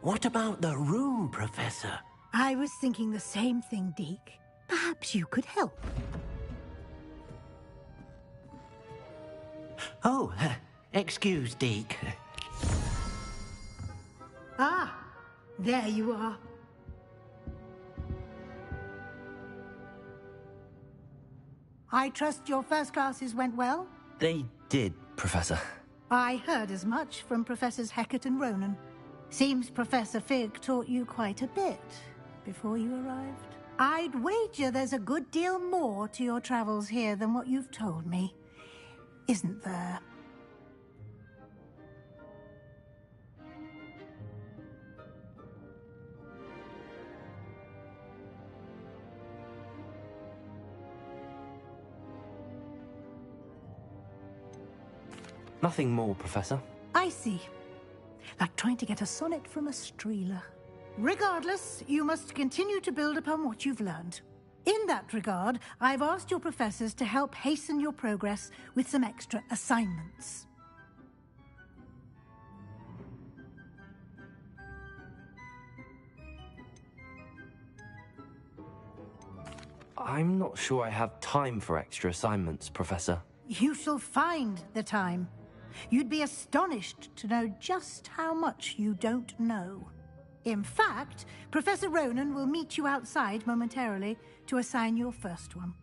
What about the room, Professor? I was thinking the same thing, Deke. Perhaps you could help. Oh, excuse, Deke. Ah, there you are. I trust your first classes went well? They did, Professor. I heard as much from Professors Hecat and Ronan. Seems Professor Fig taught you quite a bit before you arrived. I'd wager there's a good deal more to your travels here than what you've told me, isn't there? Nothing more, Professor. I see. Like trying to get a sonnet from a streeler. Regardless, you must continue to build upon what you've learned. In that regard, I've asked your professors to help hasten your progress with some extra assignments. I'm not sure I have time for extra assignments, Professor. You shall find the time. You'd be astonished to know just how much you don't know. In fact, Professor Ronan will meet you outside momentarily to assign your first one.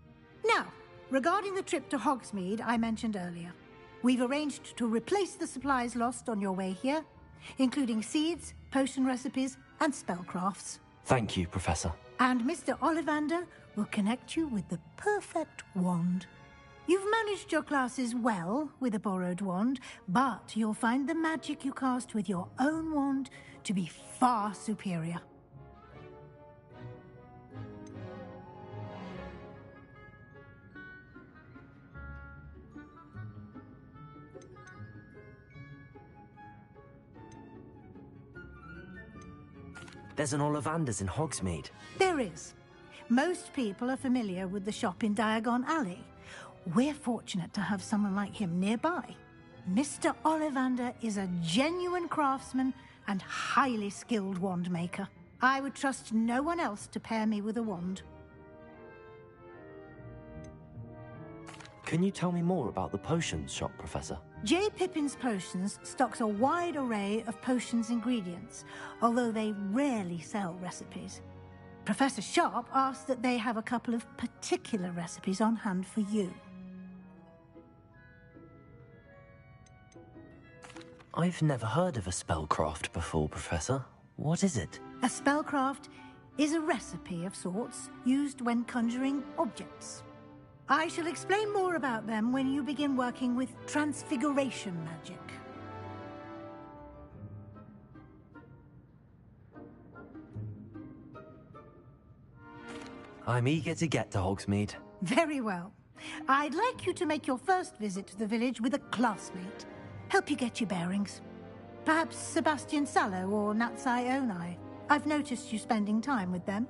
Now, regarding the trip to Hogsmeade I mentioned earlier, we've arranged to replace the supplies lost on your way here, including seeds, potion recipes, and spellcrafts. Thank you, Professor. And Mr. Ollivander will connect you with the perfect wand. You've managed your classes well with a borrowed wand, but you'll find the magic you cast with your own wand to be far superior. There's an Ollivander's in Hogsmeade. There is. Most people are familiar with the shop in Diagon Alley. We're fortunate to have someone like him nearby. Mr. Ollivander is a genuine craftsman and highly skilled wand maker. I would trust no one else to pair me with a wand. Can you tell me more about the potions shop, Professor? J. Pippin's Potions stocks a wide array of potions ingredients, although they rarely sell recipes. Professor Sharp asked that they have a couple of particular recipes on hand for you. I've never heard of a spellcraft before, Professor. What is it? A spellcraft is a recipe of sorts used when conjuring objects. I shall explain more about them when you begin working with transfiguration magic. I'm eager to get to Hogsmeade. Very well. I'd like you to make your first visit to the village with a classmate. Help you get your bearings. Perhaps Sebastian Sallow or Natsai Onai. I've noticed you spending time with them.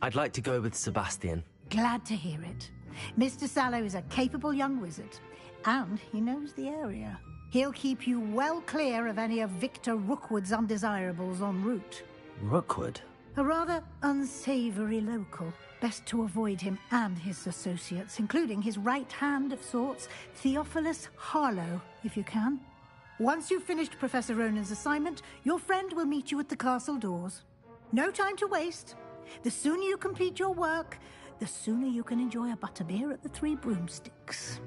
I'd like to go with Sebastian. Glad to hear it. Mr. Sallow is a capable young wizard, and he knows the area. He'll keep you well clear of any of Victor Rookwood's undesirables en route. Rookwood? A rather unsavory local. Best to avoid him and his associates, including his right hand of sorts, Theophilus Harlow, if you can. Once you've finished Professor Ronan's assignment, your friend will meet you at the castle doors. No time to waste. The sooner you complete your work, the sooner you can enjoy a butterbeer at the Three Broomsticks.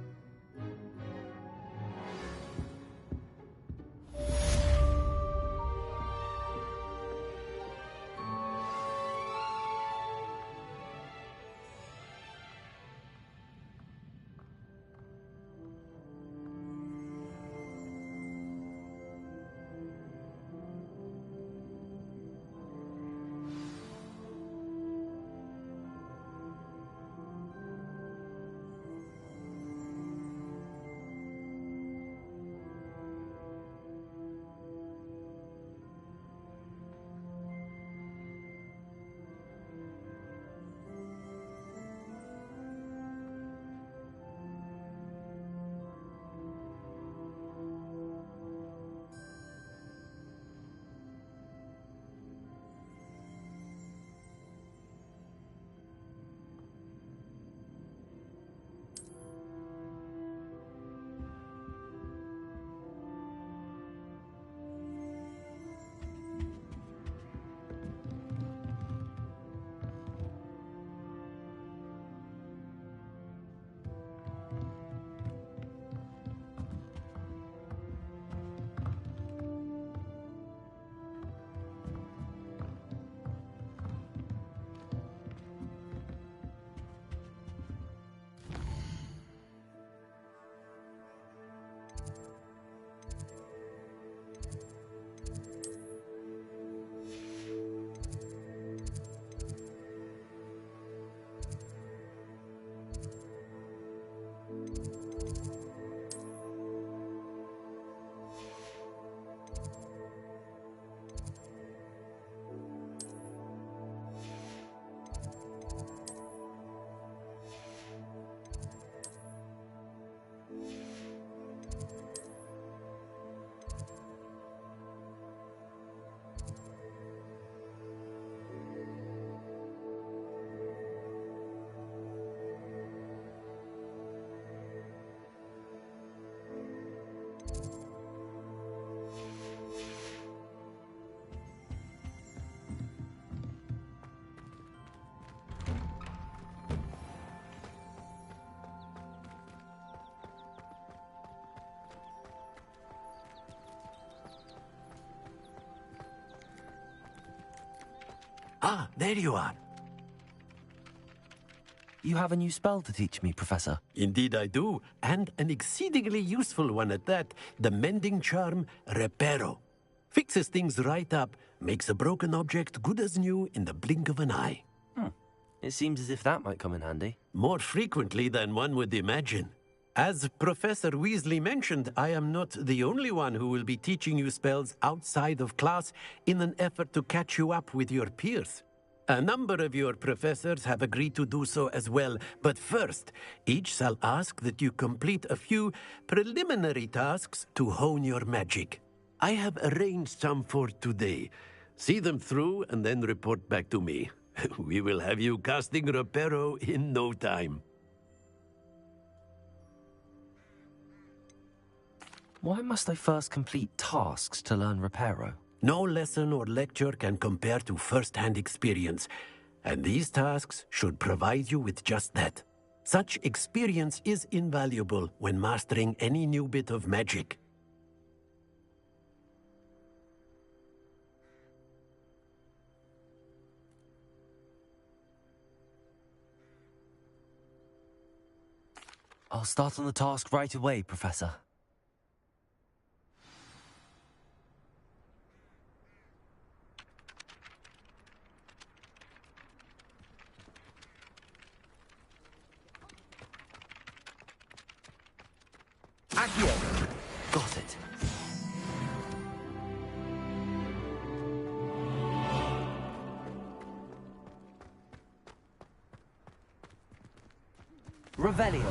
Ah, there you are. You have a new spell to teach me, Professor. Indeed I do, and an exceedingly useful one at that. The mending charm, Reparo. Fixes things right up, makes a broken object good as new in the blink of an eye. It seems as if that might come in handy. More frequently than one would imagine. As Professor Weasley mentioned, I am not the only one who will be teaching you spells outside of class in an effort to catch you up with your peers. A number of your professors have agreed to do so as well, but first, each shall ask that you complete a few preliminary tasks to hone your magic. I have arranged some for today. See them through and then report back to me. We will have you casting Reparo in no time. Why must I first complete tasks to learn Reparo? No lesson or lecture can compare to first-hand experience, and these tasks should provide you with just that. Such experience is invaluable when mastering any new bit of magic. I'll start on the task right away, Professor. Accio! Got it. Revelio.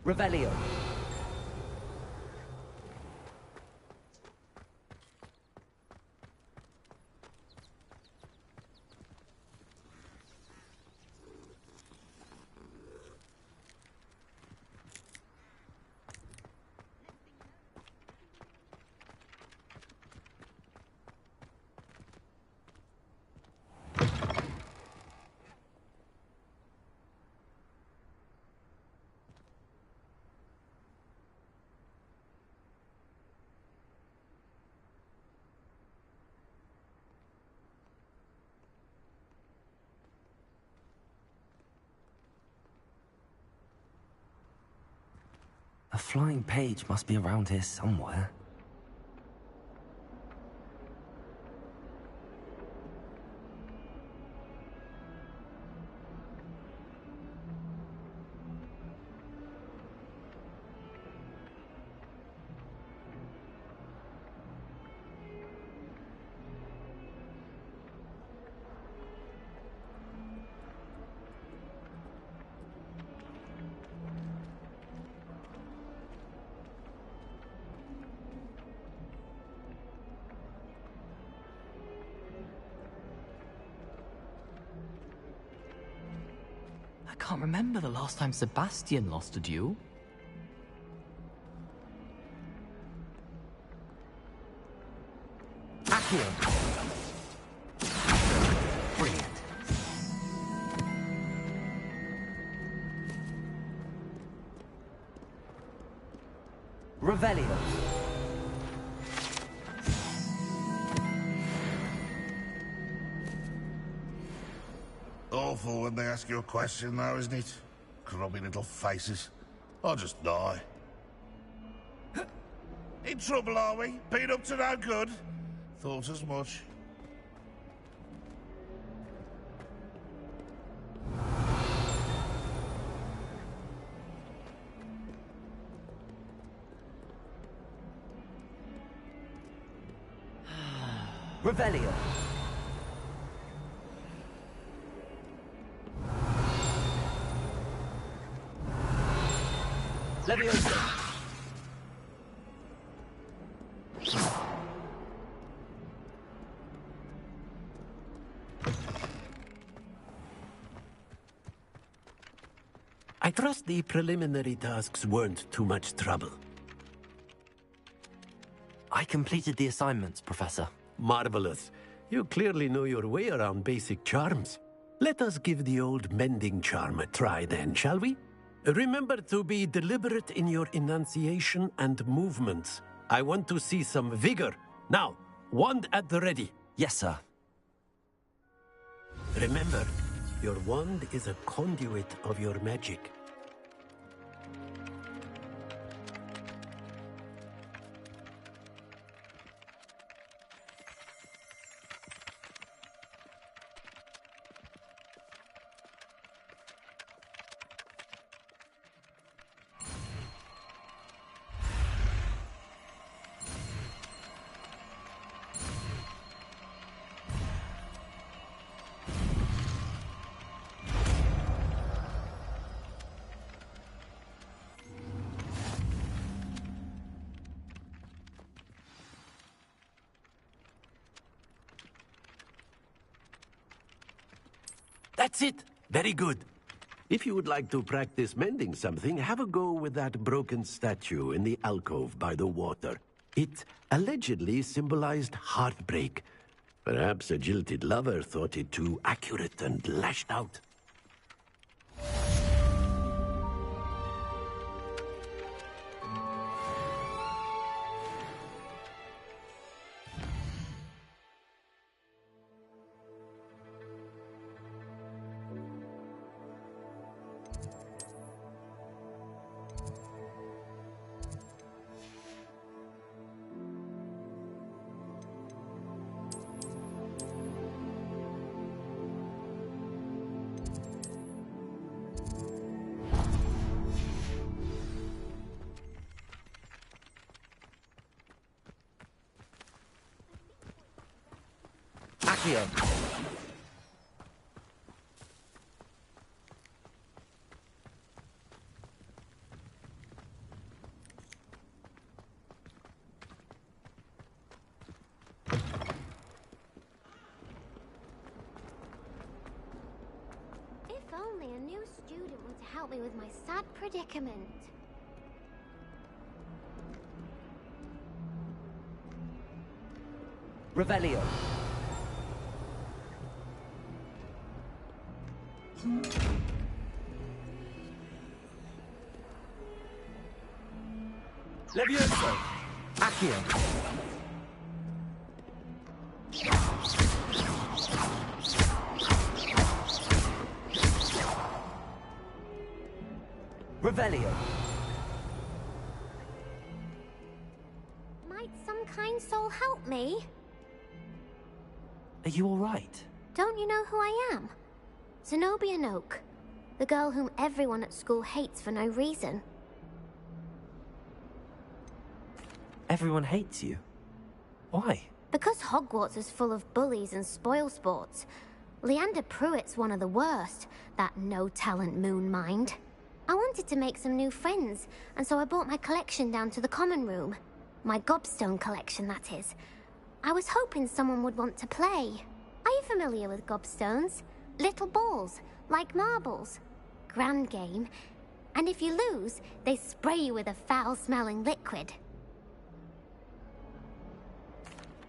Revelio. A flying page must be around here somewhere. I can't remember the last time Sebastian lost a duel. Accio! Brilliant. Revelio. Awful when they ask you a question, though, isn't it? Grubby little faces. I'll just die. In trouble, are we? Been up to no good? Thought as much. Revelio. Leviosa. guess the preliminary tasks weren't too much trouble. I completed the assignments, Professor. Marvelous. You clearly know your way around basic charms. Let us give the old mending charm a try then, shall we? Remember to be deliberate in your enunciation and movements. I want to see some vigor. Now, wand at the ready. Yes, sir. Remember, your wand is a conduit of your magic. That's it! Very good. If you would like to practice mending something, have a go with that broken statue in the alcove by the water. It allegedly symbolized heartbreak. Perhaps a jilted lover thought it too accurate and lashed out. Accio. If only a new student were to help me with my sad predicament. Revelio. Levioso. Accio. Revelio. Might some kind soul help me? Are you all right? Don't you know who I am? Zenobia Noak, the girl whom everyone at school hates for no reason. Everyone hates you. Why? Because Hogwarts is full of bullies and spoilsports. Leander Pruitt's one of the worst, that no-talent moon mind. I wanted to make some new friends, and so I brought my collection down to the common room. My gobstone collection, that is. I was hoping someone would want to play. Are you familiar with gobstones? Little balls, like marbles. Grand game. And if you lose, they spray you with a foul-smelling liquid.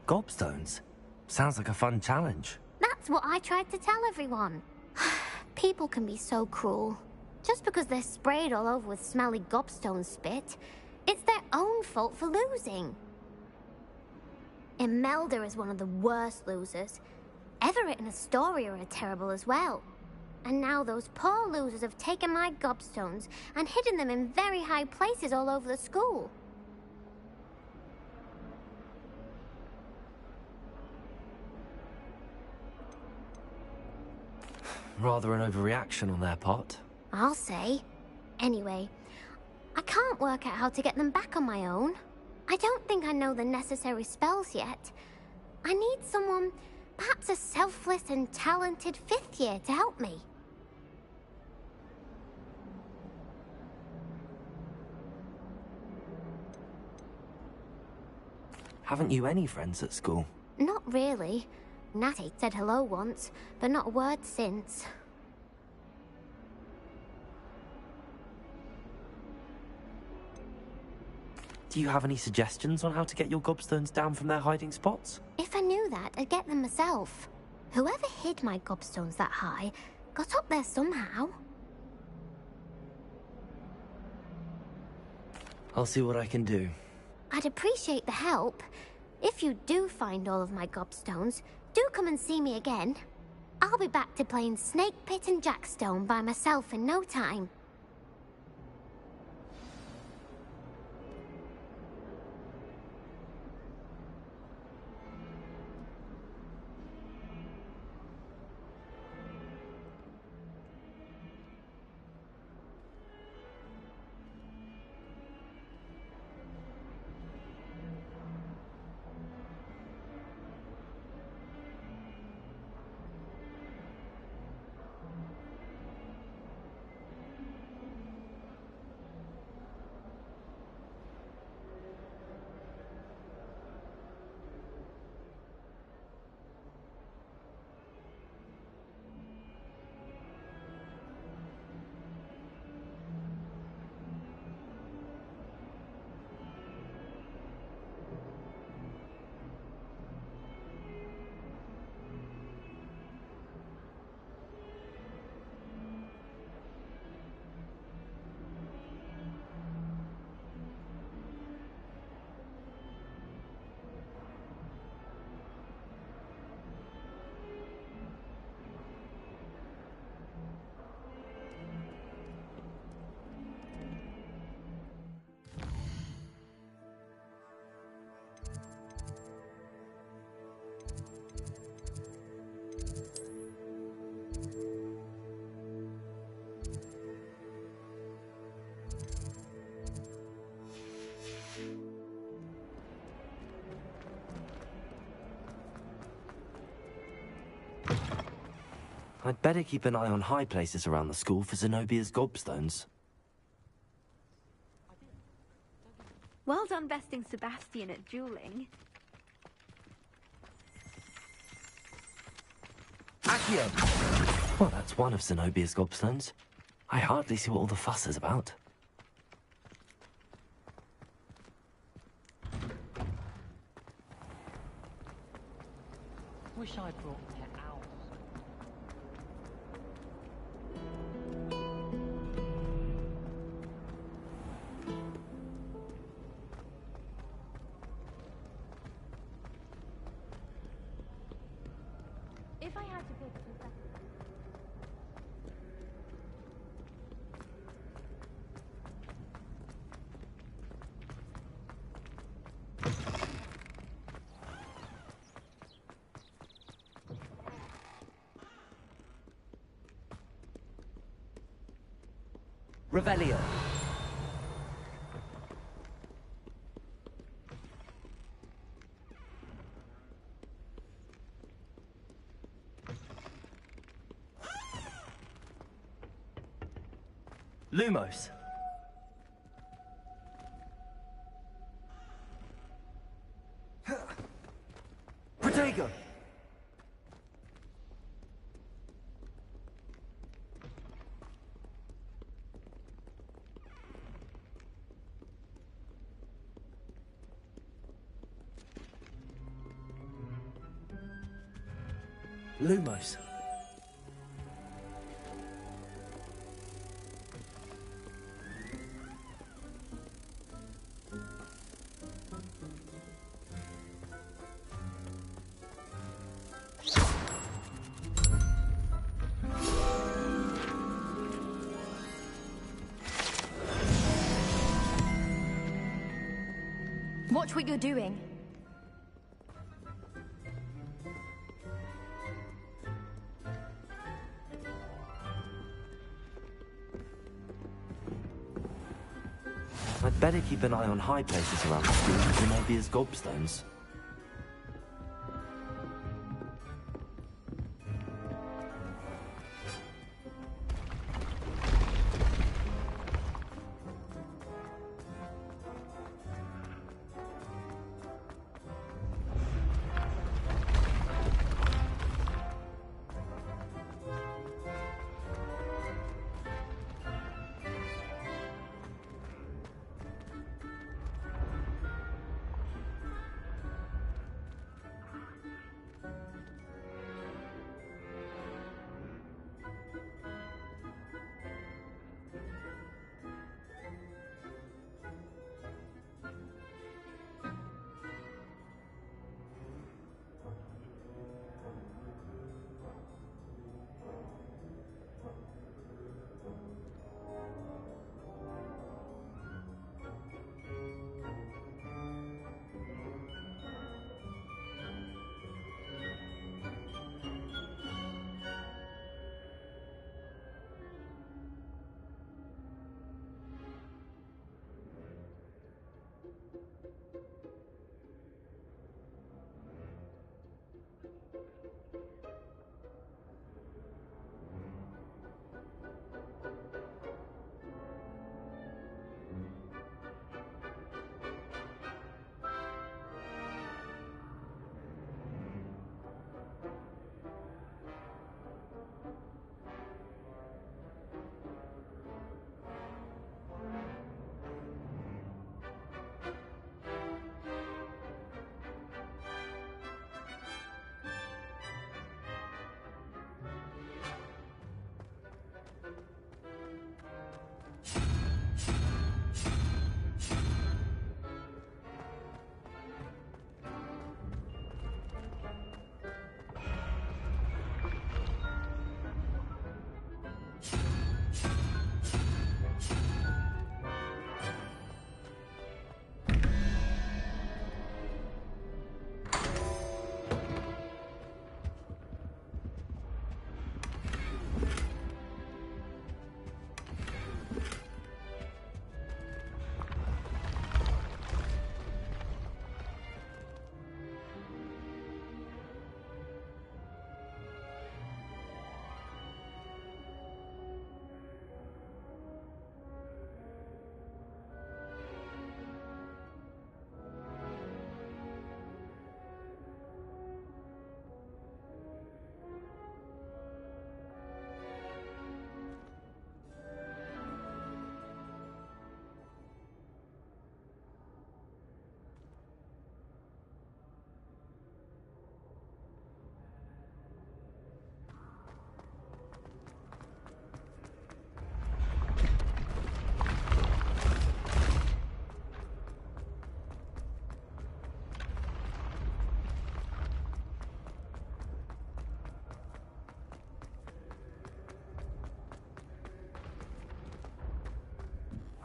Gobstones? Sounds like a fun challenge. That's what I tried to tell everyone. People can be so cruel. Just because they're sprayed all over with smelly gobstone spit, it's their own fault for losing. Imelda is one of the worst losers. Everett and Astoria are terrible as well. And now those poor losers have taken my gobstones and hidden them in very high places all over the school. Rather an overreaction on their part. I'll say. Anyway, I can't work out how to get them back on my own. I don't think I know the necessary spells yet. I need someone, perhaps a selfless and talented fifth year to help me. Haven't you any friends at school? Not really. Natty said hello once, but not a word since. Do you have any suggestions on how to get your gobstones down from their hiding spots? If I knew that, I'd get them myself. Whoever hid my gobstones that high got up there somehow. I'll see what I can do. I'd appreciate the help. If you do find all of my gobstones, do come and see me again. I'll be back to playing Snake Pit and Jackstone by myself in no time. I'd better keep an eye on high places around the school for Zenobia's gobstones. Well done besting Sebastian at dueling. Accio! Well, that's one of Zenobia's gobstones. I hardly see what all the fuss is about. Wish I brought pet owls. If I had to pick a professor... Revelio. Lumos. Protego. Lumos. Watch what you're doing. I'd better keep an eye on high places around the school for Zenobia's gobstones.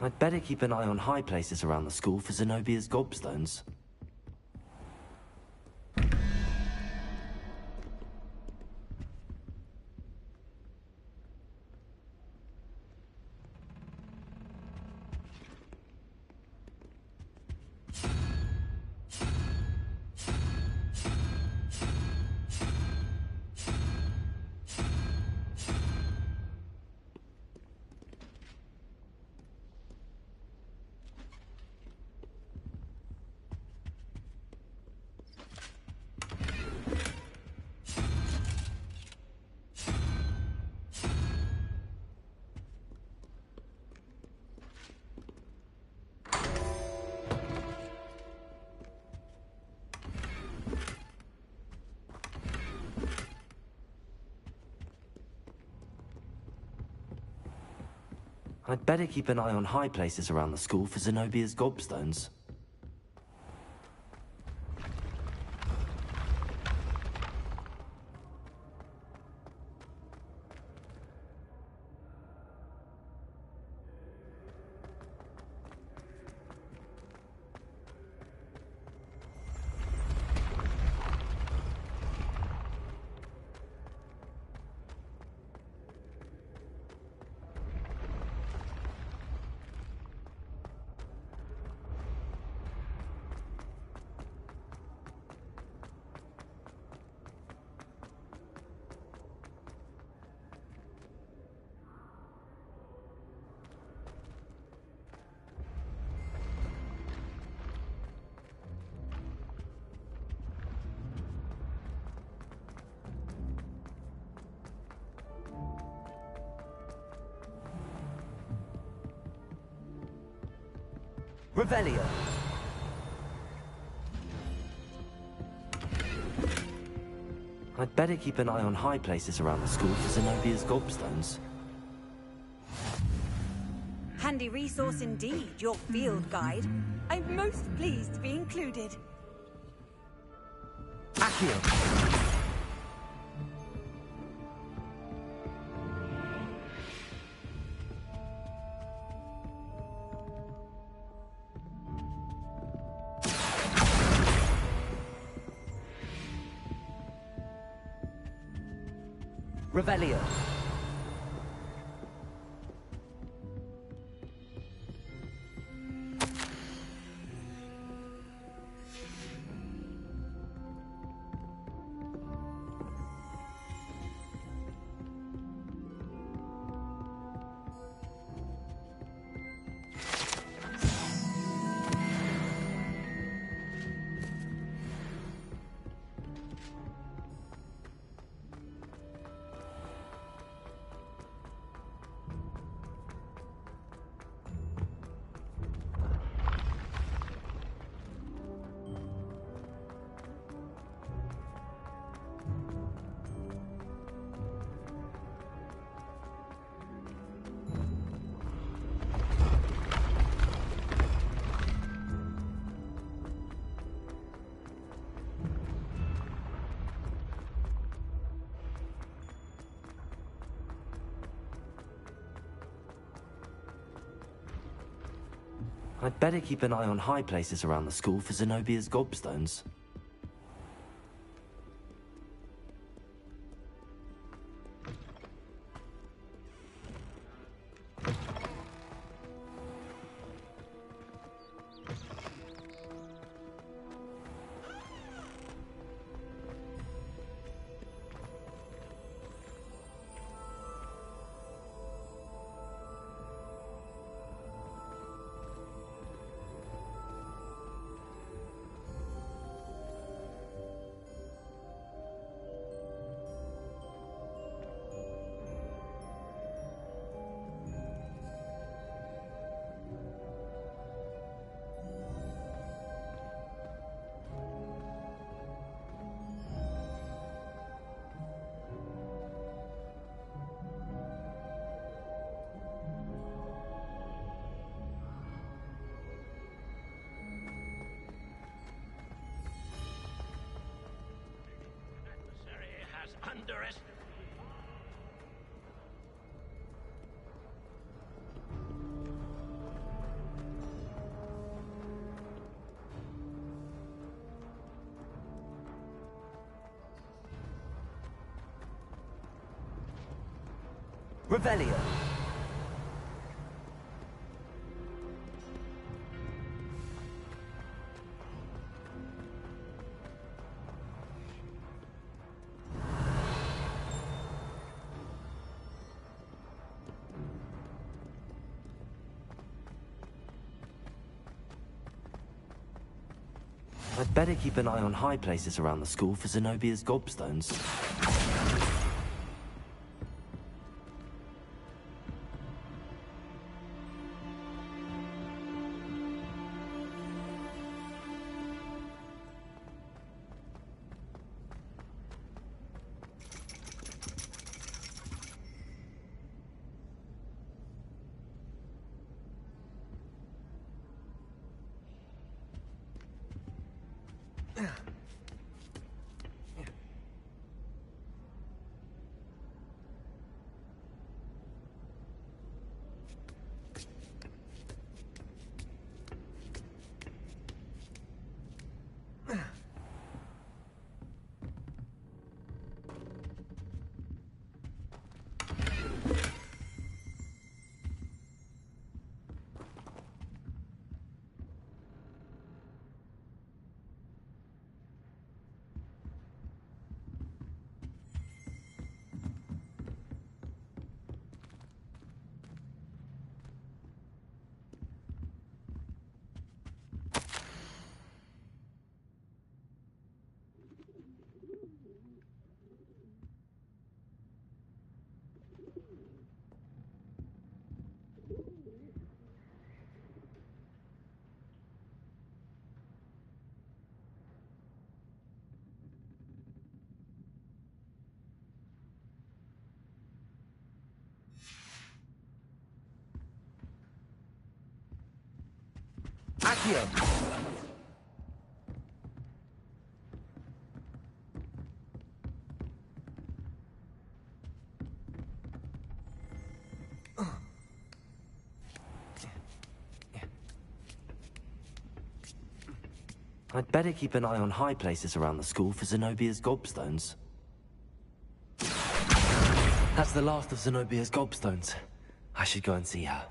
I'd better keep an eye on high places around the school for Zenobia's gobstones. I'd better keep an eye on high places around the school for Zenobia's gobstones. Revelio. I'd better keep an eye on high places around the school for Zenobia's gobstones. Handy resource indeed, your field guide. I'm most pleased to be included. Accio. Revelio. I'd better keep an eye on high places around the school for Zenobia's gobstones. Revelio. I'd better keep an eye on high places around the school for Zenobia's gobstones. Accio. I'd better keep an eye on high places around the school for Zenobia's gobstones. That's the last of Zenobia's gobstones. I should go and see her.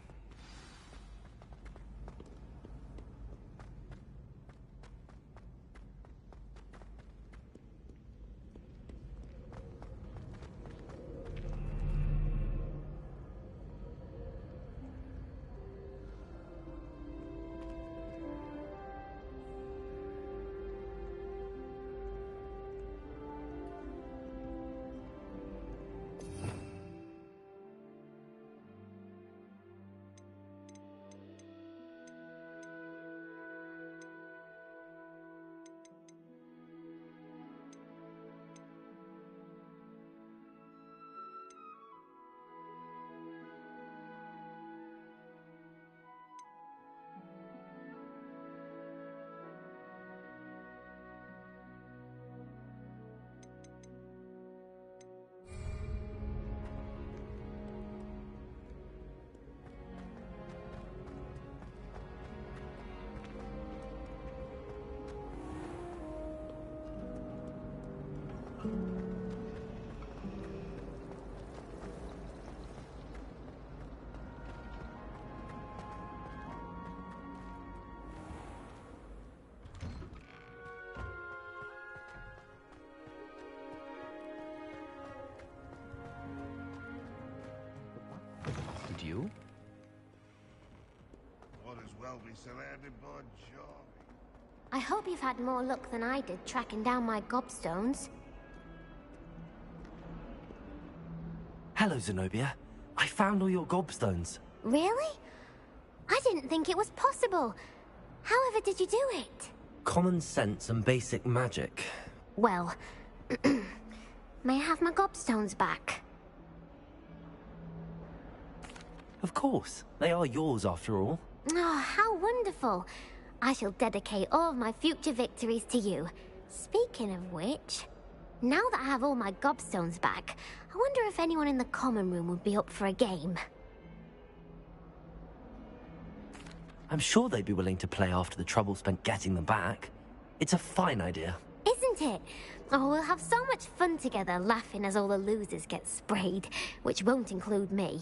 And you? Might as well be surrounded by joy. I hope you've had more luck than I did tracking down my gobstones. Hello, Zenobia. I found all your gobstones. Really? I didn't think it was possible. However did you do it? Common sense and basic magic. Well, may I have my gobstones back? Of course. They are yours, after all. Oh, how wonderful. I shall dedicate all of my future victories to you. Speaking of which, now that I have all my gobstones back, I wonder if anyone in the common room would be up for a game. I'm sure they'd be willing to play after the trouble spent getting them back. It's a fine idea. Isn't won't it? Oh, we'll have so much fun together, laughing as all the losers get sprayed, which won't include me.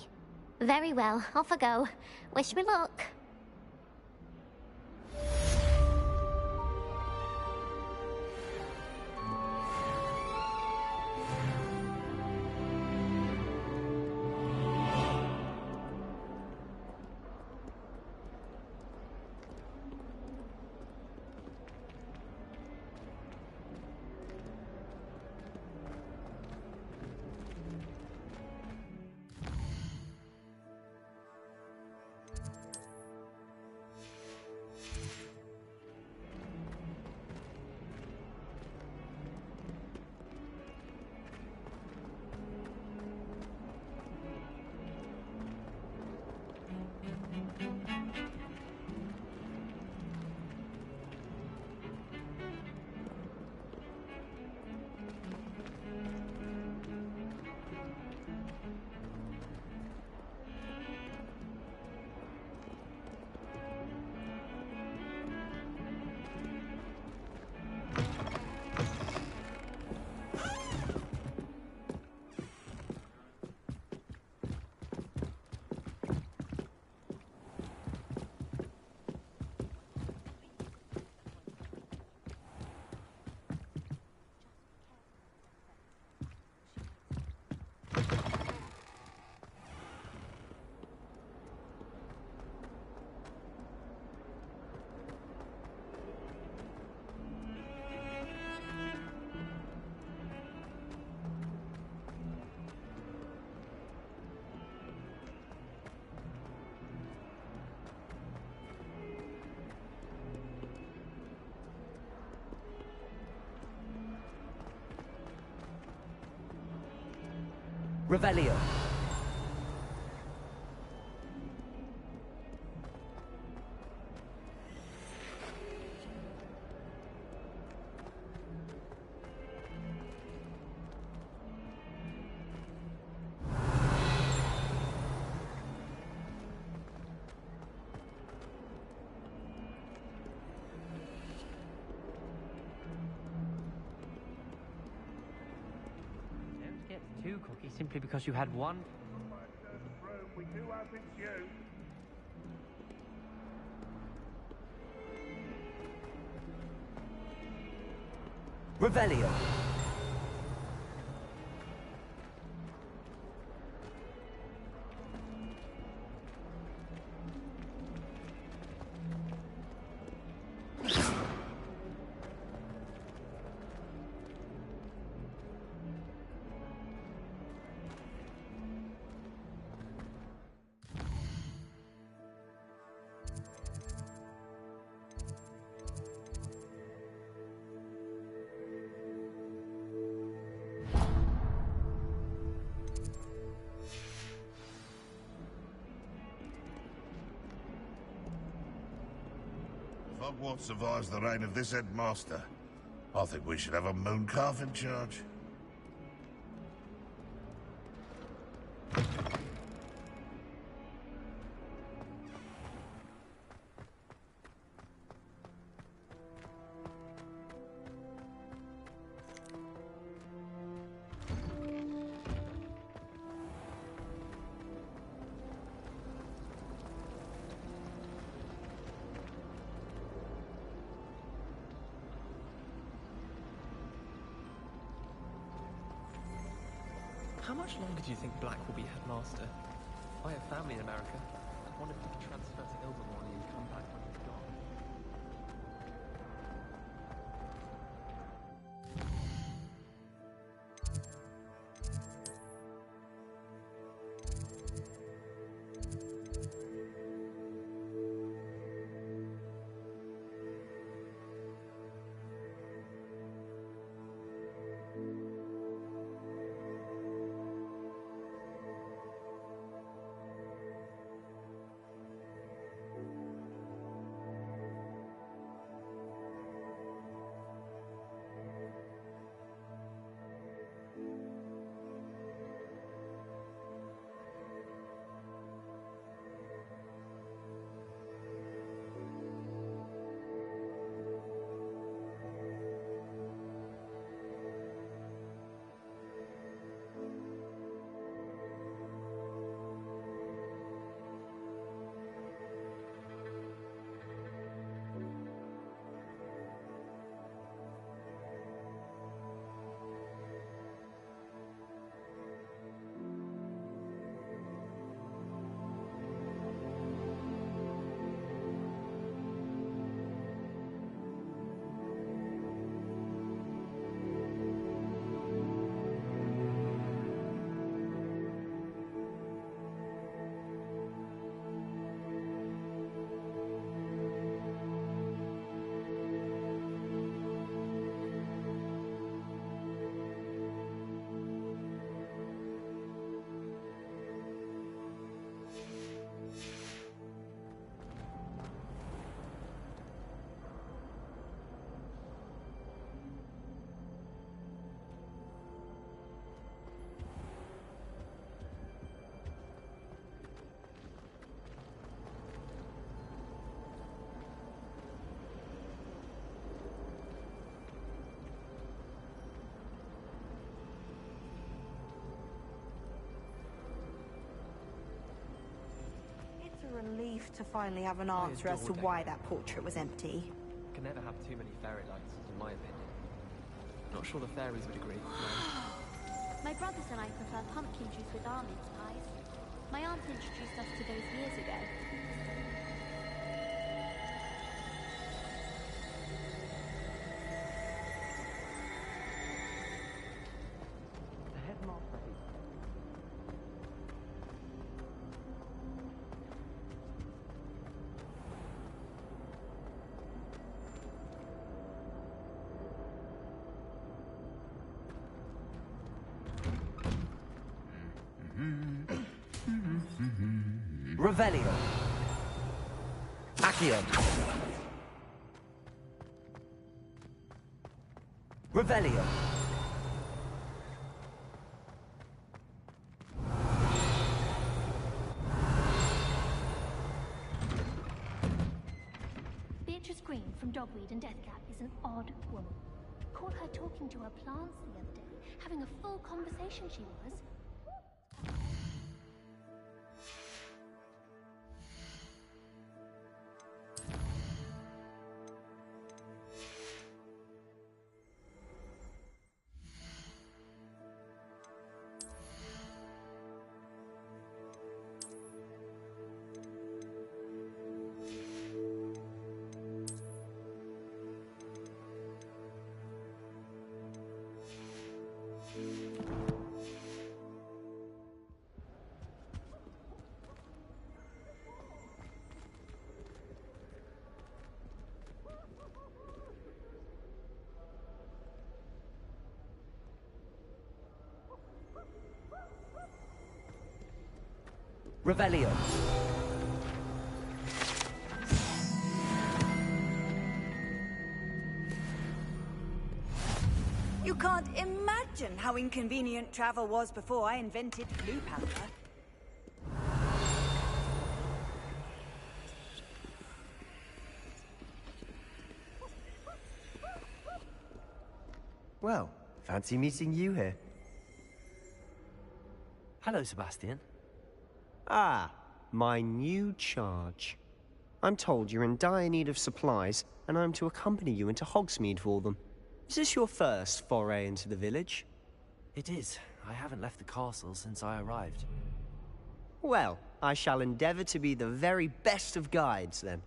Very well, off I go. Wish me luck. Revelio. Don't get too cocky simply because you had one. We do hope it's you. Revelio. If Hogwarts survives the reign of this headmaster, I think we should have a moon calf in charge. How much longer do you think Black will be headmaster? I have family in America. I wonder if we can transfer to Ilvermorny and come back when he's gone. relief to finally have an answer as to why that portrait was empty. Can never have too many fairy lights, in my opinion. Not sure the fairies would agree. My brothers and I prefer pumpkin juice with almonds pies. My aunt introduced us to those years ago. The headmaster hates Revelio. Accio. Revelio. Beatrice Green from Dogweed and Deathcap is an odd woman. Caught her talking to her plants the other day, having a full conversation she was. Revelio. You can't imagine how inconvenient travel was before I invented blue powder. Well, fancy meeting you here. Hello, Sebastian. Ah, my new charge. I'm told you're in dire need of supplies, and I'm to accompany you into Hogsmeade for them. Is this your first foray into the village? It is. I haven't left the castle since I arrived. Well, I shall endeavour to be the very best of guides, then.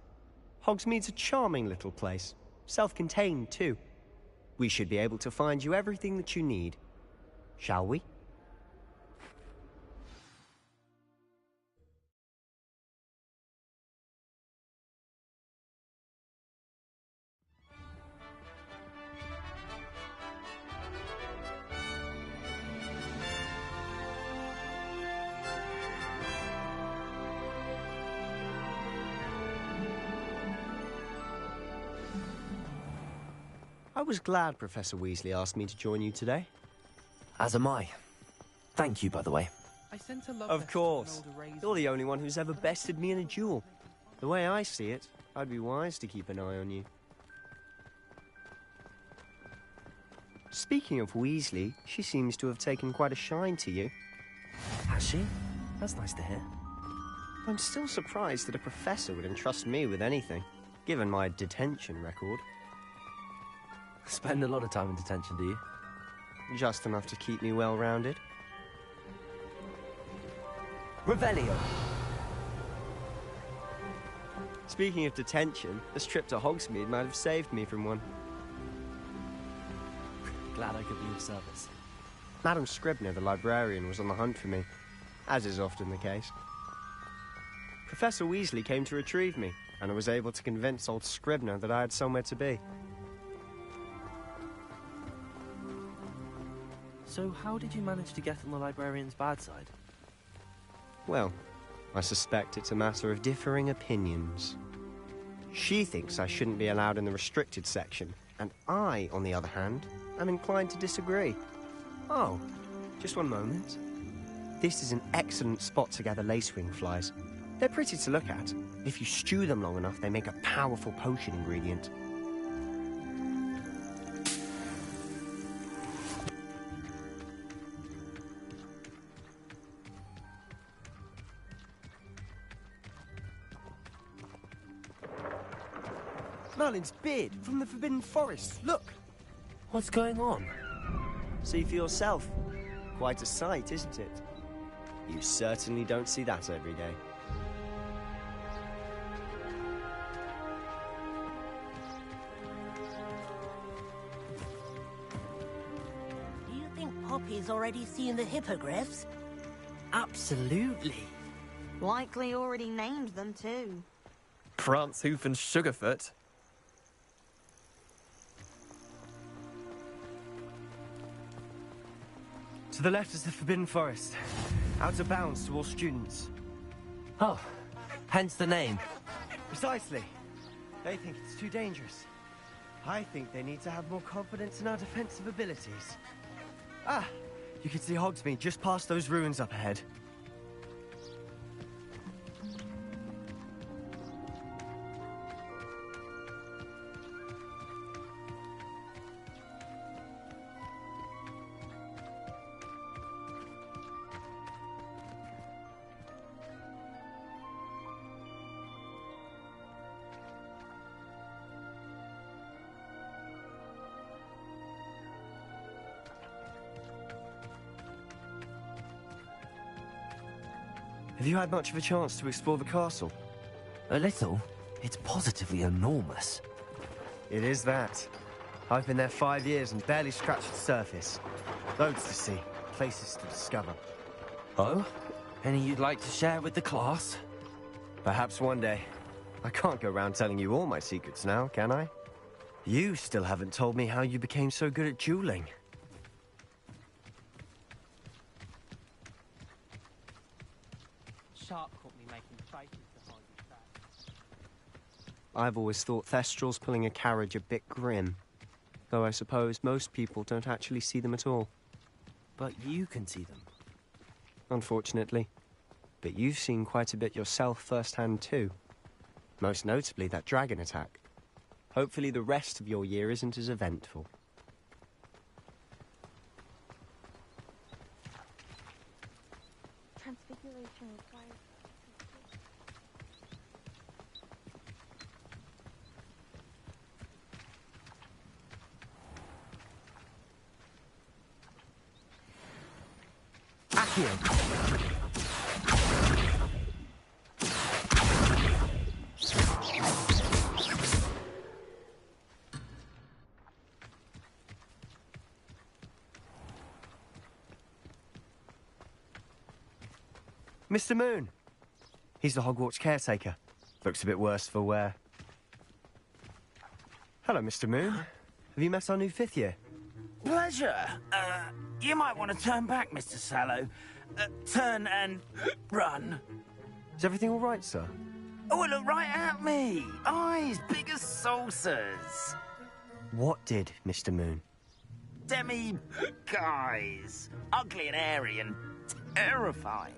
Hogsmeade's a charming little place. Self-contained, too. We should be able to find you everything that you need. Shall we? I was glad Professor Weasley asked me to join you today. As am I. Thank you, by the way. I sent a love Of letter course. to an older razor. You're the only one who's ever bested me in a duel. The way I see it, I'd be wise to keep an eye on you. Speaking of Weasley, she seems to have taken quite a shine to you. Has she? That's nice to hear. I'm still surprised that a professor would entrust me with anything, given my detention record. Spend a lot of time in detention, do you? Just enough to keep me well-rounded. Revelio. Speaking of detention, this trip to Hogsmeade might have saved me from one. Glad I could be of service. Madam Scribner, the librarian, was on the hunt for me, as is often the case. Professor Weasley came to retrieve me, and I was able to convince old Scribner that I had somewhere to be. So how did you manage to get on the librarian's bad side? Well, I suspect it's a matter of differing opinions. She thinks I shouldn't be allowed in the restricted section, and I, on the other hand, am inclined to disagree. Oh, just one moment. This is an excellent spot to gather lacewing flies. They're pretty to look at. If you stew them long enough, they make a powerful potion ingredient. Merlin's beard from the Forbidden Forest. Look! What's going on? See for yourself. Quite a sight, isn't it? You certainly don't see that every day. Do you think Poppy's already seen the hippogriffs? Absolutely. Likely already named them too. Prance, Hoof and Sugarfoot. To the left is the Forbidden Forest. Out of bounds to all students. Oh, hence the name. Precisely. They think it's too dangerous. I think they need to have more confidence in our defensive abilities. Ah, you can see Hogsmeade just past those ruins up ahead. Have you had much of a chance to explore the castle? A little. It's positively enormous. It is that. I've been there 5 years and barely scratched the surface. Loads to see, places to discover. Oh? Any you'd like to share with the class? Perhaps one day. I can't go around telling you all my secrets now, can I? You still haven't told me how you became so good at dueling. Sharp caught me making faces behind his back. I've always thought Thestrals pulling a carriage a bit grim. Though I suppose most people don't actually see them at all. But you can see them. Unfortunately. But you've seen quite a bit yourself firsthand too. Most notably that dragon attack. Hopefully the rest of your year isn't as eventful. Transfiguration requires... Accio! Mr. Moon! He's the Hogwarts caretaker. Looks a bit worse for wear. Hello, Mr. Moon. Have you met our new 5th year? Pleasure. You might want to turn back, Mr. Sallow. Turn and run. Is everything all right, sir? Oh, look right at me. Eyes big as saucers. What did, Mr. Moon? Guys. Ugly and hairy and terrifying.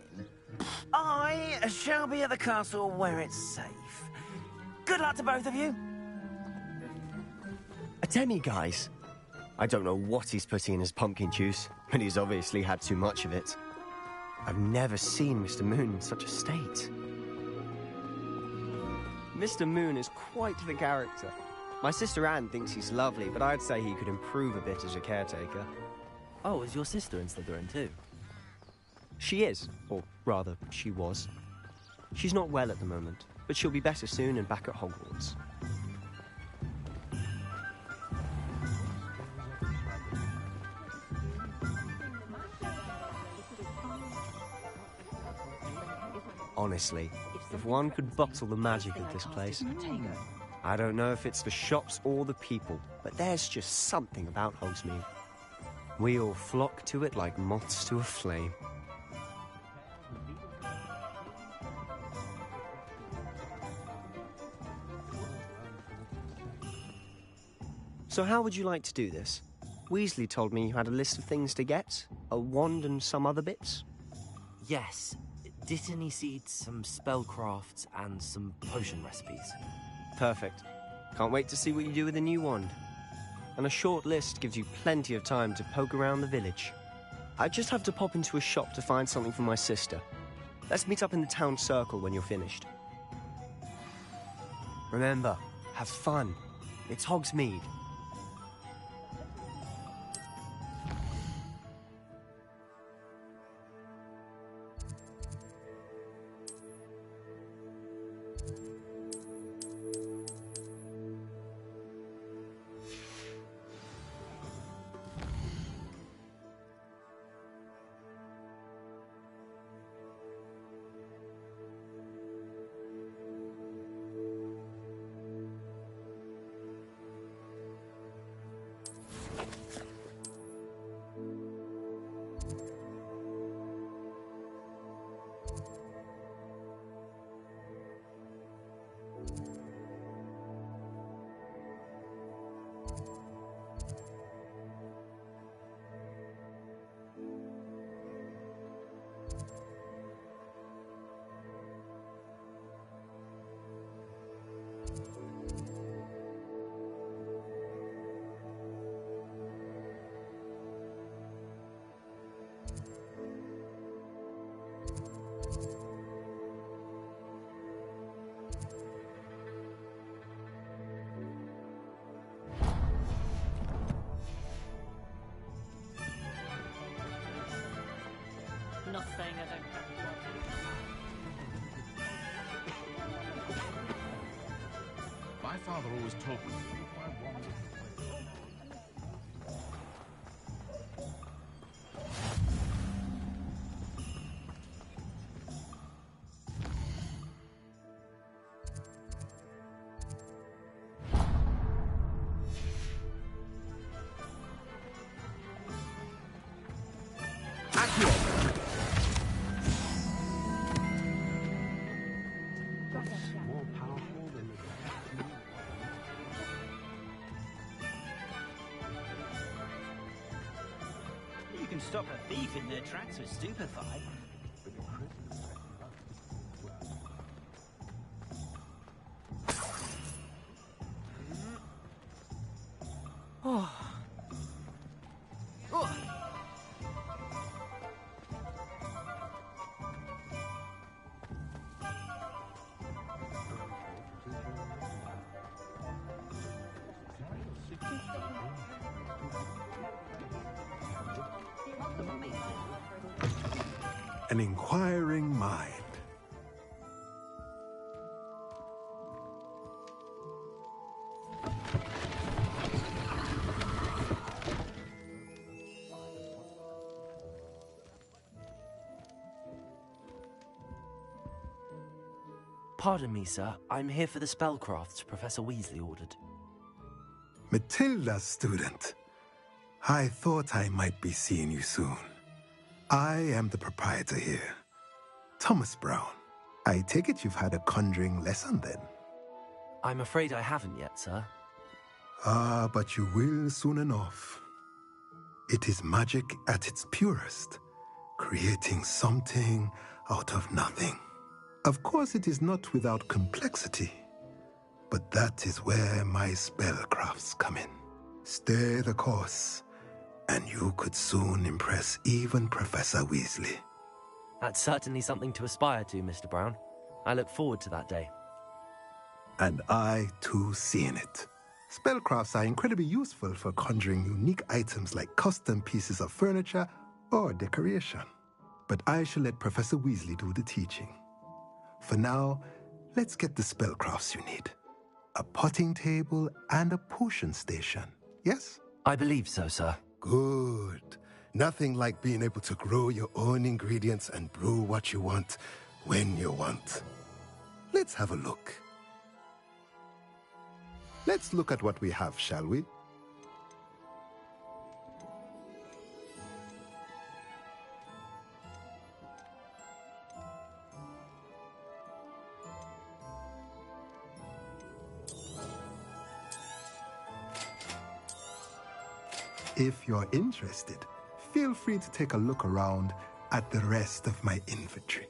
I shall be at the castle where it's safe. Good luck to both of you. A demi-guise? I don't know what he's putting in his pumpkin juice, but he's obviously had too much of it. I've never seen Mr. Moon in such a state. Mr. Moon is quite the character. My sister Anne thinks he's lovely, but I'd say he could improve a bit as a caretaker. Oh, is your sister in Slytherin too? She is, or rather, she was. She's not well at the moment, but she'll be better soon and back at Hogwarts. Honestly, if one could bottle the magic of this place, I don't know if it's the shops or the people, but there's just something about Hogsmeade. We all flock to it like moths to a flame. So how would you like to do this? Weasley told me you had a list of things to get, a wand and some other bits. Yes. Dittany seeds, some spellcrafts, and some potion recipes. Perfect. Can't wait to see what you do with the new wand. And a short list gives you plenty of time to poke around the village. I just have to pop into a shop to find something for my sister. Let's meet up in the town circle when you're finished. Remember, have fun. It's Hogsmeade. Not saying I don't have one. My father always told me I wanted. More powerful than the You can stop a thief in their tracks with Stupefy. Oh. An inquiring mind. Pardon me, sir. I'm here for the spellcrafts Professor Weasley ordered. Matilda's student. I thought I might be seeing you soon. I am the proprietor here, Thomas Brown. I take it you've had a conjuring lesson then? I'm afraid I haven't yet, sir. Ah, but you will soon enough. It is magic at its purest, creating something out of nothing. Of course, it is not without complexity, but that is where my spellcrafts come in. Stay the course, and you could soon impress even Professor Weasley. That's certainly something to aspire to, Mr. Brown. I look forward to that day. And I, too, seeing it. Spellcrafts are incredibly useful for conjuring unique items like custom pieces of furniture or decoration. But I shall let Professor Weasley do the teaching. For now, let's get the spellcrafts you need. A potting table and a potion station, yes? I believe so, sir. Good. Nothing like being able to grow your own ingredients and brew what you want when you want. Let's have a look. Let's look at what we have, shall we? If you're interested, feel free to take a look around at the rest of my inventory.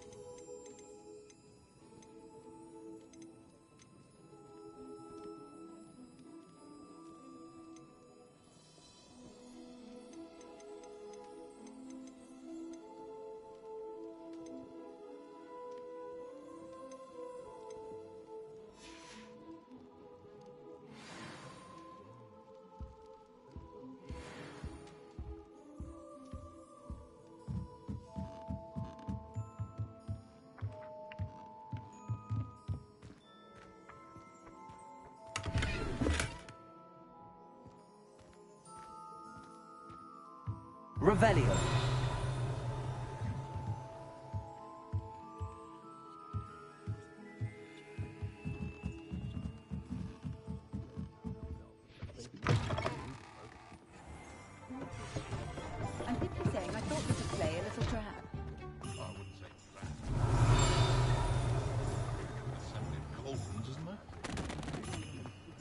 Revelio. I'm simply saying I thought this would play a little drab.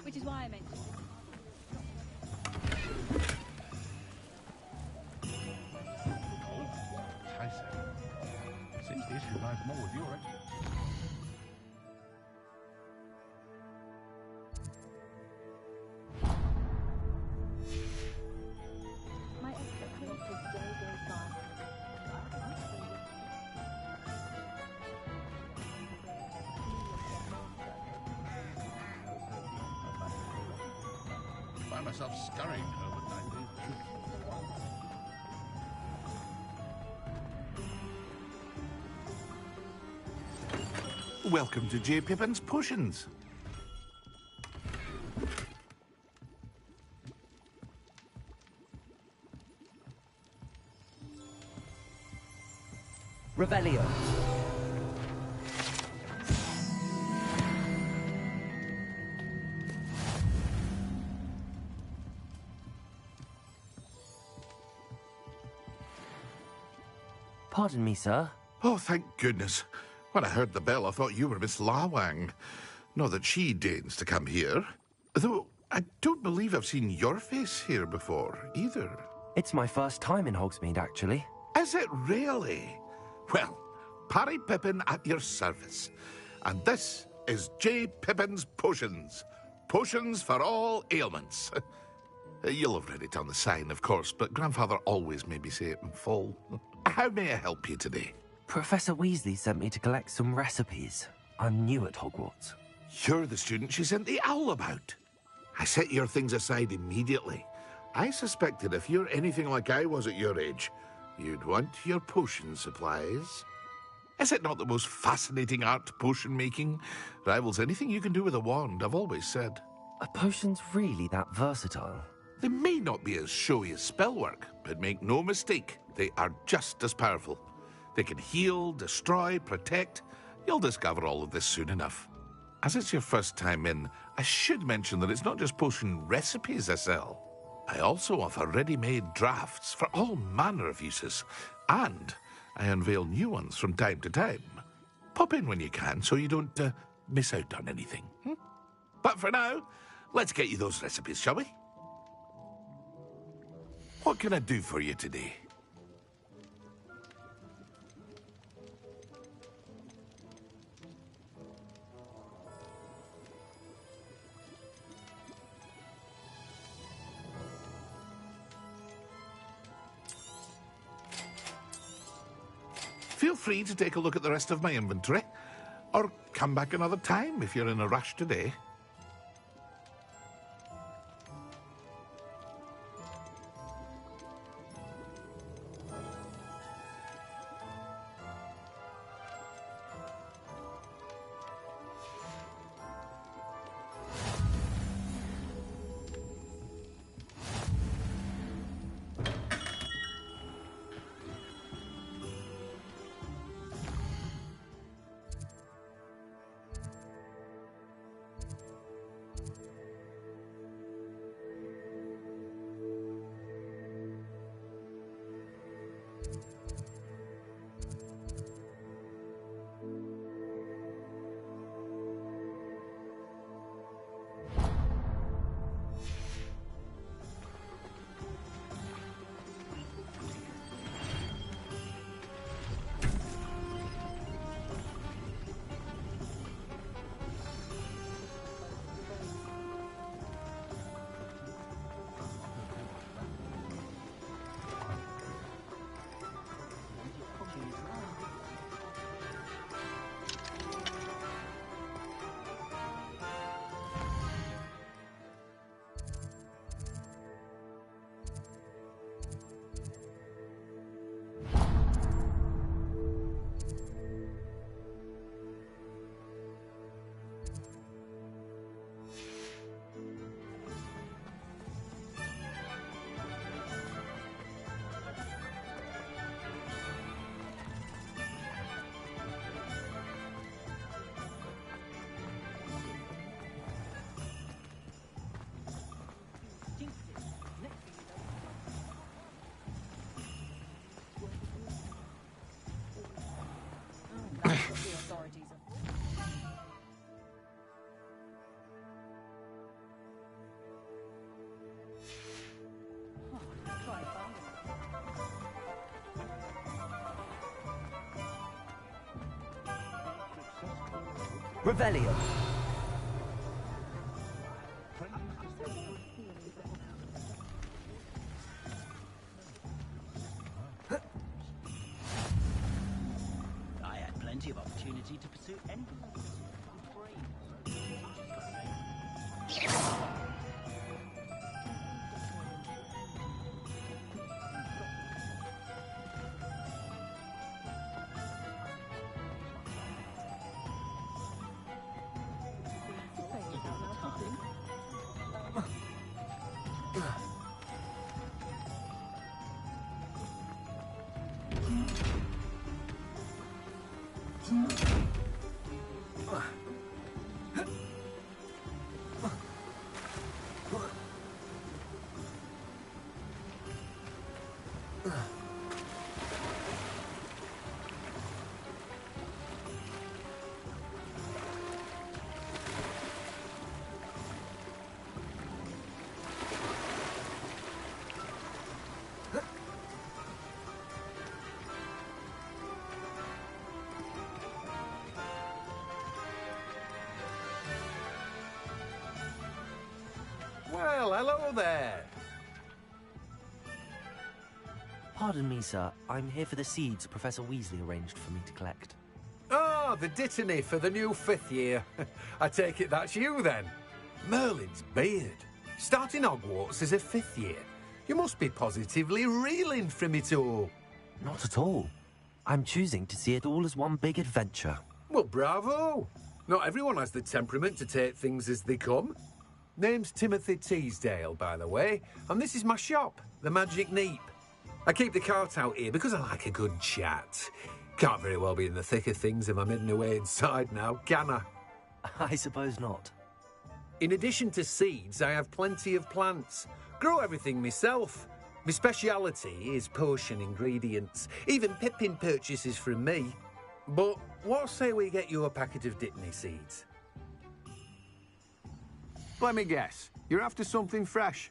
Which is why I mentioned it. My expectations go very far. I find myself scurrying home at night. Welcome to J. Pippin's Potions. Revelio. Pardon me, sir. Oh, thank goodness. When I heard the bell, I thought you were Miss Lawang. Not that she deigns to come here. Though I don't believe I've seen your face here before, either. It's my first time in Hogsmeade, actually. Is it really? Well, Parry Pippin at your service. And this is J. Pippin's Potions. Potions for all ailments. You'll have read it on the sign, of course, but Grandfather always made me say it in full. How may I help you today? Professor Weasley sent me to collect some recipes. I'm new at Hogwarts. You're the student she sent the owl about. I set your things aside immediately. I suspected if you're anything like I was at your age, you'd want your potion supplies. Is it not the most fascinating art, potion making? Rivals anything you can do with a wand, I've always said. Are potions really that versatile? They may not be as showy as spellwork, but make no mistake, they are just as powerful. They can heal, destroy, protect. You'll discover all of this soon enough. As it's your first time in, I should mention that it's not just potion recipes I sell. I also offer ready-made drafts for all manner of uses, and I unveil new ones from time to time. Pop in when you can so you don't miss out on anything. But for now, let's get you those recipes, shall we? What can I do for you today? Feel free to take a look at the rest of my inventory, or come back another time if you're in a rush today. Revelio. I had plenty of opportunity to pursue anything. Well, hello there. Pardon me, sir. I'm here for the seeds Professor Weasley arranged for me to collect. Ah, the dittany for the new 5th year. I take it that's you, then. Merlin's beard. Starting Hogwarts as a 5th year. You must be positively reeling from it all. Not at all. I'm choosing to see it all as one big adventure. Well, bravo. Not everyone has the temperament to take things as they come. Name's Timothy Teasdale, by the way, and this is my shop, the Magic Neep. I keep the cart out here because I like a good chat. Can't very well be in the thick of things if I'm hidden away inside now, can I? I suppose not. In addition to seeds, I have plenty of plants. Grow everything myself. My speciality is potion ingredients. Even Pippin purchases from me. But what say we get you a packet of Dittany seeds? Let me guess. You're after something fresh.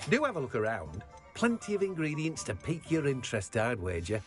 Do have a look around. Plenty of ingredients to pique your interest, I'd wager.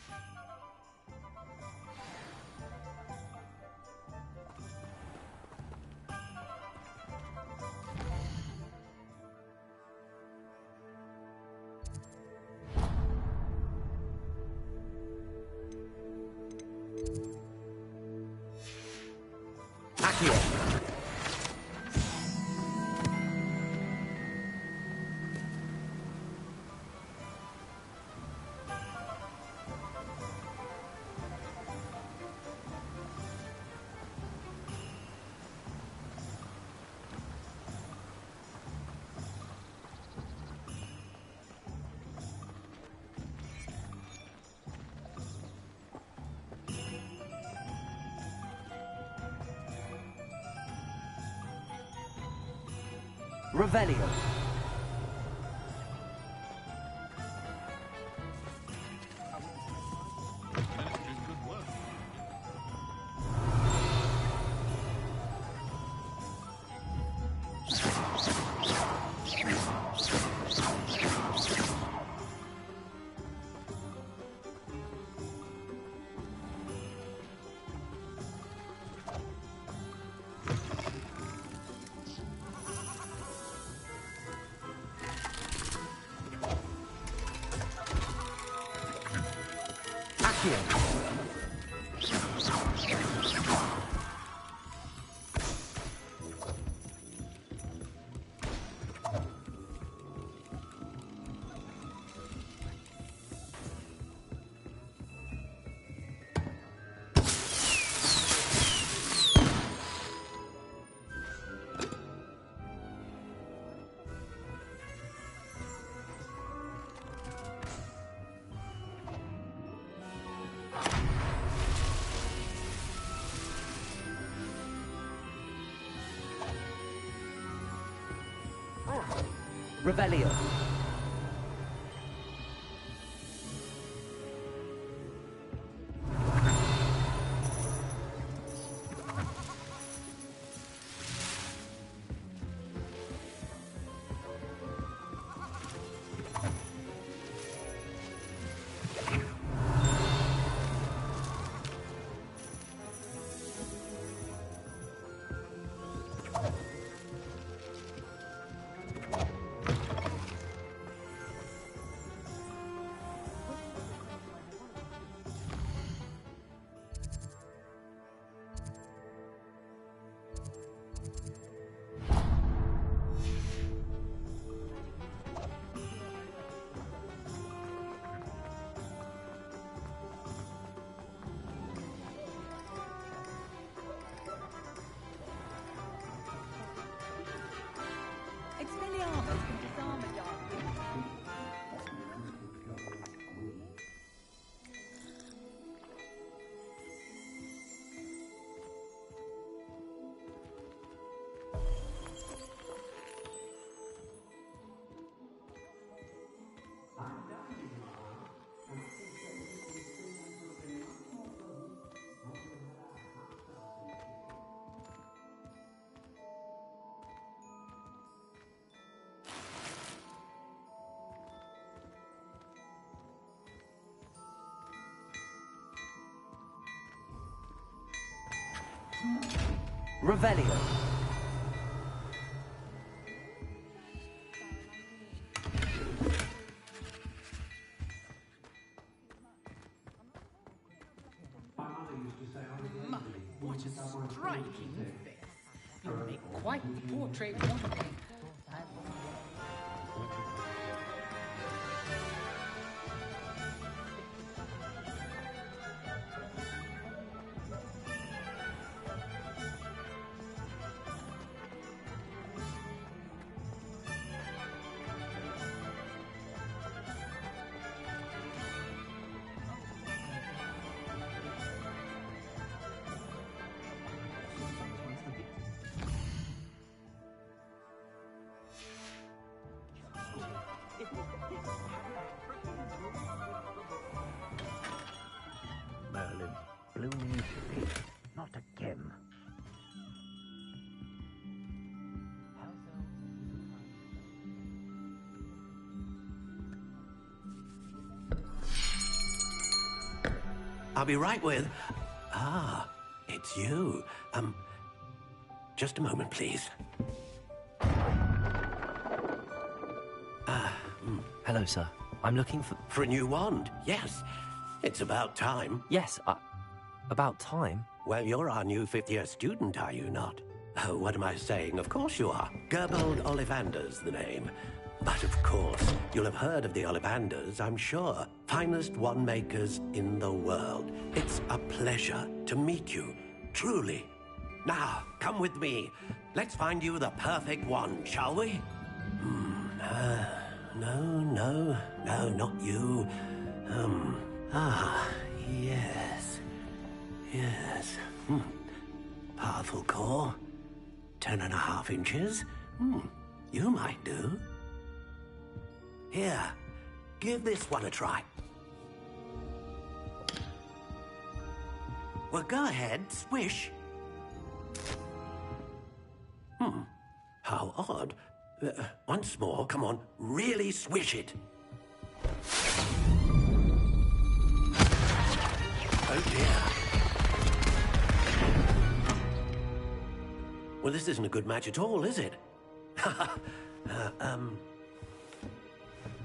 Revelio. Revelio. Expelliarmus can disarm a dark beast. Revelio. What a striking face. You make quite the portrait one day. Merlin, blooming face, not again. I'll be right with... Ah, it's you. Just a moment, please. Hello, sir. I'm looking for... For a new wand, yes. It's about time. Yes, about time? Well, you're our new fifth-year student, are you not? Oh, what am I saying? Of course you are. Gerbold Ollivander's the name. But of course, you'll have heard of the Ollivanders, I'm sure. Finest wand makers in the world. It's a pleasure to meet you, truly. Now, come with me. Let's find you the perfect wand, shall we? No, not you. Yes. Powerful core. 10.5 inches. You might do. Here, give this one a try. Well, go ahead, swish. How odd. Once more, come on, really swish it. Oh dear. Well, this isn't a good match at all, is it?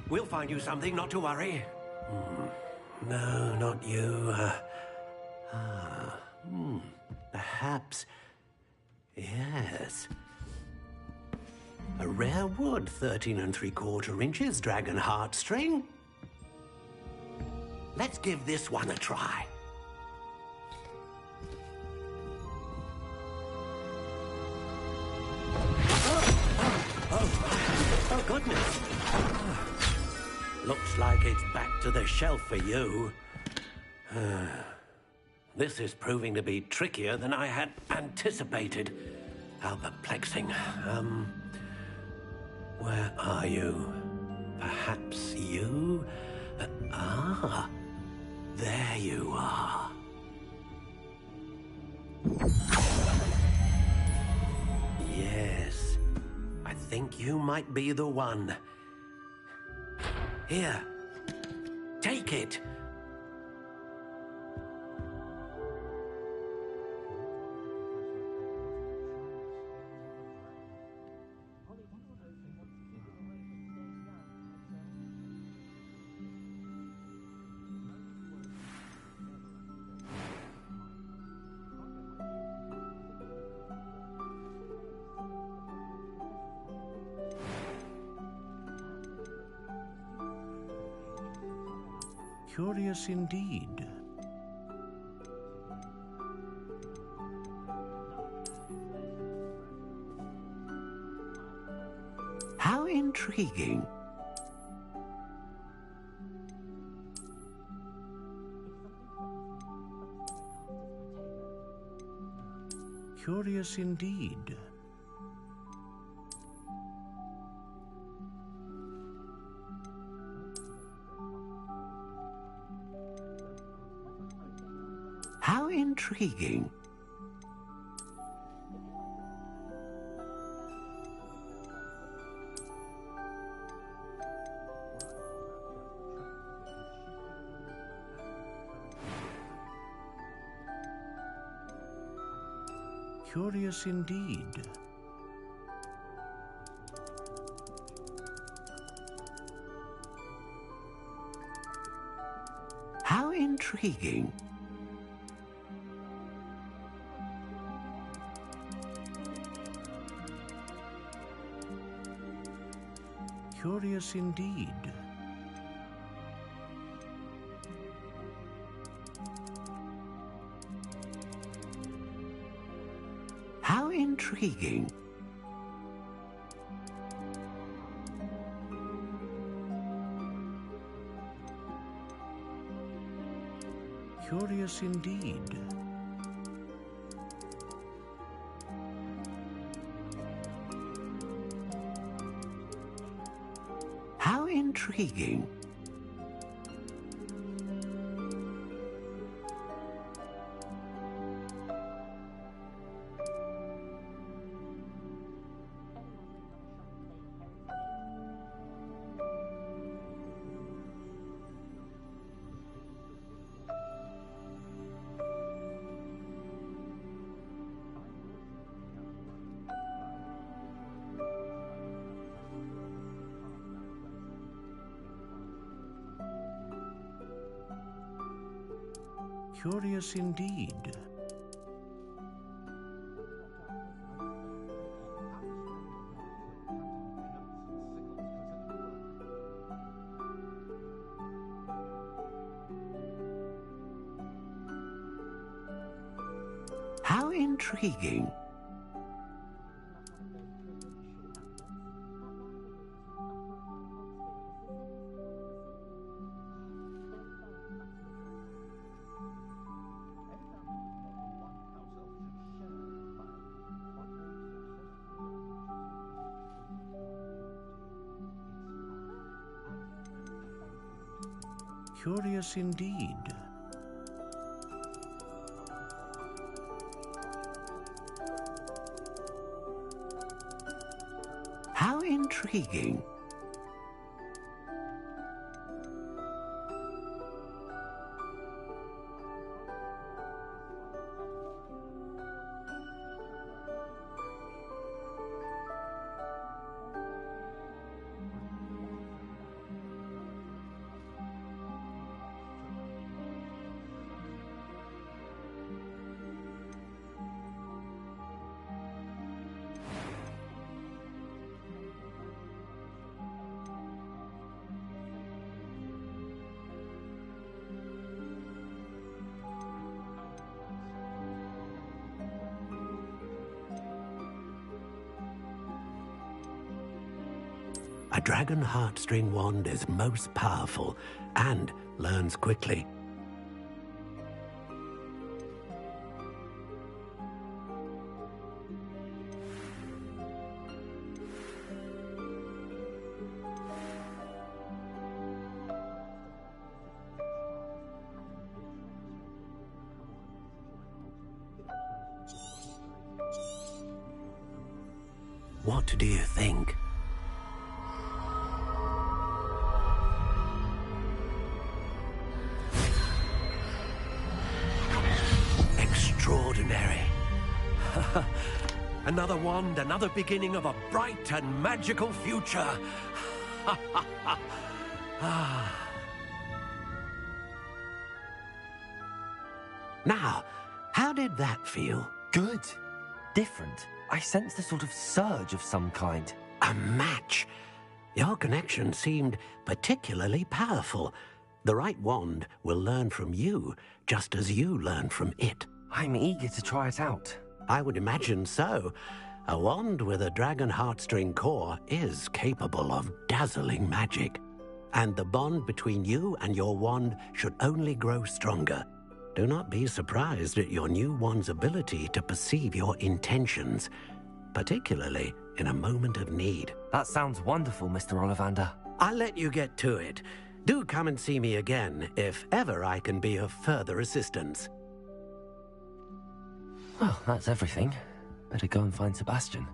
We'll find you something, not to worry. No, not you. Perhaps. Yes. A rare wood, 13 3/4 inches, dragon heartstring. Let's give this one a try. Oh, goodness. Looks like it's back to the shelf for you. This is proving to be trickier than I had anticipated. How perplexing. Where are you? Perhaps you? There you are. Yes, I think you might be the one. Here, take it. Curious indeed. How intriguing. Curious indeed. How intriguing. Curious indeed. How intriguing. Curious indeed. How intriguing. Curious indeed. How intriguing. Curious indeed. How intriguing. Curious indeed. How intriguing. A dragon heartstring wand is most powerful and learns quickly. What do you think? Extraordinary. Another wand, another beginning of a bright and magical future. Now, how did that feel? Good. Different. I sensed a sort of surge of some kind. A match. Your connection seemed particularly powerful. The right wand will learn from you, just as you learn from it. I'm eager to try it out. I would imagine so. A wand with a dragon heartstring core is capable of dazzling magic. And the bond between you and your wand should only grow stronger. Do not be surprised at your new wand's ability to perceive your intentions, particularly in a moment of need. That sounds wonderful, Mr. Ollivander. I'll let you get to it. Do come and see me again if ever I can be of further assistance. Well, that's everything. Better go and find Sebastian.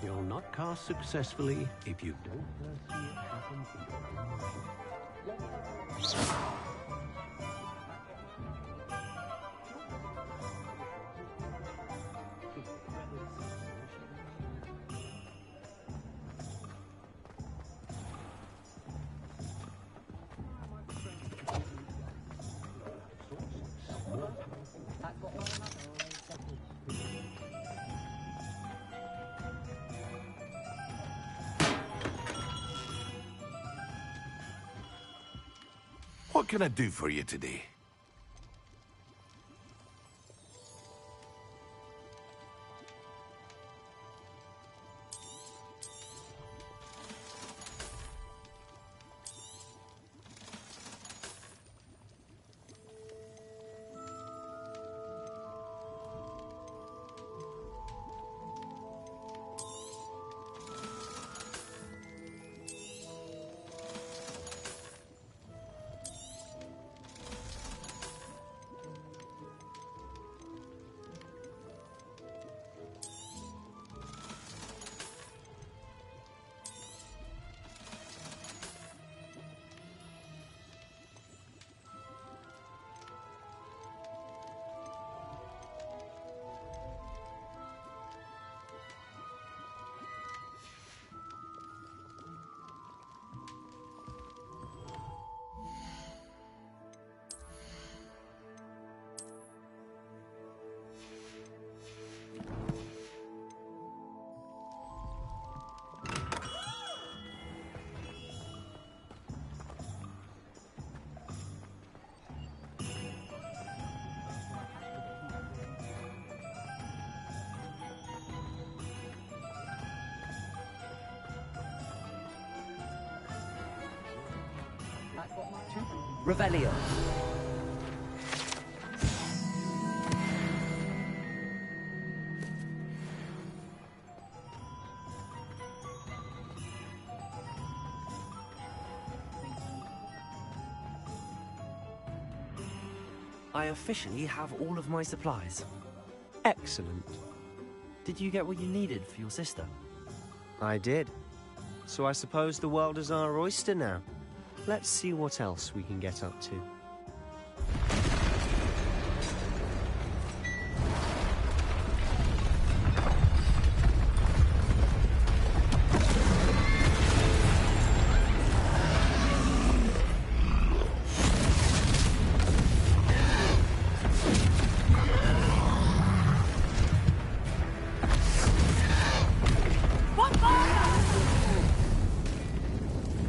You'll not cast successfully if you don't first see it happen in your own way. What can I do for you today? Revelio. I officially have all of my supplies. Excellent. Did you get what you needed for your sister? I did. So I suppose the world is our oyster now. Let's see what else we can get up to.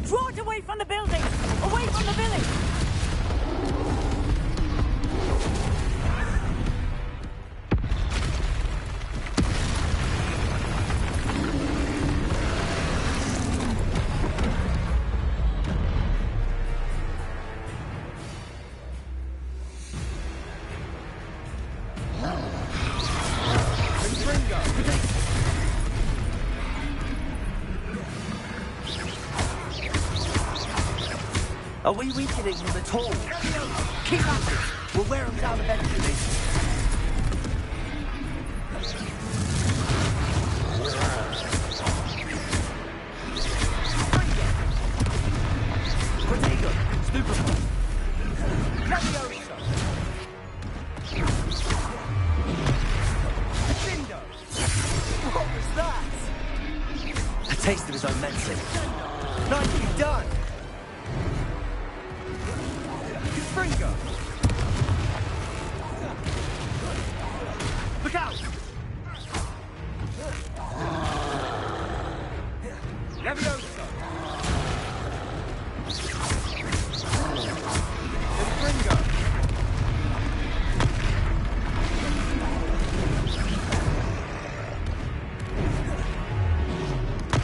Draw it away from the building! Away from the village! Are we weakening him at all? Keep at it! We'll wear him down eventually. Protego! Stupefy! Levioso! Cindo! What was that? A taste of his own medicine. Nicely done! Fringo! Look out! Levioso! Fringo!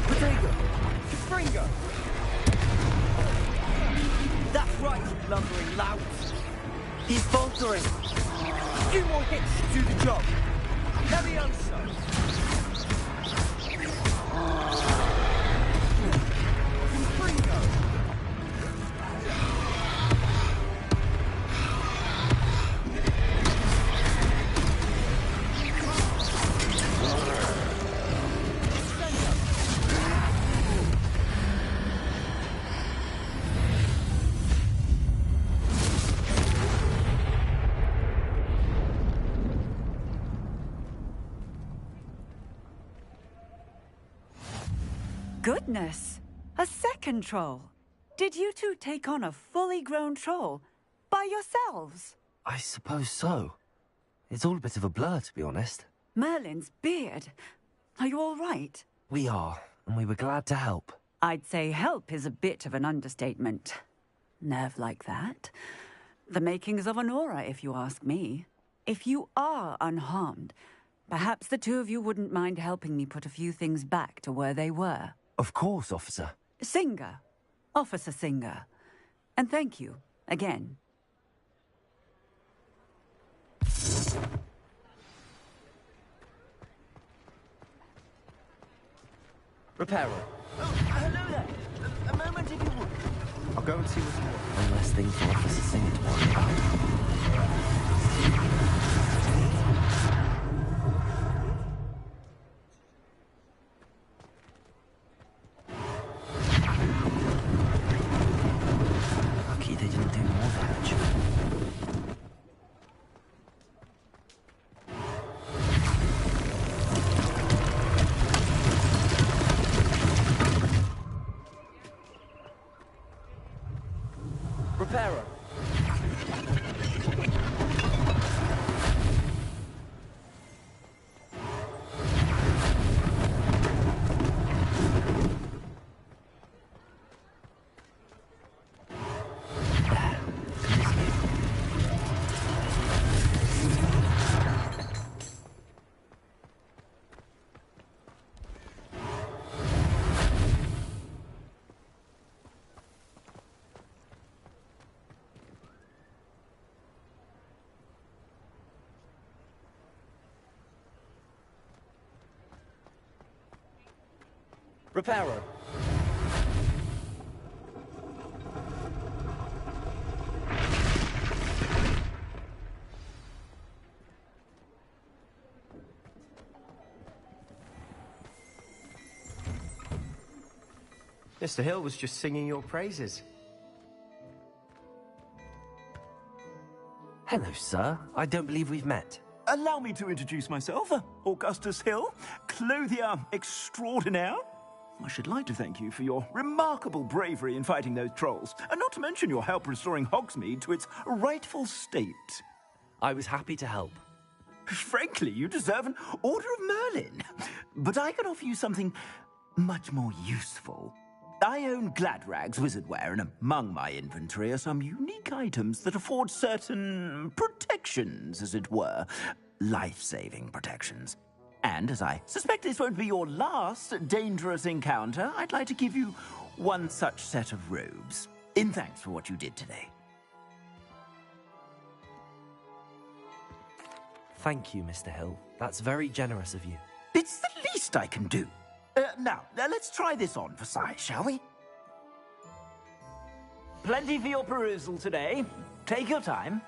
Protego! Fringo! That's right, you lumbering lout! He's faltering! A few more hits to do the job! Levioso! Fringo! Goodness! A second troll! Did you two take on a fully grown troll by yourselves? I suppose so. It's all a bit of a blur, to be honest. Merlin's beard. Are you all right? We are, and we were glad to help. I'd say help is a bit of an understatement. Nerve like that. The makings of an aura, if you ask me. If you are unharmed, perhaps the two of you wouldn't mind helping me put a few things back to where they were. Of course, officer. Singer. Officer Singer. And thank you, again. Reparo. Oh, hello there. A moment if you would. I'll go and see what's more. One less thing for Officer Singer to worry about. Lucky they didn't do more damage. Reparo. Reparo. Mr. Hill was just singing your praises. Hello, sir. I don't believe we've met. Allow me to introduce myself, Augustus Hill, clothier extraordinaire. I should like to thank you for your remarkable bravery in fighting those trolls, and not to mention your help restoring Hogsmeade to its rightful state. I was happy to help. Frankly, you deserve an Order of Merlin. But I can offer you something much more useful. I own Gladrag's wizardware, and among my inventory are some unique items that afford certain protections, as it were. Life-saving protections. And as I suspect this won't be your last dangerous encounter, I'd like to give you one such set of robes, in thanks for what you did today. Thank you, Mr. Hill. That's very generous of you. It's the least I can do. Now, let's try this on for size, shall we? Plenty for your perusal today. Take your time.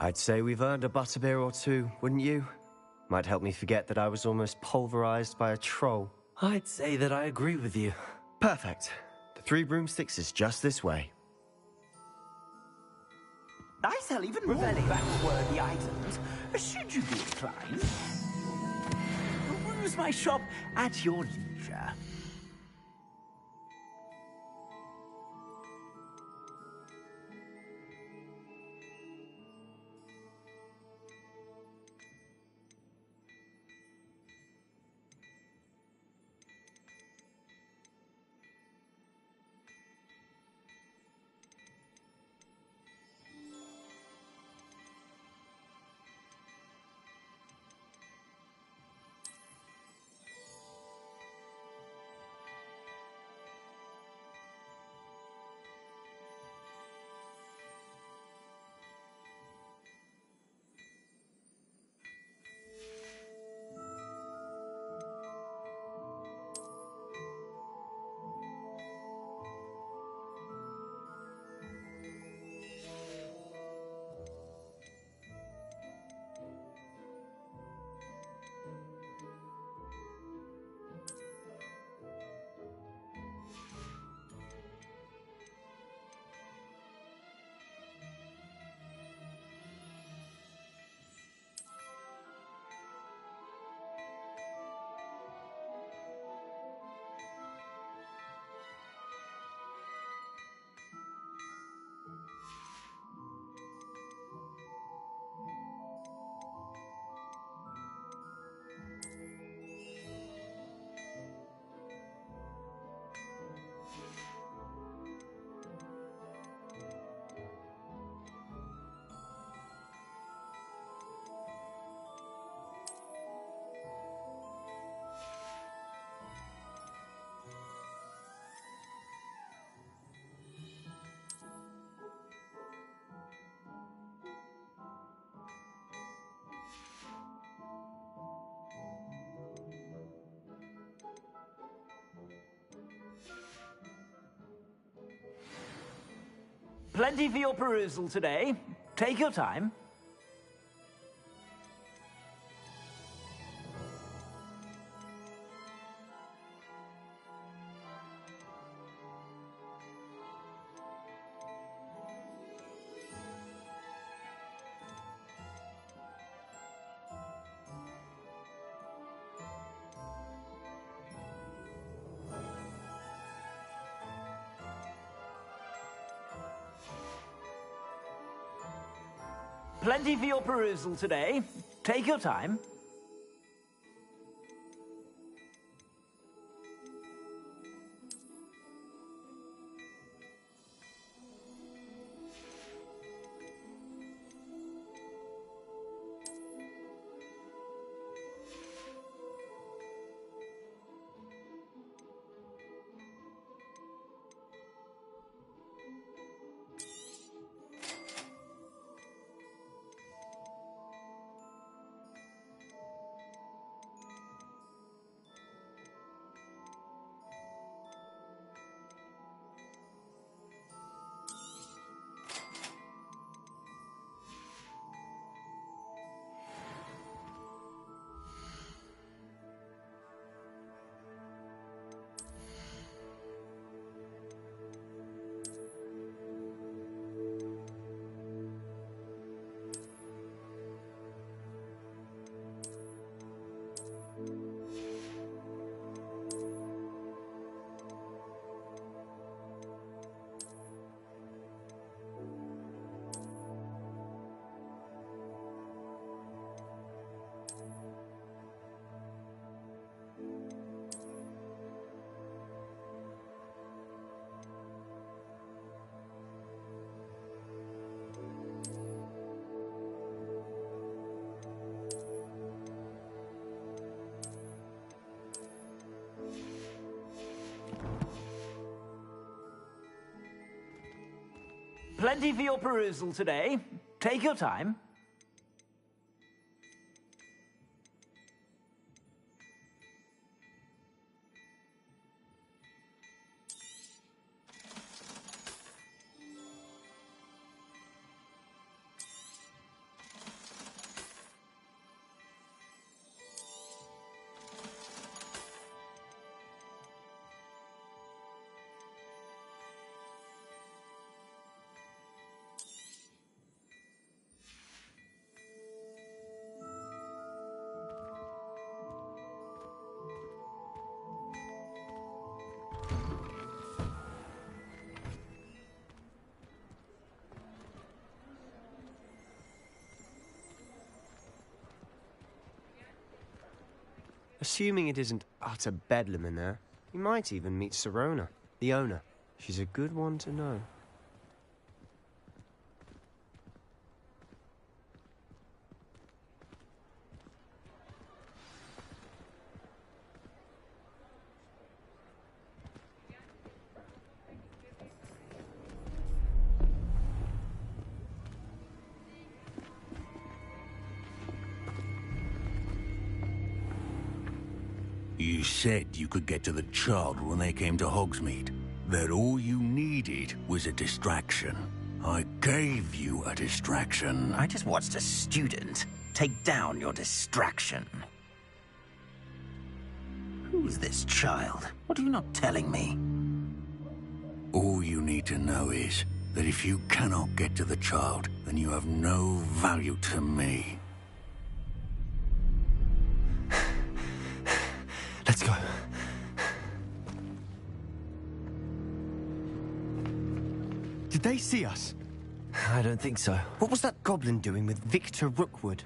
I'd say we've earned a butterbeer or two, wouldn't you? Might help me forget that I was almost pulverized by a troll. I'd say that I agree with you. Perfect. The 3 broomsticks is just this way. I sell even more back-worthy items, should you be inclined. Peruse my shop at your leisure. Plenty for your perusal today. Take your time. Plenty for your perusal today. Take your time. Plenty for your perusal today. Take your time. Assuming it isn't utter bedlam in there, you might even meet Sirona, the owner. She's a good one to know. You said you could get to the child when they came to Hogsmeade. That all you needed was a distraction. I gave you a distraction. I just watched a student take down your distraction. Who's this child? What are you not telling me? All you need to know is that if you cannot get to the child, then you have no value to me. Let's go. Did they see us? I don't think so. What was that goblin doing with Victor Rookwood?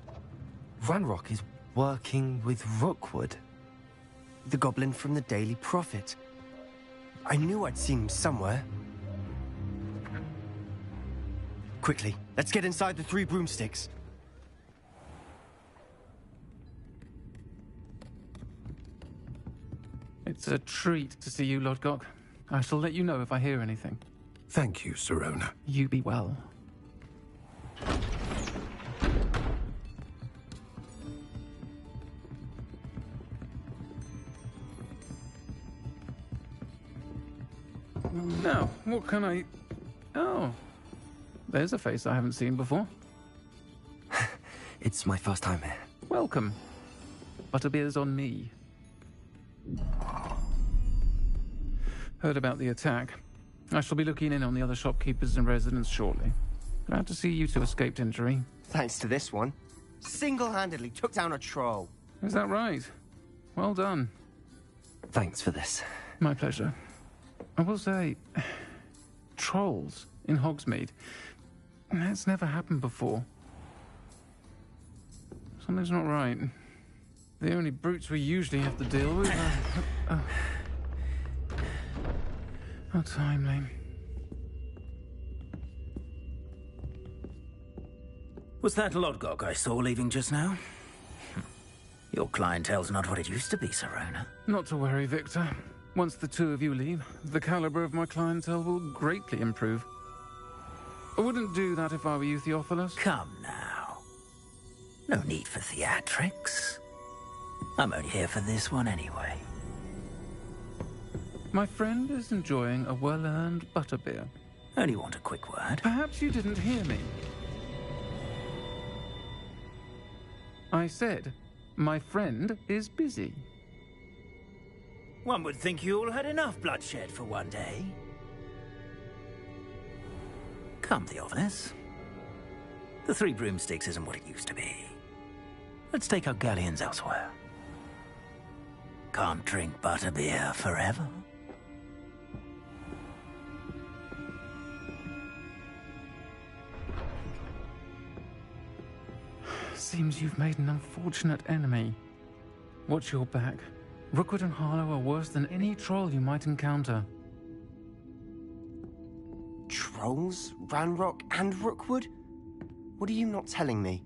Ranrock is working with Rookwood. The goblin from the Daily Prophet. I knew I'd seen him somewhere. Quickly, let's get inside the 3 broomsticks. It's a treat to see you, Lodgok. I shall let you know if I hear anything. Thank you, Sirona. You be well. Now, what can I... Oh, there's a face I haven't seen before. It's my first time here. Welcome. Butterbeer's on me. Heard about the attack. I shall be looking in on the other shopkeepers and residents shortly. Glad to see you two escaped injury. Thanks to this one. Single-handedly took down a troll. Is that right? Well done. Thanks for this. My pleasure. I will say, trolls in Hogsmeade. That's never happened before. Something's not right. The only brutes we usually have to deal with are... How timely. Was that Lodgok I saw leaving just now? Your clientele's not what it used to be, Serona. Not to worry, Victor. Once the two of you leave, the caliber of my clientele will greatly improve. I wouldn't do that if I were you, Theophilus. Come now. No need for theatrics. I'm only here for this one anyway. My friend is enjoying a well-earned butterbeer. Only want a quick word. Perhaps you didn't hear me. I said, my friend is busy. One would think you all had enough bloodshed for one day. Come, Theophilus. The Three Broomsticks isn't what it used to be. Let's take our galleons elsewhere. Can't drink butterbeer forever. Seems you've made an unfortunate enemy. Watch your back. Rookwood and Harlow are worse than any troll you might encounter. Trolls? Ranrock and Rookwood? What are you not telling me?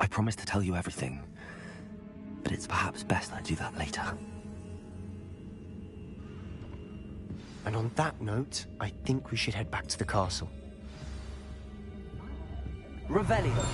I promised to tell you everything, but it's perhaps best I do that later. And on that note, I think we should head back to the castle. Revelio.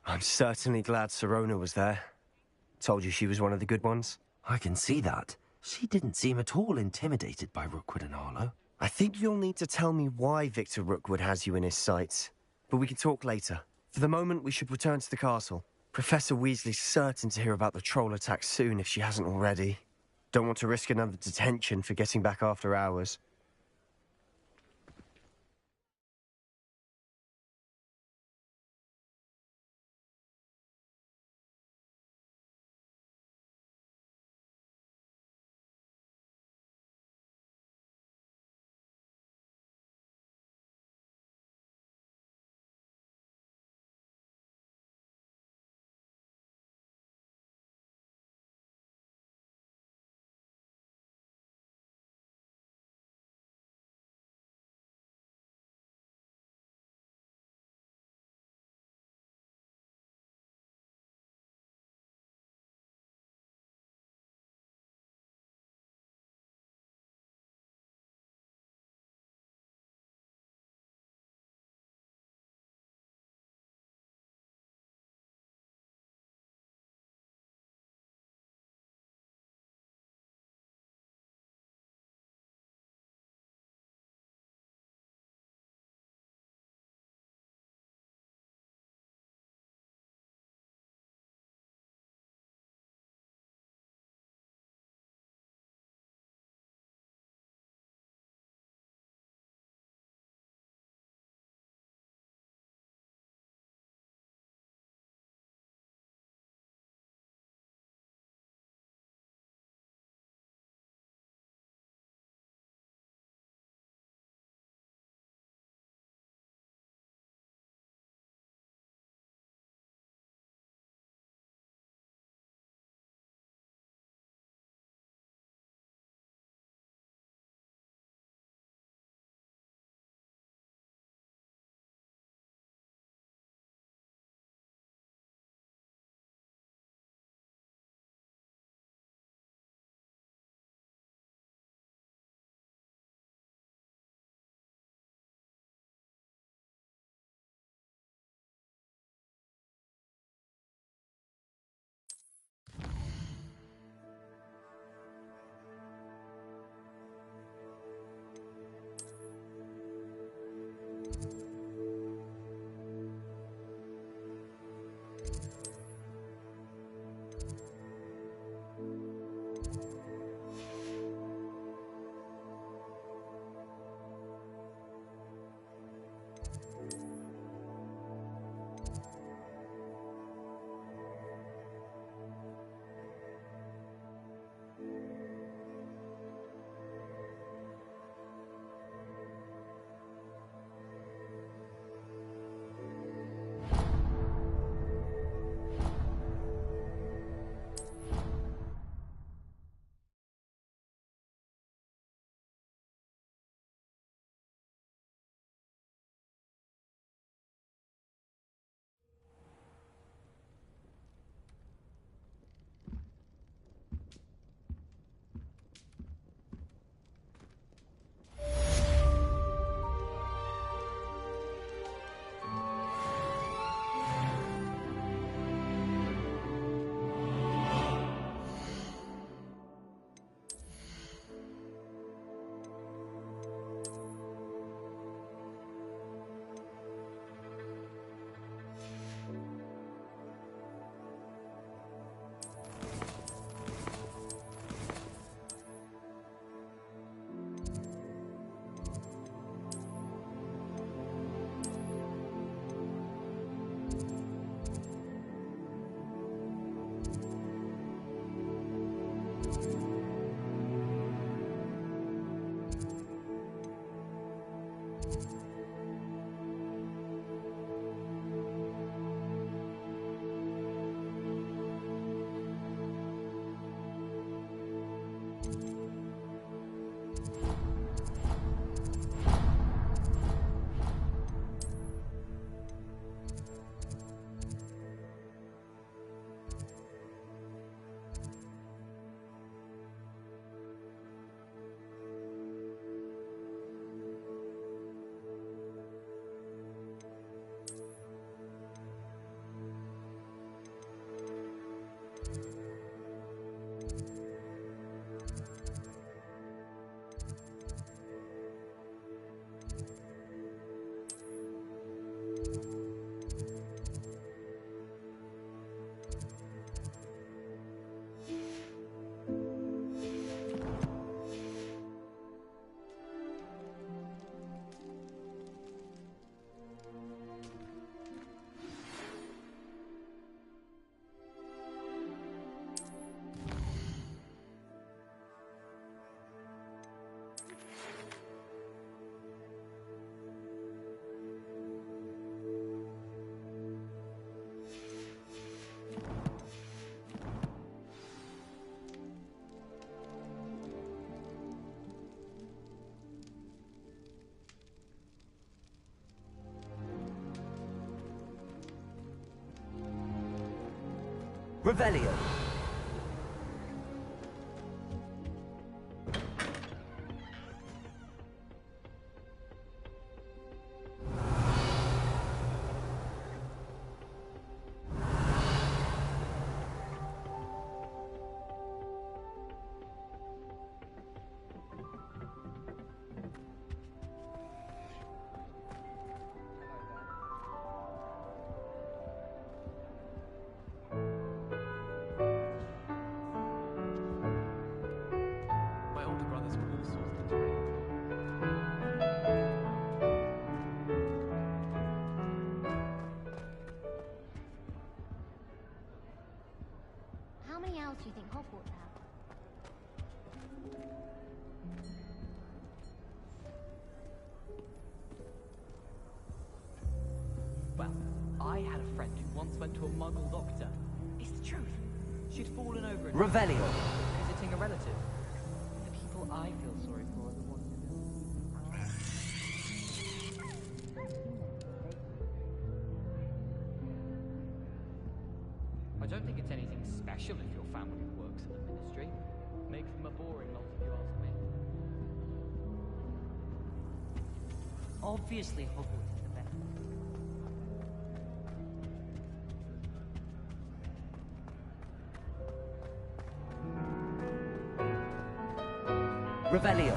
I'm certainly glad Sirona was there. Told you she was one of the good ones. I can see that. She didn't seem at all intimidated by Rookwood and Harlow. I think you'll need to tell me why Victor Rookwood has you in his sights. But we can talk later. For the moment, we should return to the castle. Professor Weasley's certain to hear about the troll attack soon if she hasn't already. Don't want to risk another detention for getting back after hours. Revelio. My older brother's got all sorts of things How many owls do you think Hogwarts have? Well, I had a friend who once went to a muggle doctor. It's the truth. She'd fallen over and Revelio. visiting a relative. The people I feel sorry for are the ones I don't think it's anything special if your family works in the ministry. Makes them a boring lot if you ask me. Obviously, Hogwarts is the best. Revelio.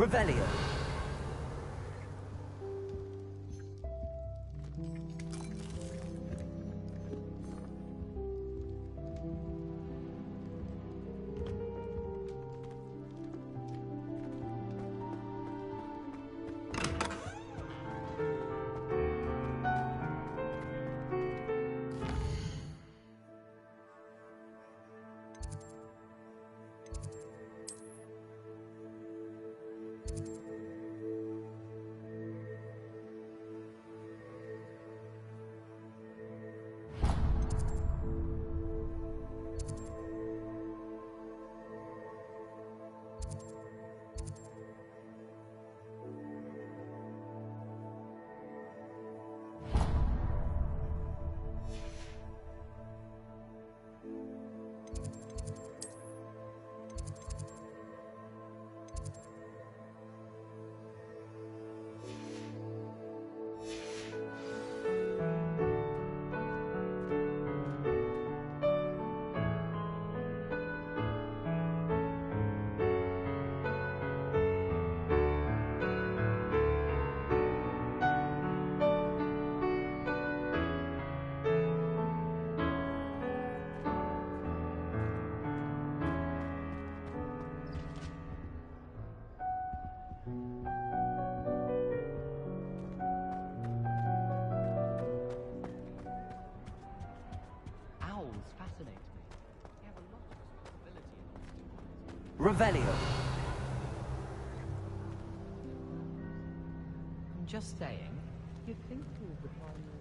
Revelio. Owls fascinate me. They have a lot of responsibility in these Revelio. I'm just saying, you'd think two of the pioneers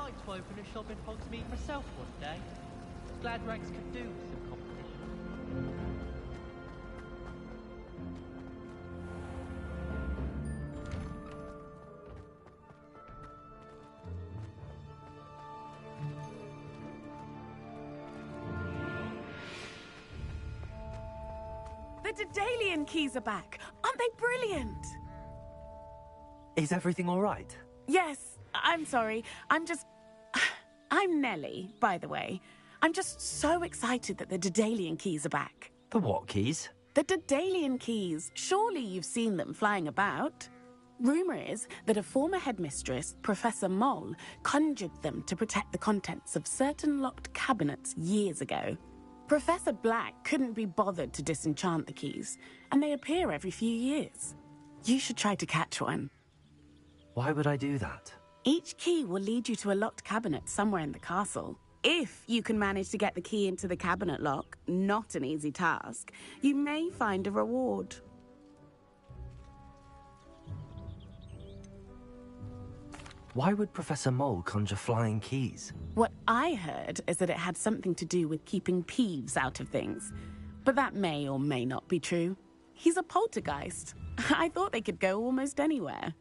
like to open a shop in Hogsmeade myself one day. Glad Rags could do with some competition. The Daedalian keys are back. Aren't they brilliant? Is everything all right? Yes, I'm sorry. I'm Nellie, by the way. I'm just so excited that the Daedalian keys are back. The what keys? The Daedalian keys. Surely you've seen them flying about. Rumour is that a former headmistress, Professor Moll, conjured them to protect the contents of certain locked cabinets years ago. Professor Black couldn't be bothered to disenchant the keys, and they appear every few years. You should try to catch one. Why would I do that? Each key will lead you to a locked cabinet somewhere in the castle. If you can manage to get the key into the cabinet lock, not an easy task, you may find a reward. Why would Professor Mole conjure flying keys? What I heard is that it had something to do with keeping Peeves out of things. But that may or may not be true. He's a poltergeist. I thought they could go almost anywhere.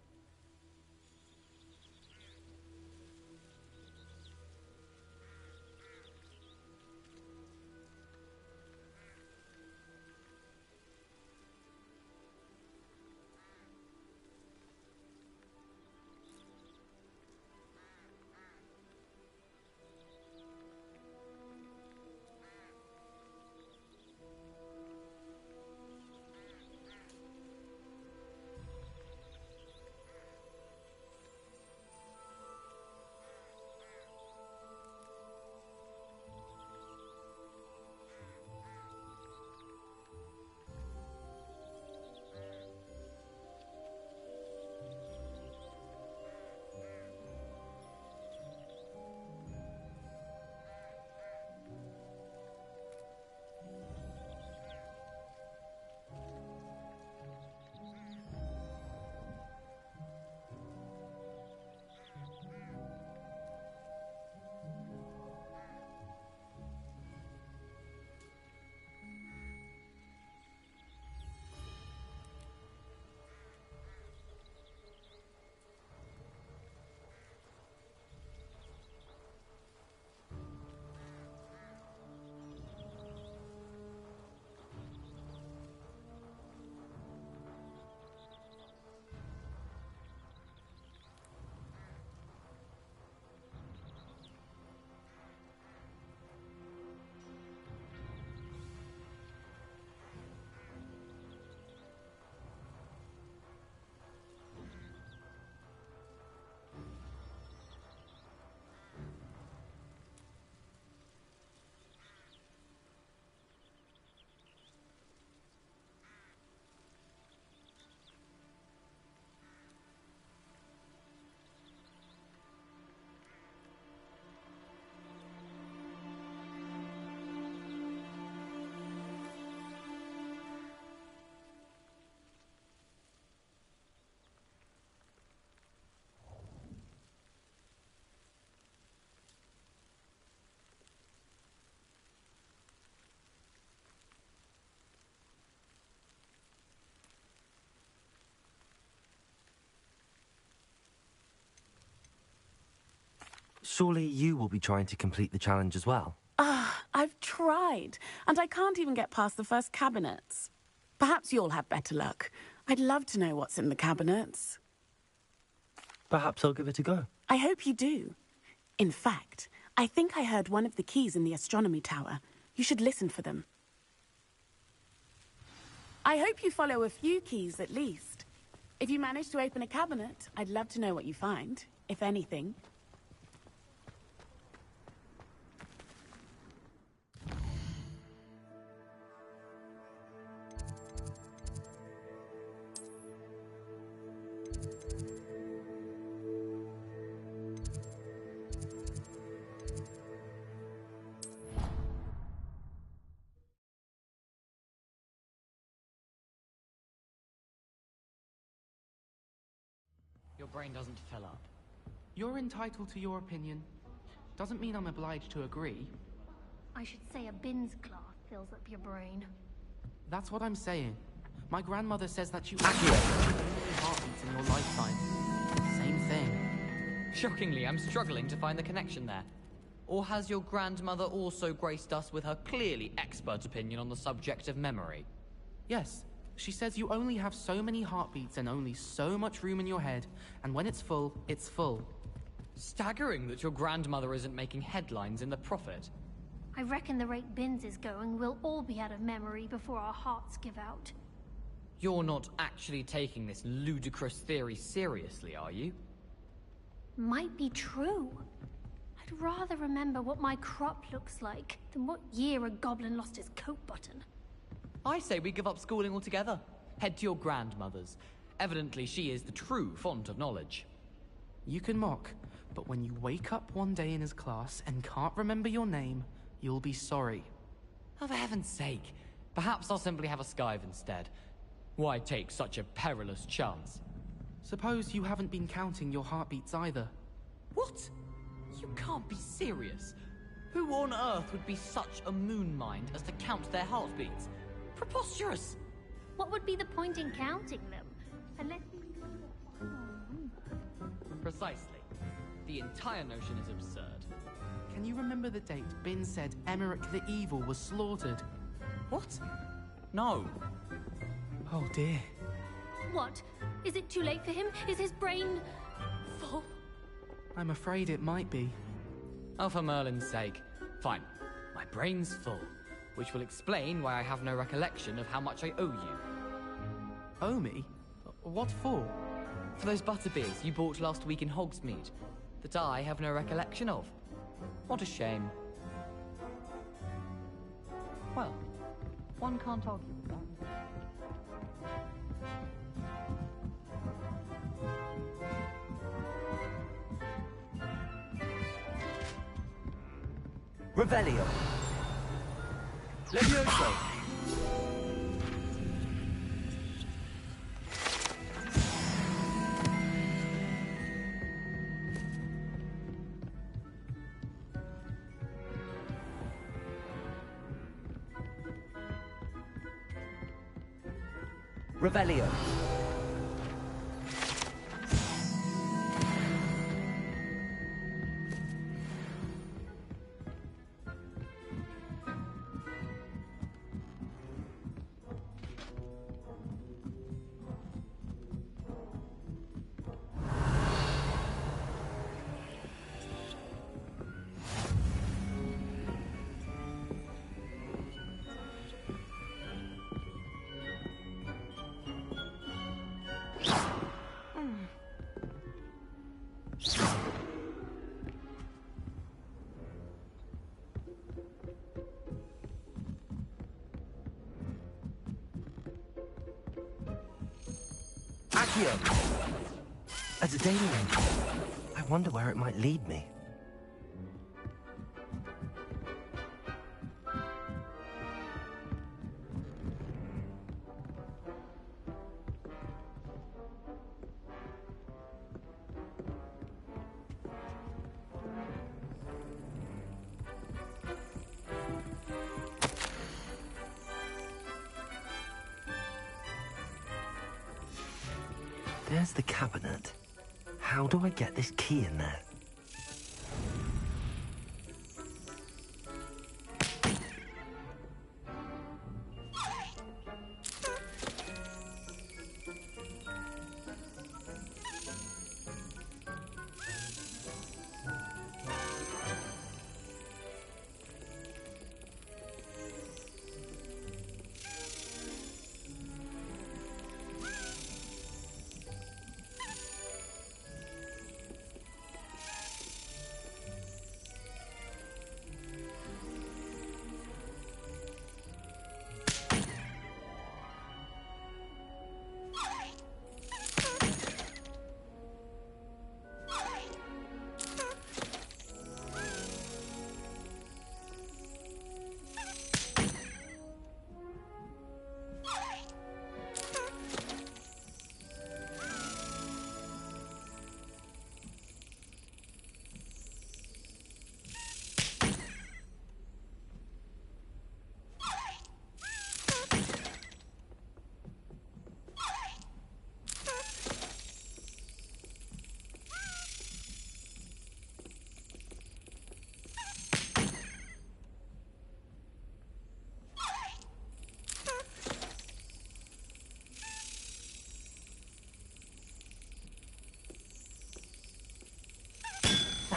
Surely you will be trying to complete the challenge as well? I've tried, and I can't even get past the first cabinets. Perhaps you'll have better luck. I'd love to know what's in the cabinets. Perhaps I'll give it a go. I hope you do. In fact, I think I heard one of the keys in the astronomy tower. You should listen for them. I hope you follow a few keys at least. If you manage to open a cabinet, I'd love to know what you find, if anything. Your brain doesn't fill up. You're entitled to your opinion, doesn't mean I'm obliged to agree. I should say a bin's cloth fills up your brain. That's what I'm saying. My grandmother says that you heartbeats in your lifetime. Same thing. Shockingly, I'm struggling to find the connection there. Or has your grandmother also graced us with her clearly expert opinion on the subject of memory? Yes. She says you only have so many heartbeats and only so much room in your head, and when it's full, it's full. Staggering that your grandmother isn't making headlines in the Prophet. I reckon the rate Binns is going, we'll all be out of memory before our hearts give out. You're not actually taking this ludicrous theory seriously, are you? Might be true. I'd rather remember what my crop looks like than what year a goblin lost his coat button. I say we give up schooling altogether. Head to your grandmother's. Evidently she is the true font of knowledge. You can mock, but when you wake up one day in his class and can't remember your name, you'll be sorry. Oh, for heaven's sake. Perhaps I'll simply have a skive instead. Why take such a perilous chance? Suppose you haven't been counting your heartbeats either. What? You can't be serious. Who on earth would be such a moon mind as to count their heartbeats? Preposterous! What would be the point in counting them? Unless you... Precisely. The entire notion is absurd. Can you remember the date Bin said Emmerich the Evil was slaughtered? What? No. Oh dear. What? Is it too late for him? Is his brain... full? I'm afraid it might be. Oh, for Merlin's sake. Fine. My brain's full. Which will explain why I have no recollection of how much I owe you. Owe me? What for? For those butterbeers you bought last week in Hogsmeade, that I have no recollection of. What a shame. Well, one can't argue with that. Revelio. Levioso. Revelio. A daily entry. I wonder where it might lead me. There's the cabinet. How do I get this key in there?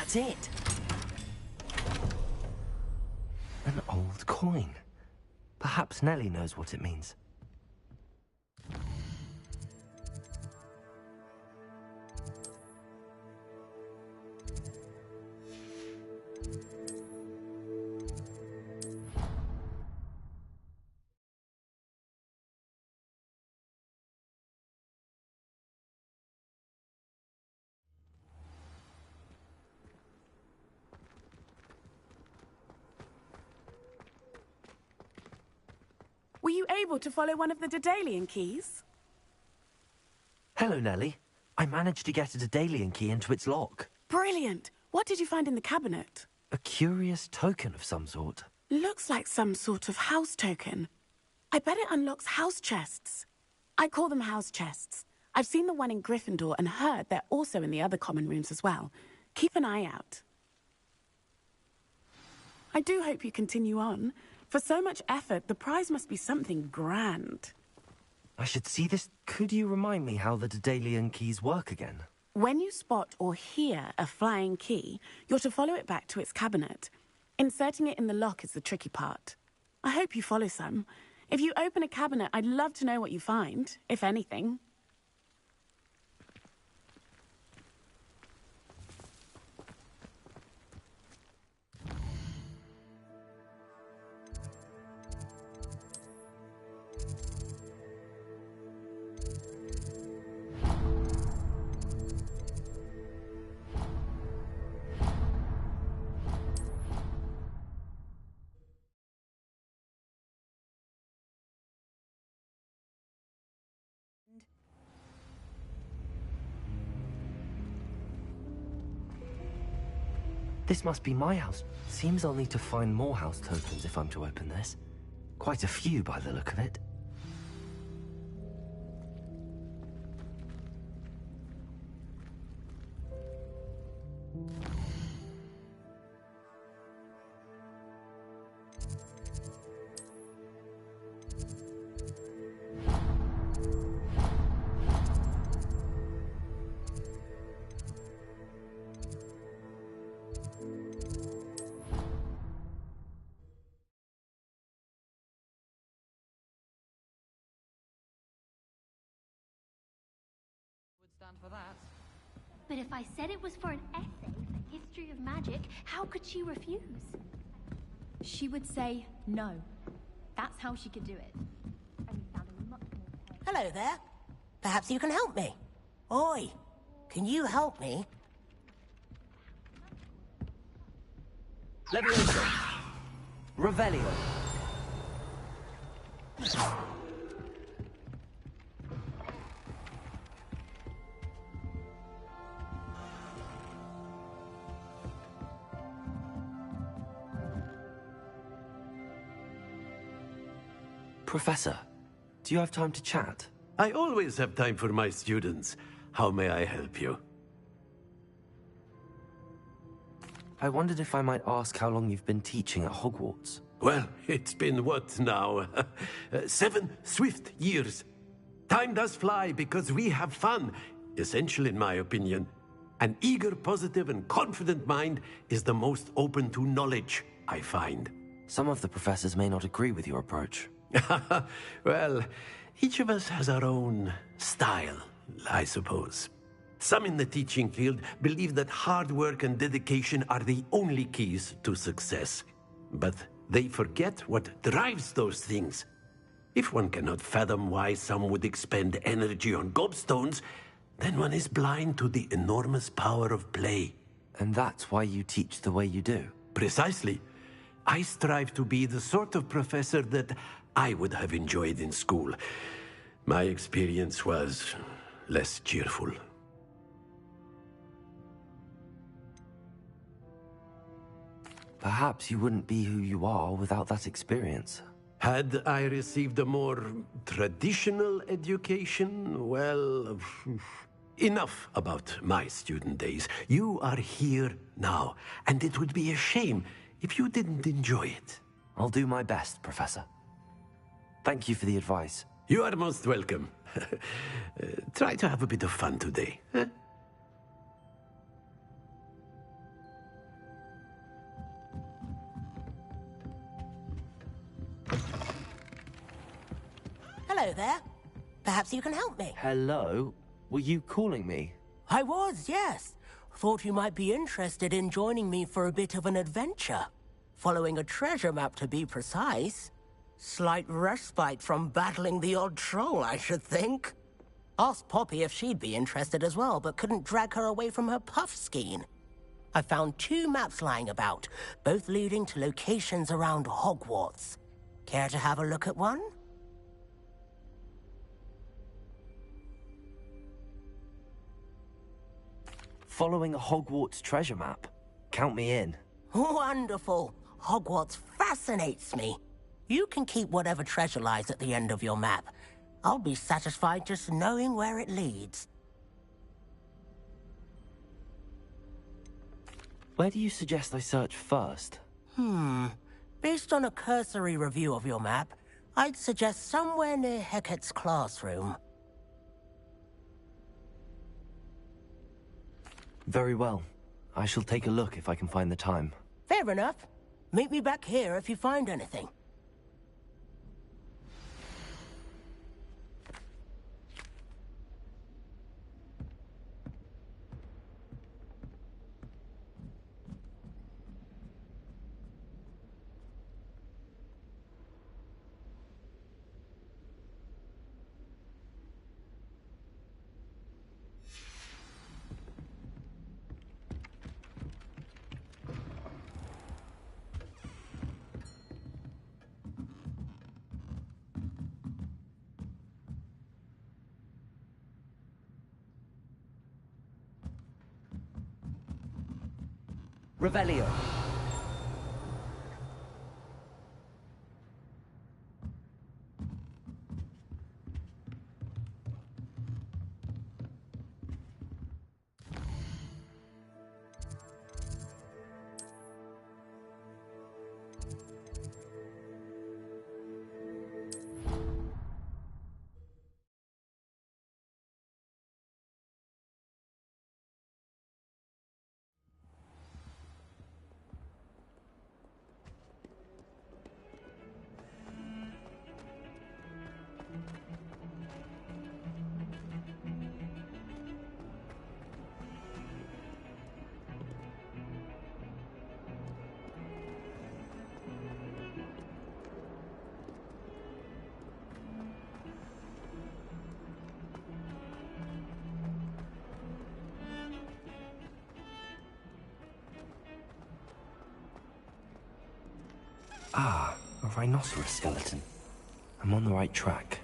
That's it. An old coin. Perhaps Nellie knows what it means. Were you able to follow one of the Daedalian keys? Hello, Nellie. I managed to get a Daedalian key into its lock. Brilliant! What did you find in the cabinet? A curious token of some sort. Looks like some sort of house token. I bet it unlocks house chests. I call them house chests. I've seen the one in Gryffindor and heard they're also in the other common rooms as well. Keep an eye out. I do hope you continue on. For so much effort, the prize must be something grand. I should see this. Could you remind me how the Daedalian keys work again? When you spot or hear a flying key, you're to follow it back to its cabinet. Inserting it in the lock is the tricky part. I hope you follow some. If you open a cabinet, I'd love to know what you find, if anything. This must be my house. Seems I'll need to find more house tokens if I'm to open this. Quite a few by the look of it. Stand for that. But if I said it was for an essay for history of magic, how could she refuse? She would say no. That's how she could do it. Hello there. Perhaps you can help me. Oi, can you help me? Leviosa. Revelio. Professor, do you have time to chat? I always have time for my students. How may I help you? I wondered if I might ask how long you've been teaching at Hogwarts. Well, it's been what now? 7 swift years. Time does fly because we have fun. Essential in my opinion. An eager, positive and confident mind is the most open to knowledge, I find. Some of the professors may not agree with your approach. Well, each of us has our own style, I suppose. Some in the teaching field believe that hard work and dedication are the only keys to success. But they forget what drives those things. If one cannot fathom why some would expend energy on gobstones, then one is blind to the enormous power of play. And that's why you teach the way you do? Precisely. I strive to be the sort of professor that I would have enjoyed in school. My experience was less cheerful. Perhaps you wouldn't be who you are without that experience. Had I received a more traditional education, well, enough about my student days. You are here now, and it would be a shame if you didn't enjoy it. I'll do my best, Professor. Thank you for the advice. You are most welcome. Try to have a bit of fun today. Huh? Hello there. Perhaps you can help me. Hello? Were you calling me? I was, yes. Thought you might be interested in joining me for a bit of an adventure. Following a treasure map, to be precise. Slight respite from battling the odd troll, I should think. Asked Poppy if she'd be interested as well, but couldn't drag her away from her puff skein. I found 2 maps lying about, both leading to locations around Hogwarts. Care to have a look at one? Following a Hogwarts treasure map? Count me in. Wonderful. Hogwarts fascinates me. You can keep whatever treasure lies at the end of your map. I'll be satisfied just knowing where it leads. Where do you suggest I search first? Based on a cursory review of your map, I'd suggest somewhere near Hecat's classroom. Very well. I shall take a look if I can find the time. Fair enough. Meet me back here if you find anything. Revelio. Ah, a rhinoceros skeleton. I'm on the right track.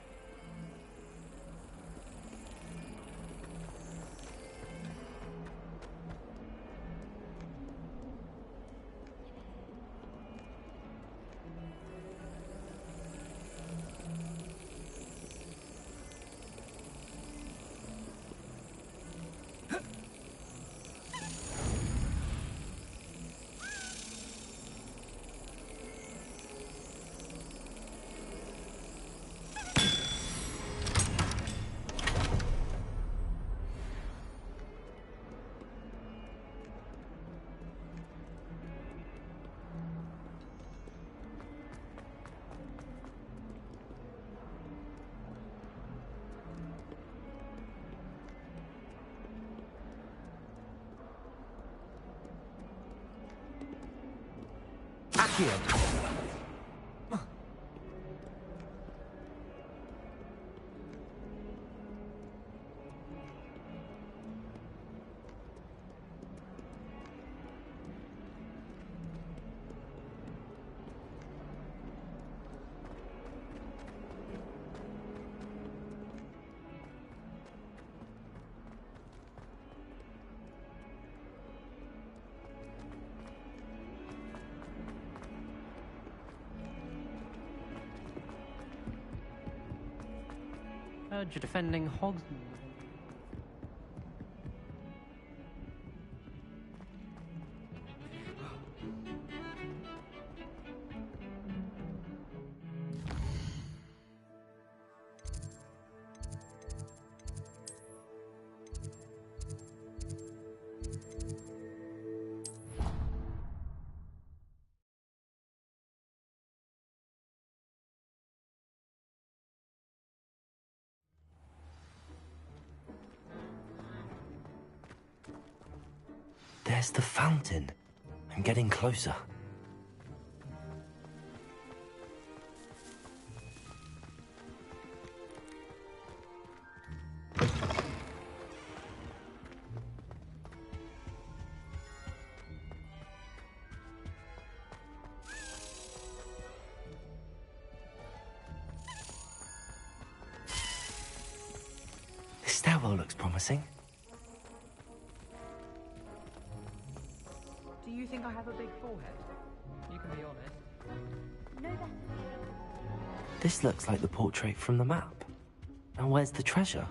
Accio. Heard you're defending Hogs. There's the fountain. I'm getting closer. This stairwell looks promising. Do you think I have a big forehead? You can be honest. No, that's... This looks like the portrait from the map. Now where's the treasure?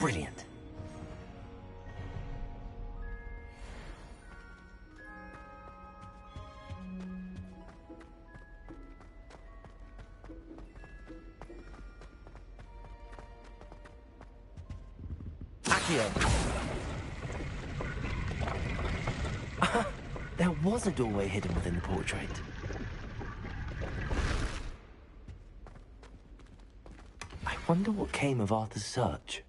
Brilliant. There was a doorway hidden within the portrait. I wonder what came of Arthur's search.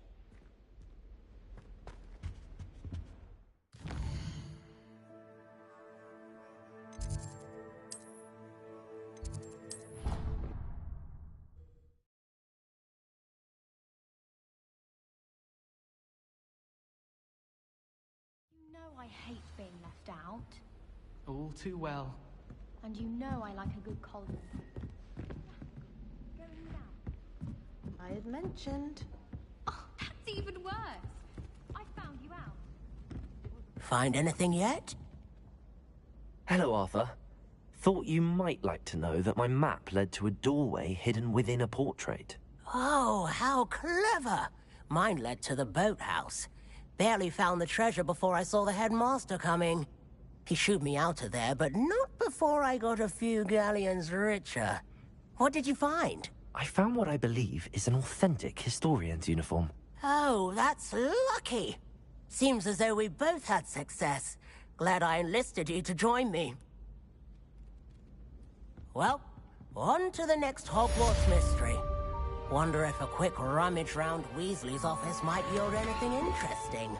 You know I hate being left out. All too well. And you know I like a good cauldron. Going down. I had mentioned. Oh, that's even worse. I found you out. Find anything yet? Hello, Arthur. Thought you might like to know that my map led to a doorway hidden within a portrait. Oh, how clever! Mine led to the boathouse. Barely found the treasure before I saw the headmaster coming. He shooed me out of there, but not before I got a few galleons richer. What did you find? I found what I believe is an authentic historian's uniform. Oh, that's lucky. Seems as though we both had success. Glad I enlisted you to join me. Well, on to the next Hogwarts mystery. Wonder if a quick rummage round Weasley's office might yield anything interesting.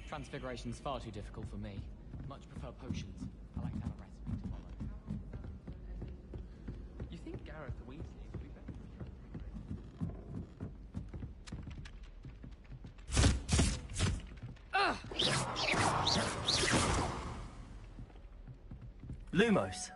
Transfiguration's far too difficult for me. Much prefer potions. I like to have a recipe to follow. You think Gareth Weasley would be better? Lumos.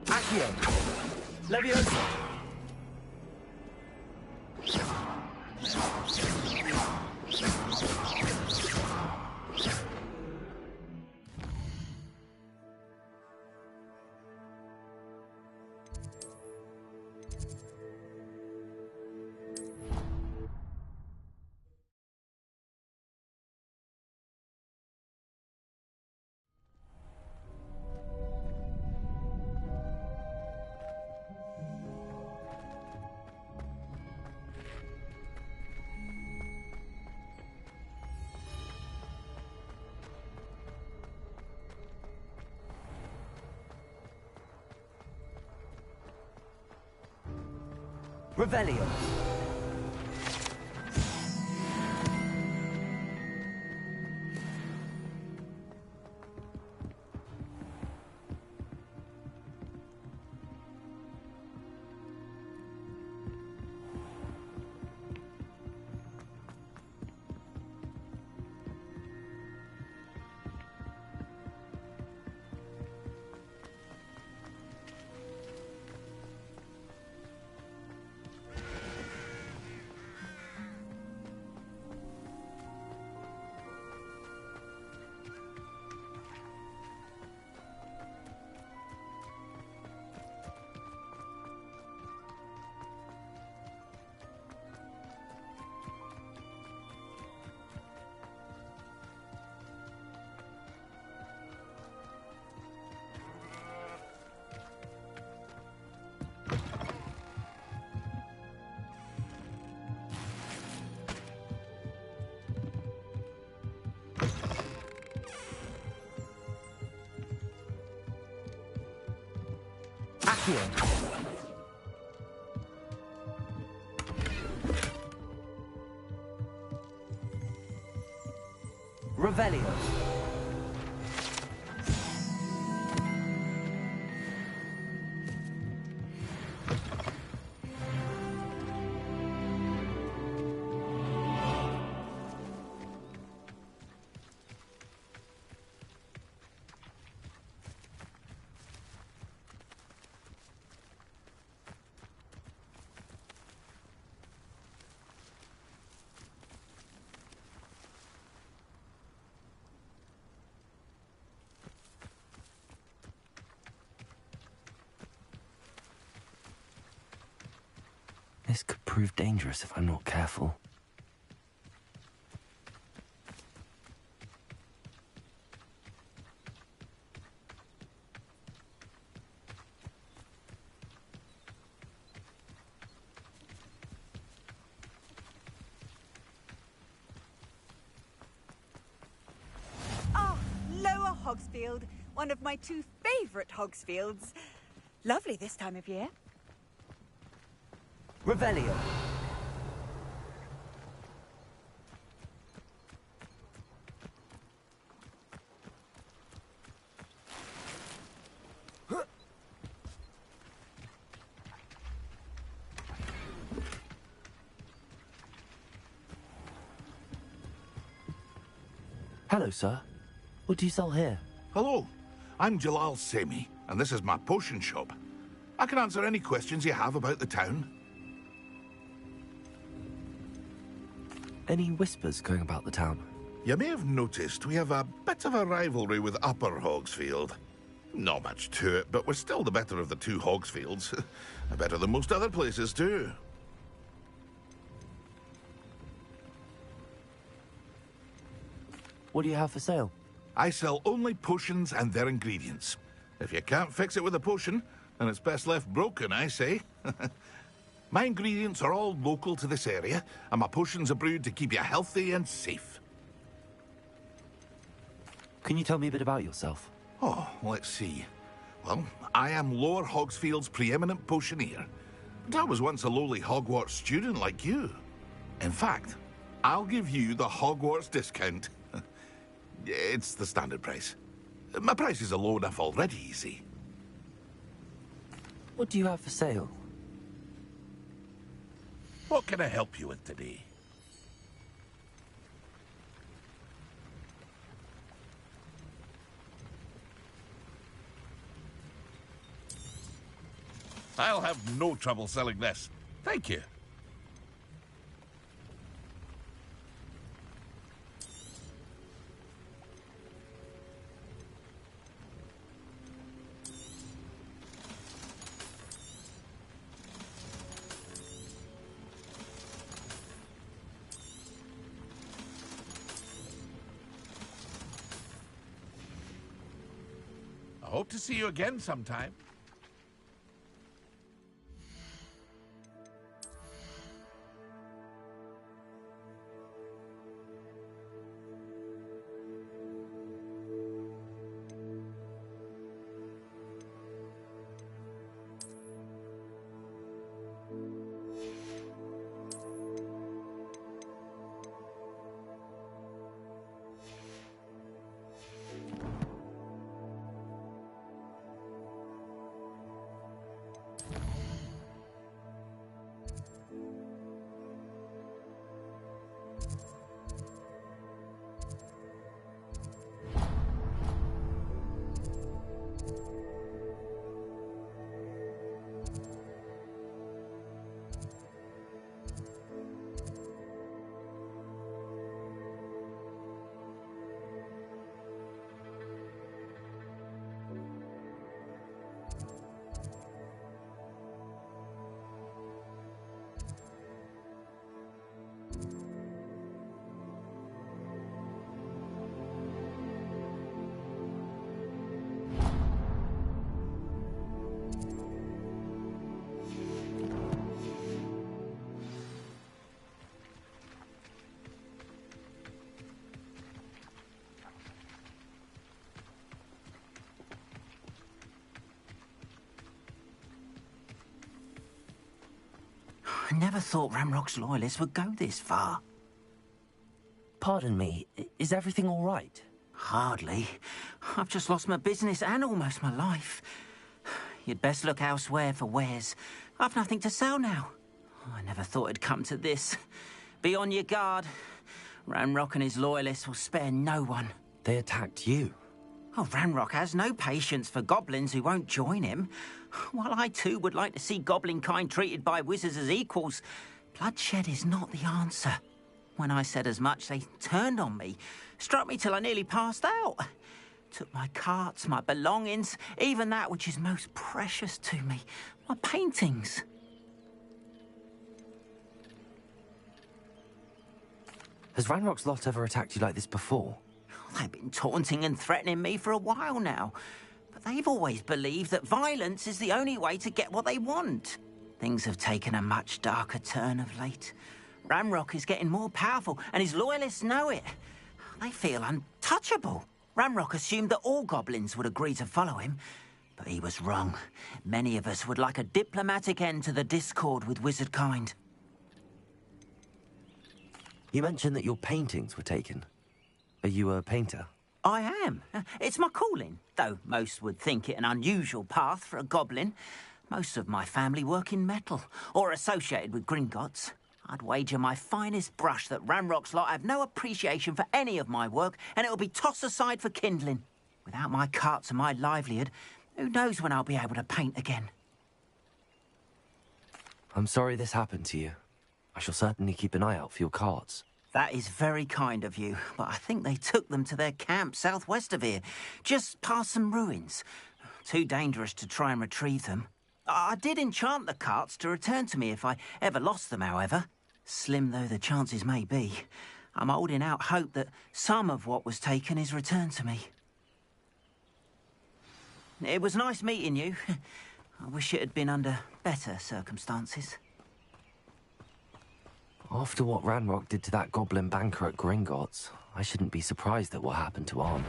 Accio. Leviosa. Revelio. Accio. Revelio. This could prove dangerous if I'm not careful. Ah, Lower Hogsfield, one of my two favourite Hogsfields. Lovely this time of year. Revelio. Hello, sir. What do you sell here? Hello. I'm Jalal Semi, and this is my potion shop. I can answer any questions you have about the town. Any whispers going about the town? You may have noticed we have a bit of a rivalry with Upper Hogsfield. Not much to it, but we're still the better of the two Hogsfields. Better than most other places, too. What do you have for sale? I sell only potions and their ingredients. If you can't fix it with a potion, then it's best left broken, I say. My ingredients are all local to this area, and my potions are brewed to keep you healthy and safe. Can you tell me a bit about yourself? Oh, let's see. Well, I am Lower Hogsfield's preeminent potioneer. But I was once a lowly Hogwarts student like you. In fact, I'll give you the Hogwarts discount. It's the standard price. My prices are low enough already, you see. What do you have for sale? What can I help you with today? I'll have no trouble selling this. Thank you. I hope to see you again sometime. I never thought Ramrock's loyalists would go this far. Pardon me, is everything all right? Hardly. I've just lost my business and almost my life. You'd best look elsewhere for wares. I've nothing to sell now. I never thought it'd come to this. Be on your guard. Ramrock and his loyalists will spare no one. They attacked you? Oh, Ramrock has no patience for goblins who won't join him. While I too would like to see goblin kind treated by wizards as equals, bloodshed is not the answer. When I said as much, they turned on me, struck me till I nearly passed out. Took my carts, my belongings, even that which is most precious to me, my paintings. Has Ranrock's lot ever attacked you like this before? They've been taunting and threatening me for a while now. But they've always believed that violence is the only way to get what they want. Things have taken a much darker turn of late. Ramrock is getting more powerful, and his loyalists know it. They feel untouchable. Ramrock assumed that all goblins would agree to follow him, but he was wrong. Many of us would like a diplomatic end to the discord with wizard kind. You mentioned that your paintings were taken. Are you a painter? I am. It's my calling, though most would think it an unusual path for a goblin. Most of my family work in metal, or associated with Gringotts. I'd wager my finest brush that Ramrock's lot have no appreciation for any of my work, and it'll be tossed aside for kindling. Without my carts and my livelihood, who knows when I'll be able to paint again? I'm sorry this happened to you. I shall certainly keep an eye out for your carts. That is very kind of you, but I think they took them to their camp southwest of here, just past some ruins. Too dangerous to try and retrieve them. I did enchant the carts to return to me if I ever lost them, however. Slim though the chances may be, I'm holding out hope that some of what was taken is returned to me. It was nice meeting you. I wish it had been under better circumstances. After what Ranrock did to that goblin banker at Gringotts, I shouldn't be surprised at what happened to Arm.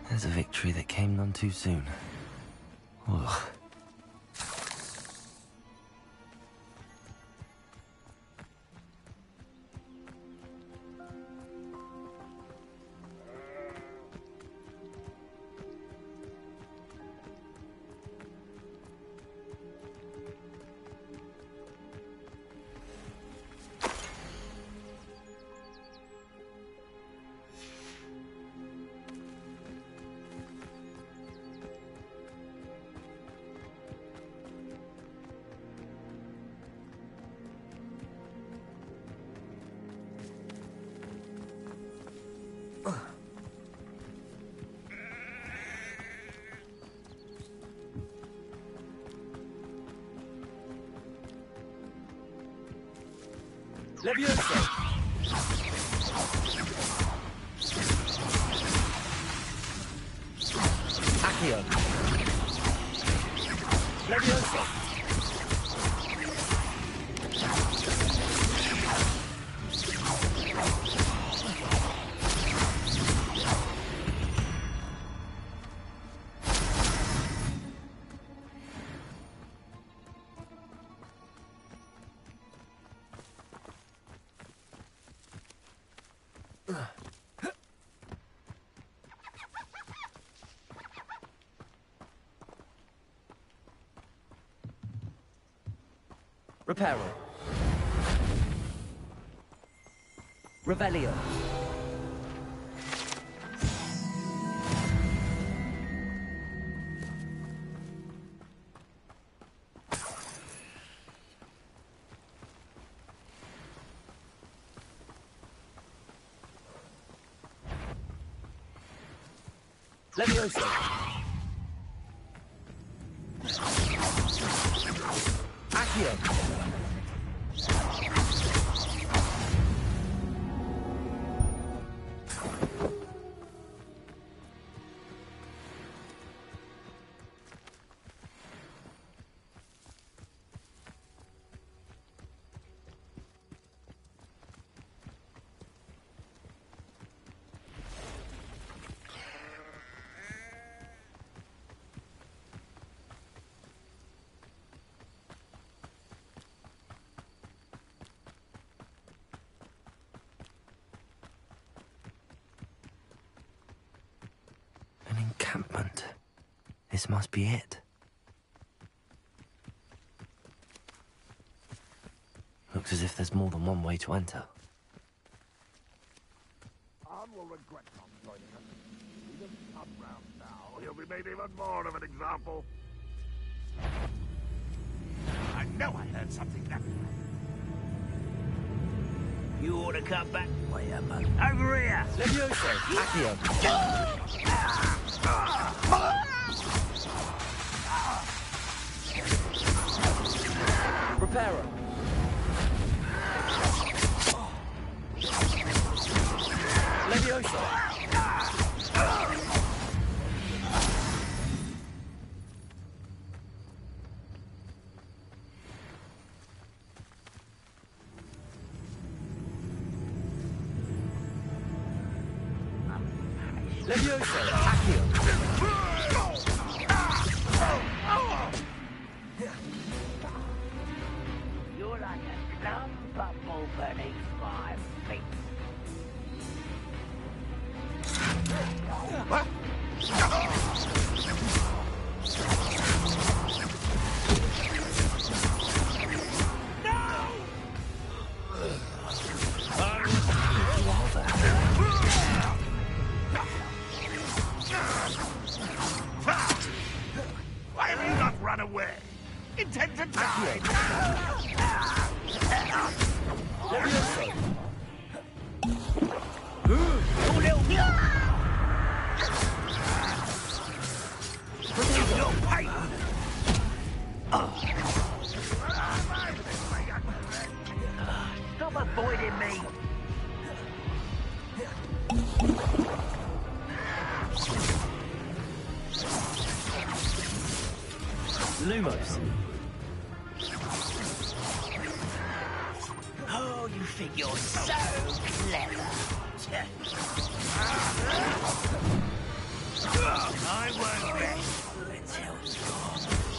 There's a victory that came none too soon. Ugh. Levioso! Accio! Levioso! Reparo. Revelio. Levioso. Accio. Encampment. This must be it. Looks as if there's more than one way to enter. Arn will regret not joining us. He doesn't come round now. He'll be made even more of an example. I know I heard something there. You ought to come back, over here! Levioso! Accio! Reparo! Levioso! Levioso! Accio! You're like a plum bumble beneath my feet. What? Why have you not run away? Intend to die! Levioso! Your pain! Stop avoiding me! Lumos! Oh, you think you're so clever. I won't rest until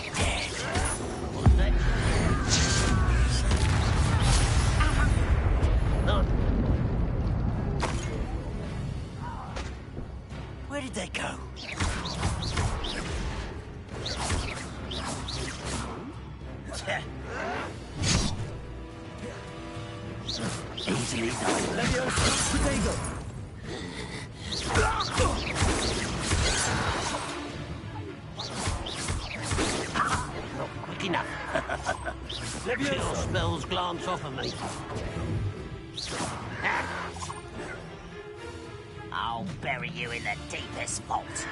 you're dead. Where did they go? Easily done. Levioso! Protego! Not quick enough. Levioso! Your spells glance off of me. I'll bury you in the deepest vault.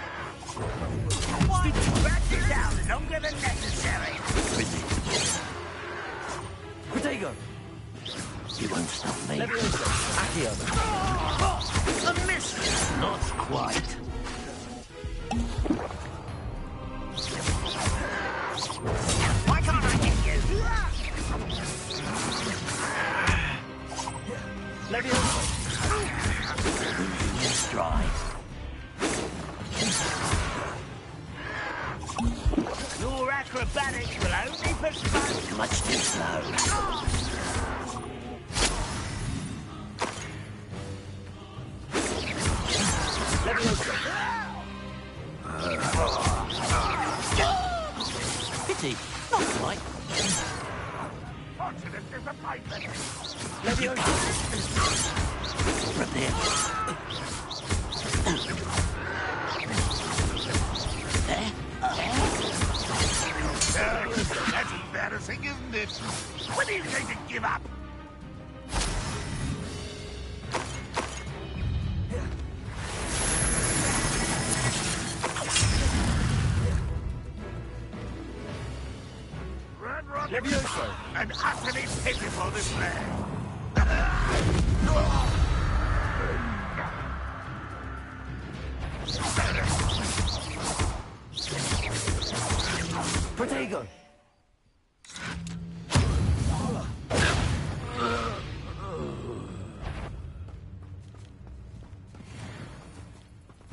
Why rat it down longer than necessary? Protego! You won't stop me. Levioso! Accio! A miss! Not quite. Why can't I hit you? Levioso! Losing your stride. Your acrobatics will only postpone. Much too slow. Pity, not quite. Fortunate disappointment. Levioso! Prepare. That's embarrassing, isn't it? When are you going to give up? Levioso! And utterly pitiful this land. Protego!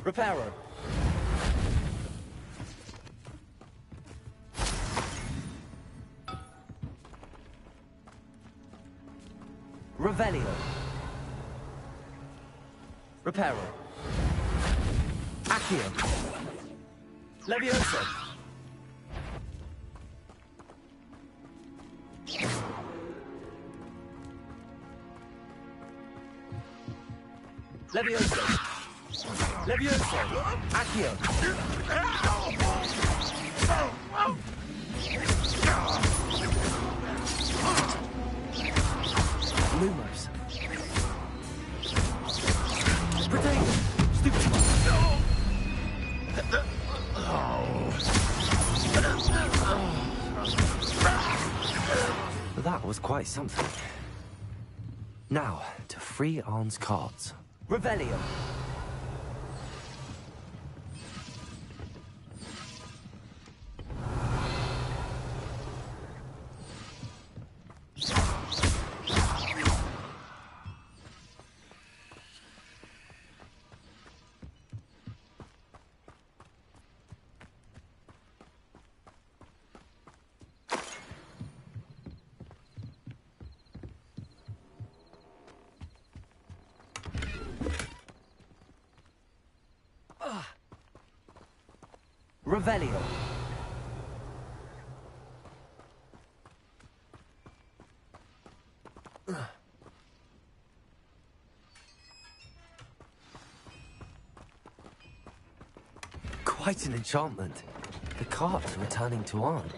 Reparo! Revelio! Reparo! Accio! Levioso! Levioso! Levioso! Accio! Lumos! Protego! Stupid! That was quite something. Now, to free Arn's cards. Revelio! Revelio. Quite an enchantment. The cart's returning to Arn.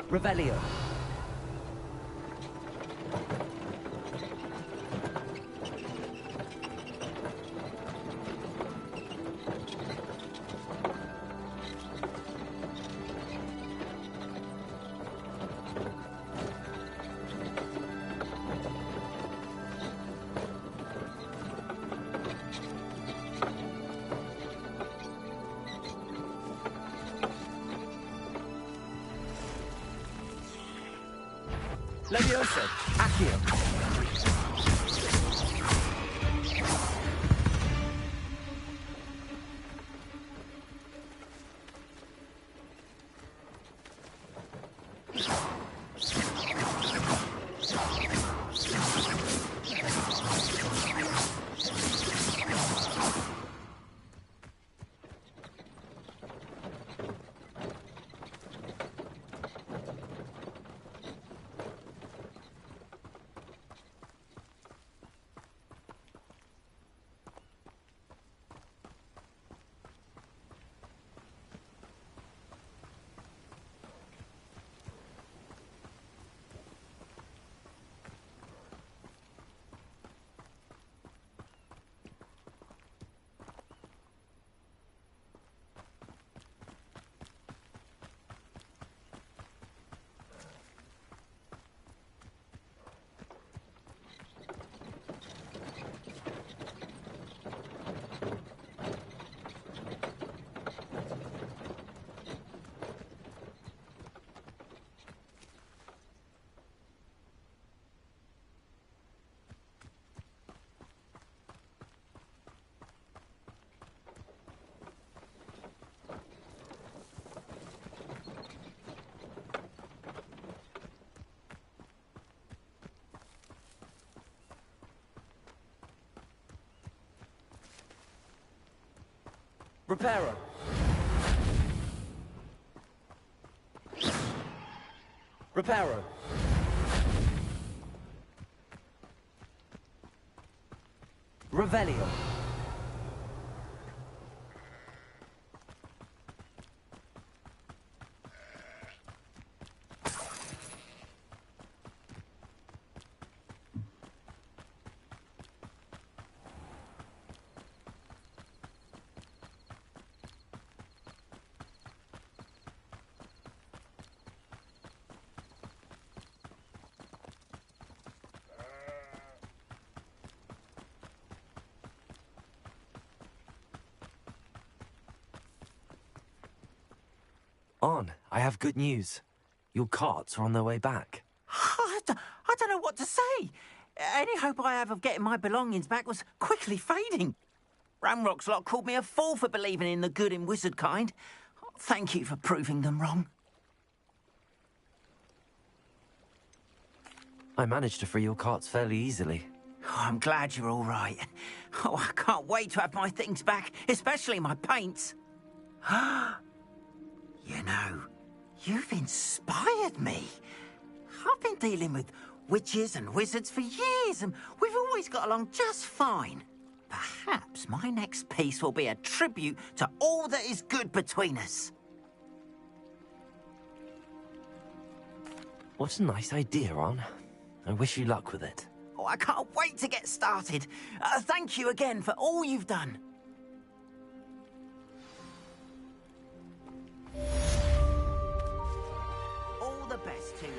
Revelio. Levioso. Accio. Reparo. Reparo. Revelio. On, I have good news. Your carts are on their way back. I don't know what to say. Any hope I have of getting my belongings back was quickly fading. Ramrock's lot called me a fool for believing in the good in wizard kind. Thank you for proving them wrong. I managed to free your carts fairly easily. I'm glad you're all right. Oh, I can't wait to have my things back, especially my paints. You know, you've inspired me. I've been dealing with witches and wizards for years, and we've always got along just fine. Perhaps my next piece will be a tribute to all that is good between us. What a nice idea, Ron. I wish you luck with it. Oh, I can't wait to get started. Thank you again for all you've done. All the best to you.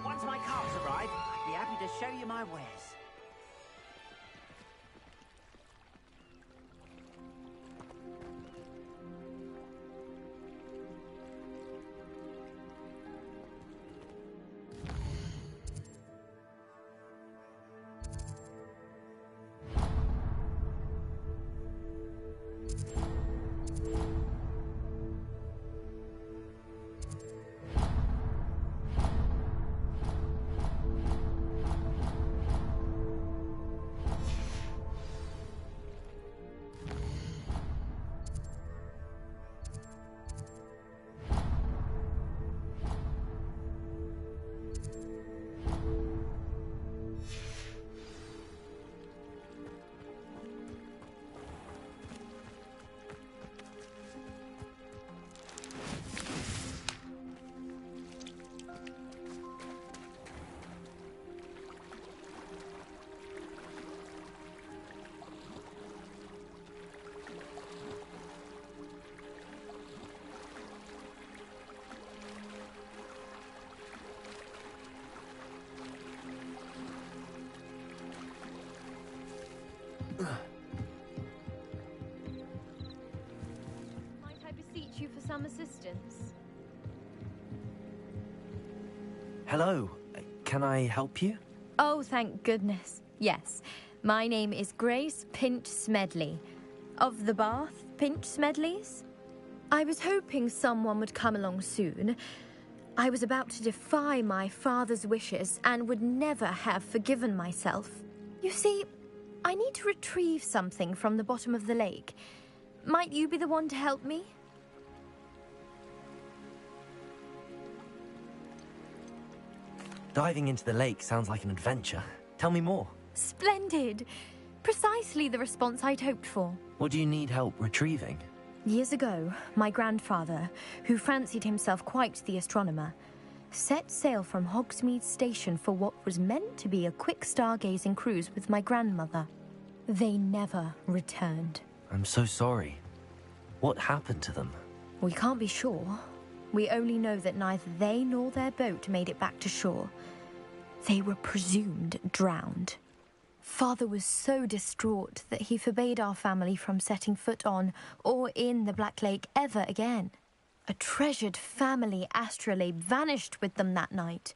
Once my carts arrive, I'd be happy to show you my wares. Might I beseech you for some assistance? Hello. Can I help you? Oh, thank goodness. Yes. My name is Grace Pinch Smedley. Of the Bath Pinch Smedleys? I was hoping someone would come along soon. I was about to defy my father's wishes and would never have forgiven myself. You see, I need to retrieve something from the bottom of the lake. Might you be the one to help me? Diving into the lake sounds like an adventure. Tell me more. Splendid! Precisely the response I'd hoped for. What do you need help retrieving? Years ago, my grandfather, who fancied himself quite the astronomer, set sail from Hogsmeade Station for what was meant to be a quick stargazing cruise with my grandmother. They never returned. I'm so sorry. What happened to them? We can't be sure. We only know that neither they nor their boat made it back to shore. They were presumed drowned. Father was so distraught that he forbade our family from setting foot on or in the Black Lake ever again. A treasured family astrolabe vanished with them that night.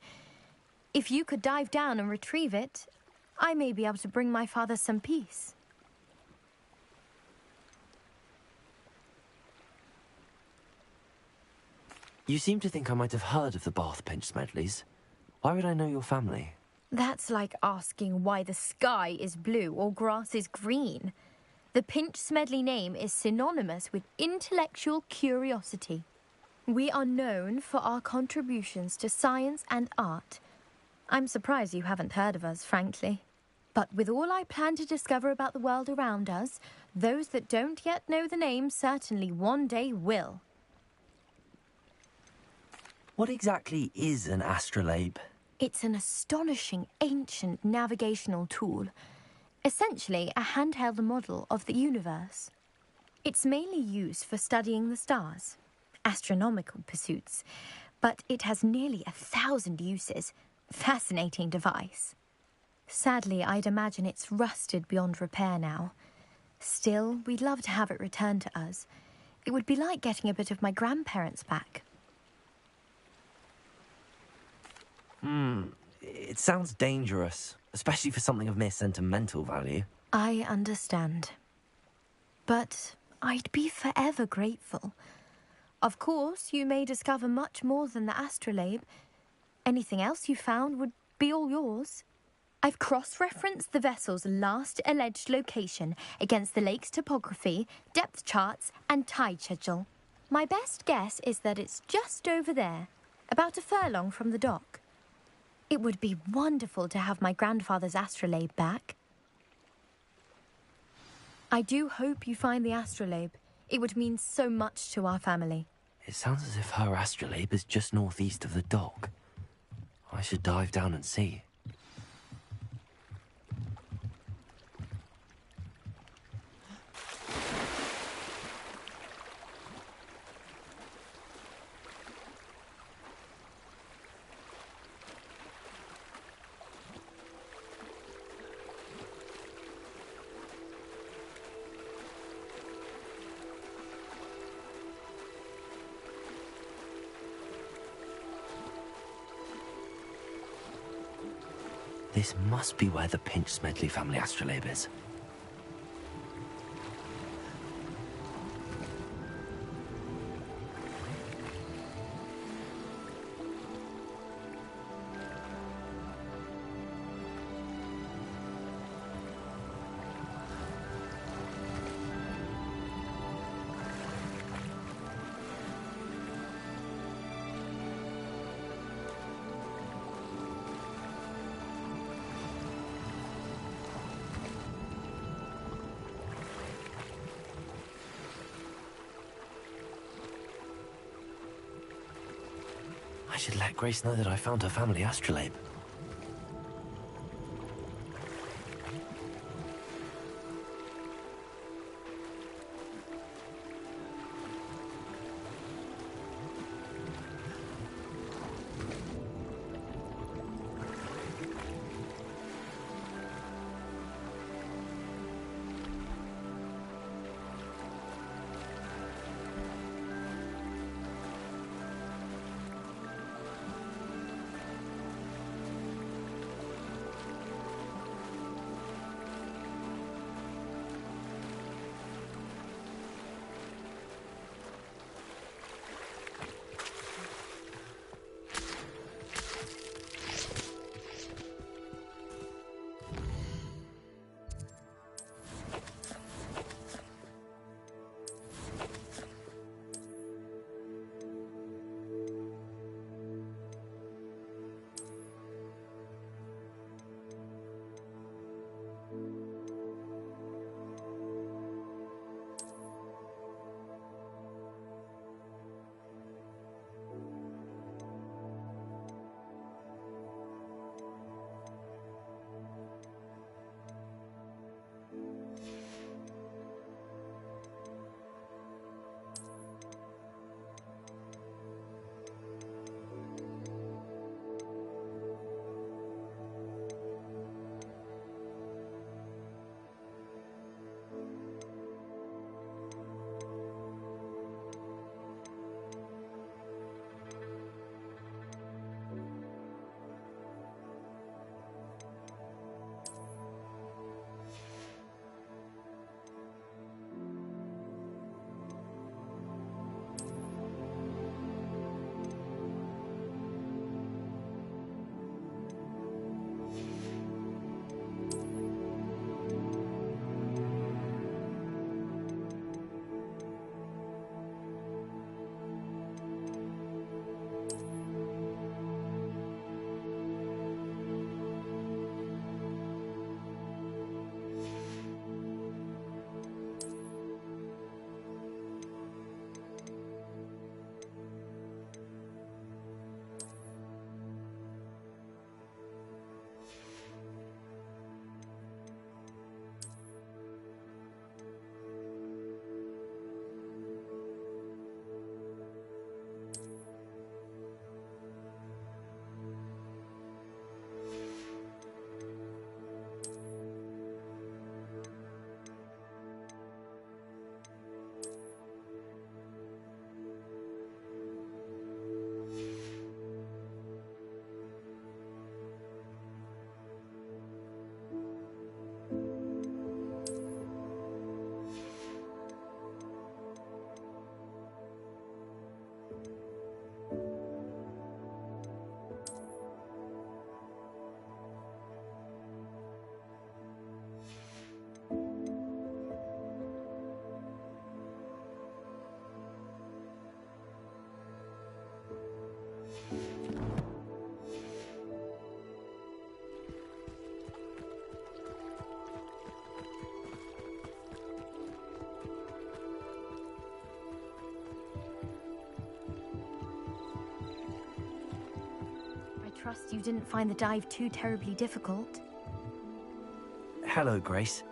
If you could dive down and retrieve it, I may be able to bring my father some peace. You seem to think I might have heard of the Bath Pinch Smedleys. Why would I know your family? That's like asking why the sky is blue or grass is green. The Pinch Smedley name is synonymous with intellectual curiosity. We are known for our contributions to science and art. I'm surprised you haven't heard of us, frankly. But with all I plan to discover about the world around us, those that don't yet know the name certainly one day will. What exactly is an astrolabe? It's an astonishing ancient navigational tool. Essentially, a handheld model of the universe. It's mainly used for studying the stars, astronomical pursuits, but it has nearly 1,000 uses. Fascinating device. Sadly, I'd imagine it's rusted beyond repair now. Still, we'd love to have it returned to us. It would be like getting a bit of my grandparents back. It sounds dangerous, especially for something of mere sentimental value. I understand. But I'd be forever grateful. Of course, you may discover much more than the astrolabe. Anything else you found would be all yours. I've cross-referenced the vessel's last alleged location against the lake's topography, depth charts, and tide schedule. My best guess is that it's just over there, about a furlong from the dock. It would be wonderful to have my grandfather's astrolabe back. I do hope you find the astrolabe. It would mean so much to our family. It sounds as if her astrolabe is just northeast of the dock. I should dive down and see. This must be where the Pinch-Smedley family astrolabe is. I should let Grace know that I found her family astrolabe. trust you didn't find the dive too terribly difficult. Hello, Grace.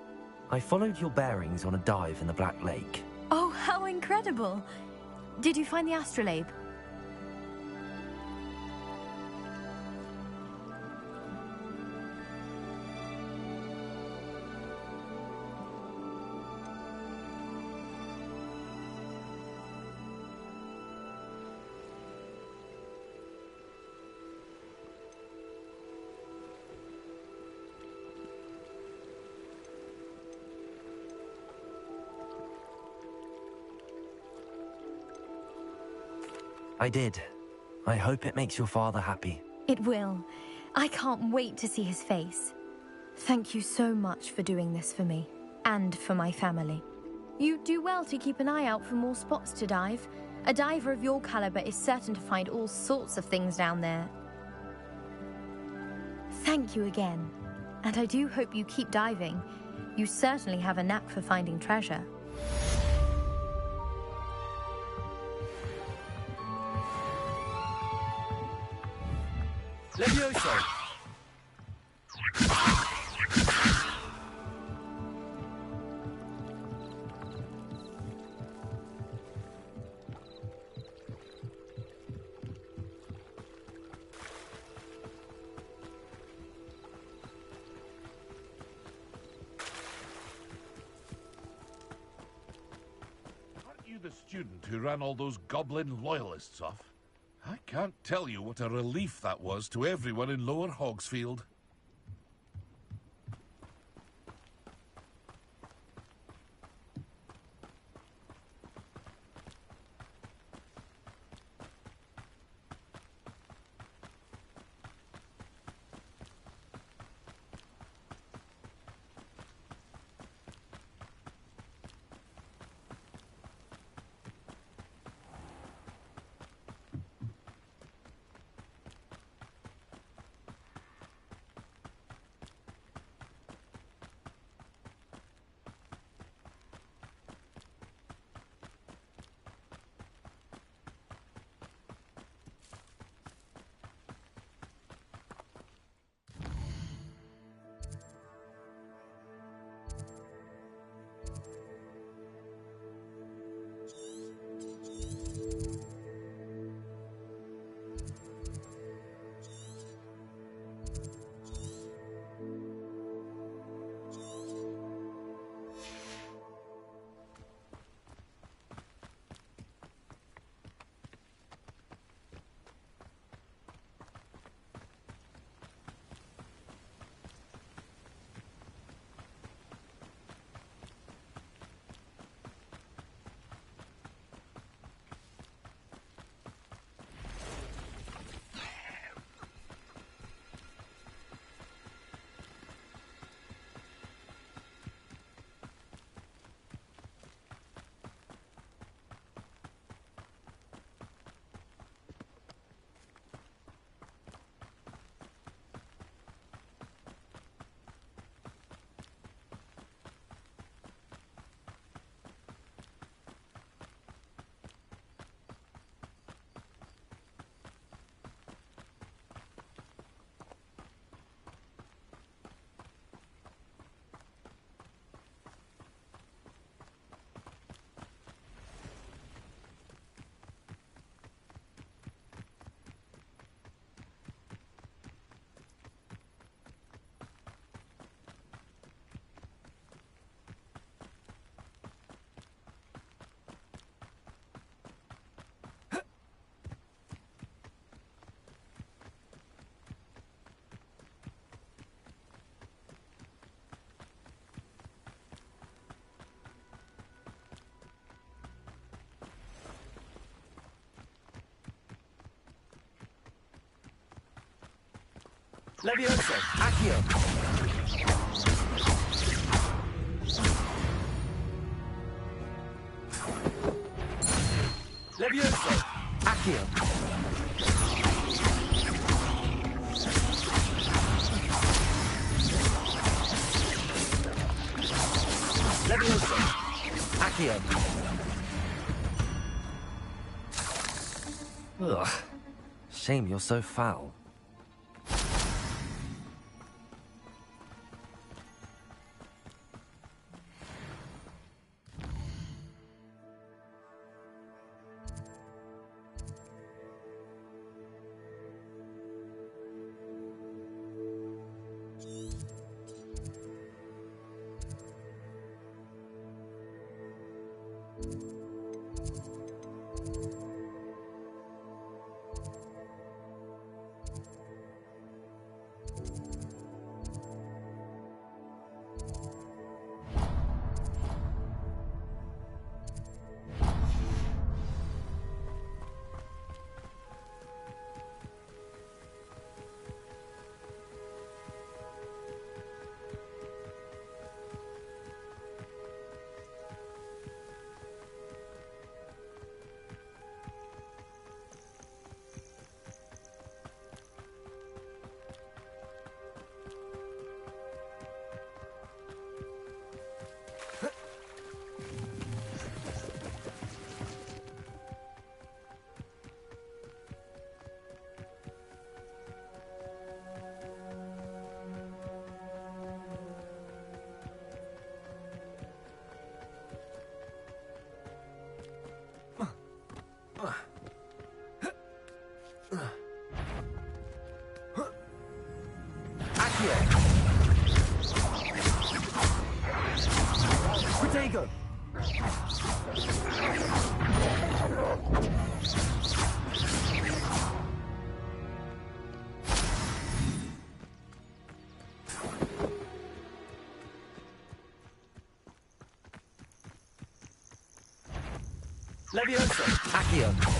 I followed your bearings on a dive in the Black Lake. Oh, how incredible! Did you find the astrolabe? I did. I hope it makes your father happy. It will. I can't wait to see his face. Thank you so much for doing this for me, and for my family. You do well to keep an eye out for more spots to dive. A diver of your caliber is certain to find all sorts of things down there. Thank you again, and I do hope you keep diving. You certainly have a knack for finding treasure. Levioso! Aren't you the student who ran all those goblin loyalists off? I can't tell you what a relief that was to everyone in Lower Hogsfield. Levioso! Accio! Levioso! Accio! Levioso! Accio! Ugh. Shame you're so foul. Protego! Leviosa! Accio!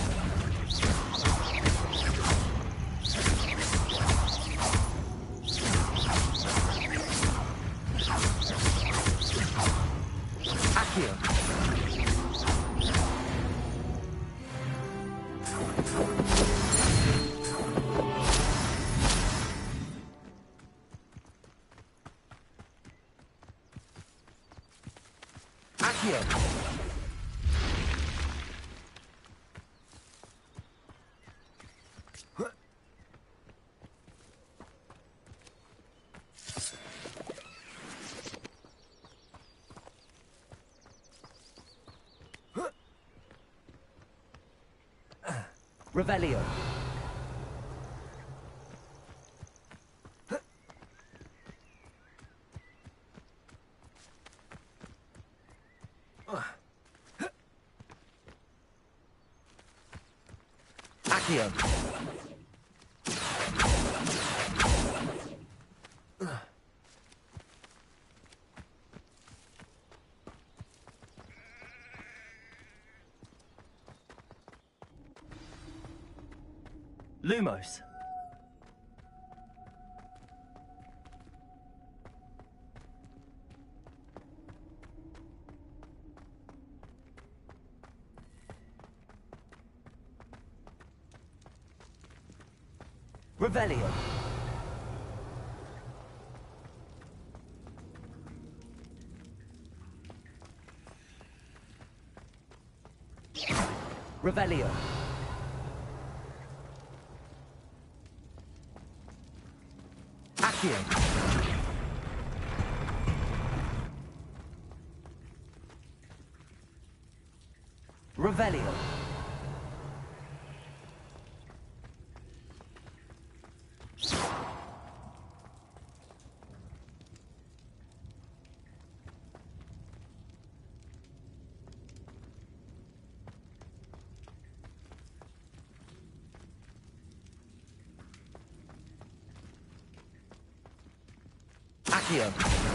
Revelio. Accio. Lumos. Revelio. Revelio. Accio. Revelio. Accio.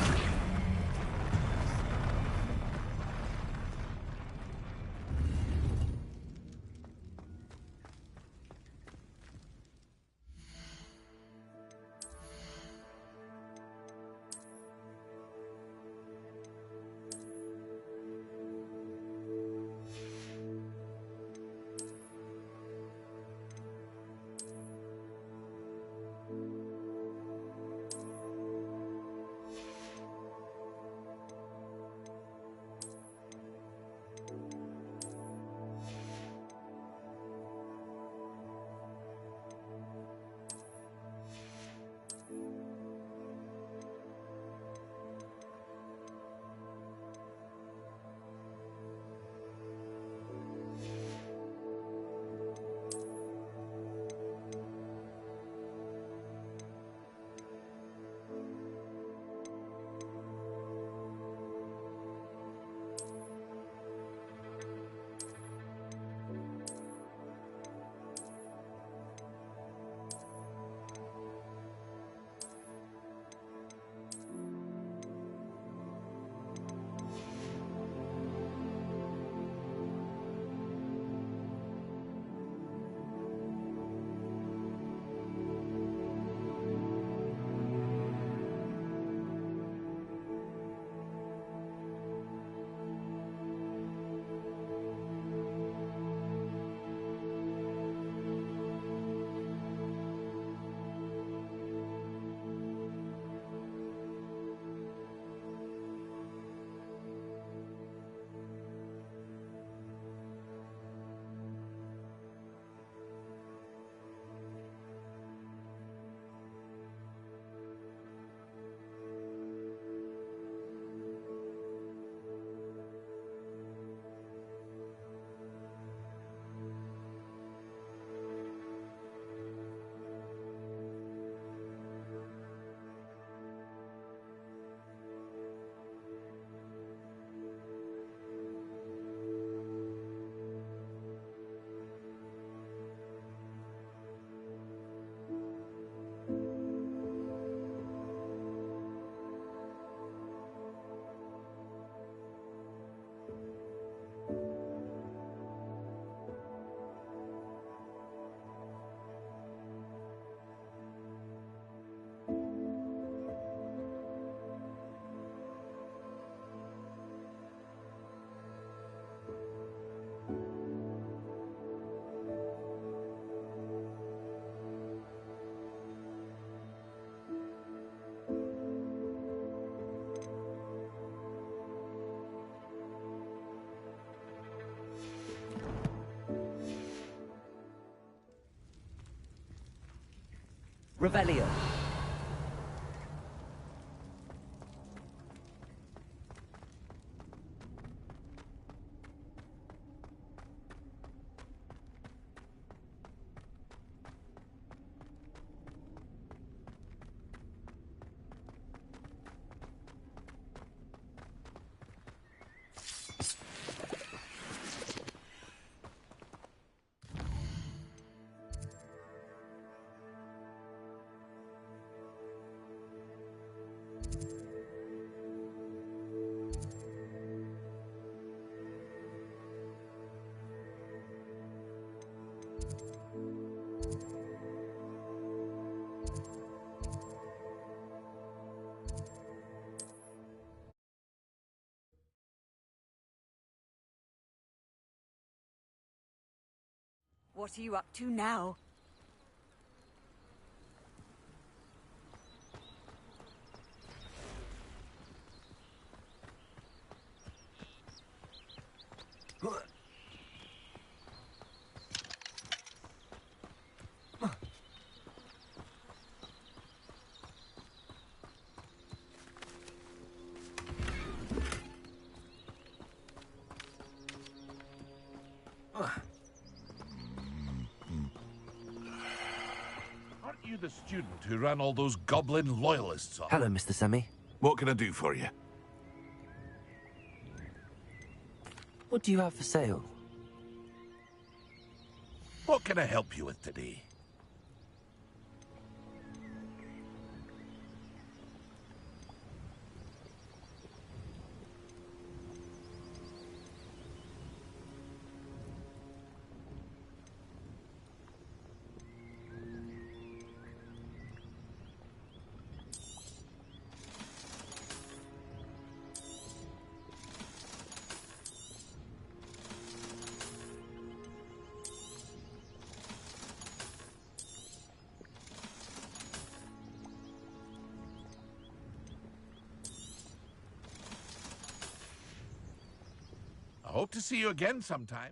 Revelio. What are you up to now? Aren't you the student who ran all those goblin loyalists off? Hello, Mr. Semi. What can I do for you? What do you have for sale? What can I help you with today? I hope to see you again sometime.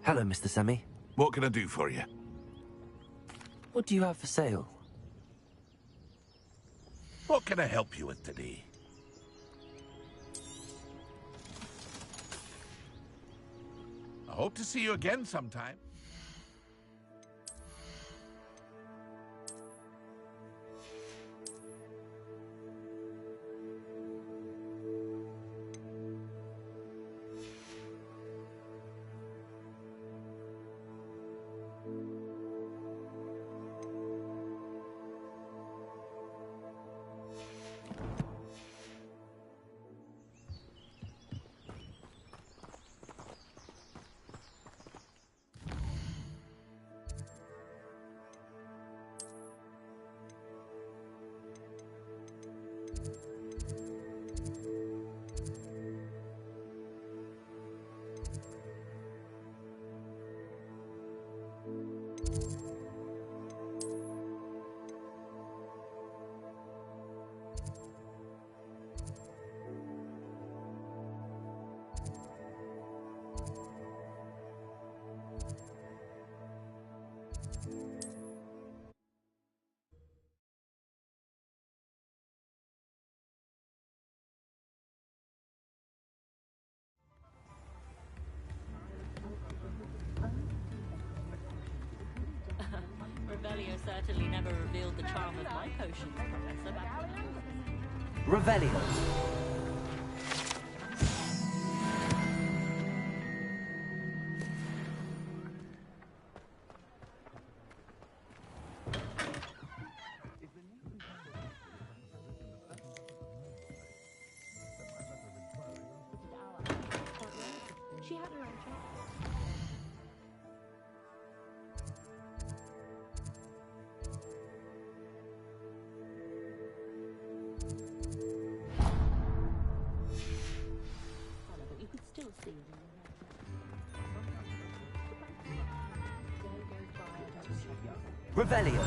Hello, Mr. Semi. What can I do for you? What do you have for sale? What can I help you with today? I hope to see you again sometime. Revelio certainly never revealed the charm of my potions, Professor. Revelio. She had her own choice. Revelio.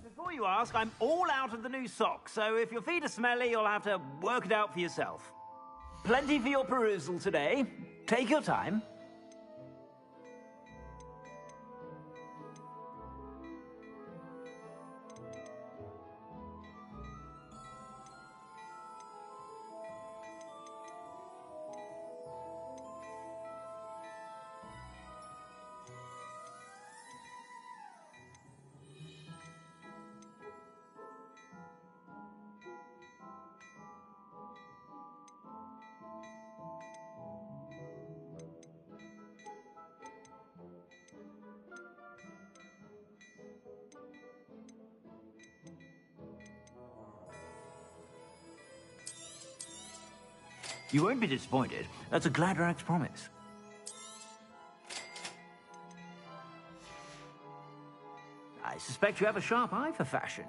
Before you ask, I'm all out of the new socks, so if your feet are smelly, you'll have to work it out for yourself. Plenty for your perusal today. Take your time. You won't be disappointed. That's a Gladrag's promise. I suspect you have a sharp eye for fashion.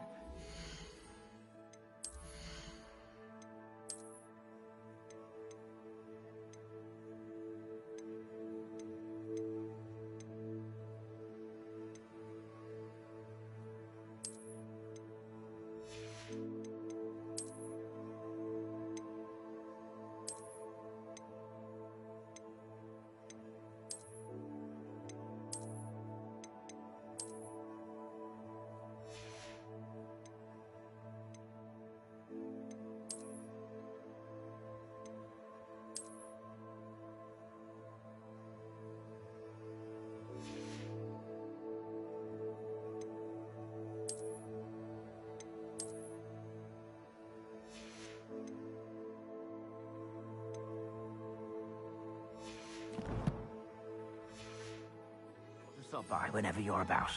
Stop by whenever you're about.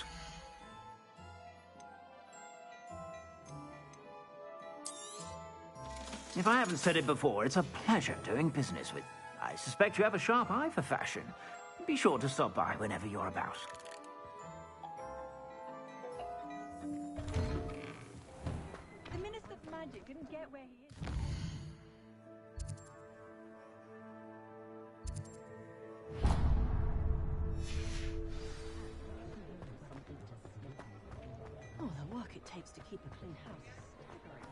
If I haven't said it before, it's a pleasure doing business with. I suspect you have a sharp eye for fashion. Be sure to stop by whenever you're about. The Minister for Magic didn't get where he is. Oh, the work it takes to keep a clean house is staggering.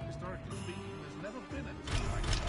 Historically speaking, there's never been anything like that.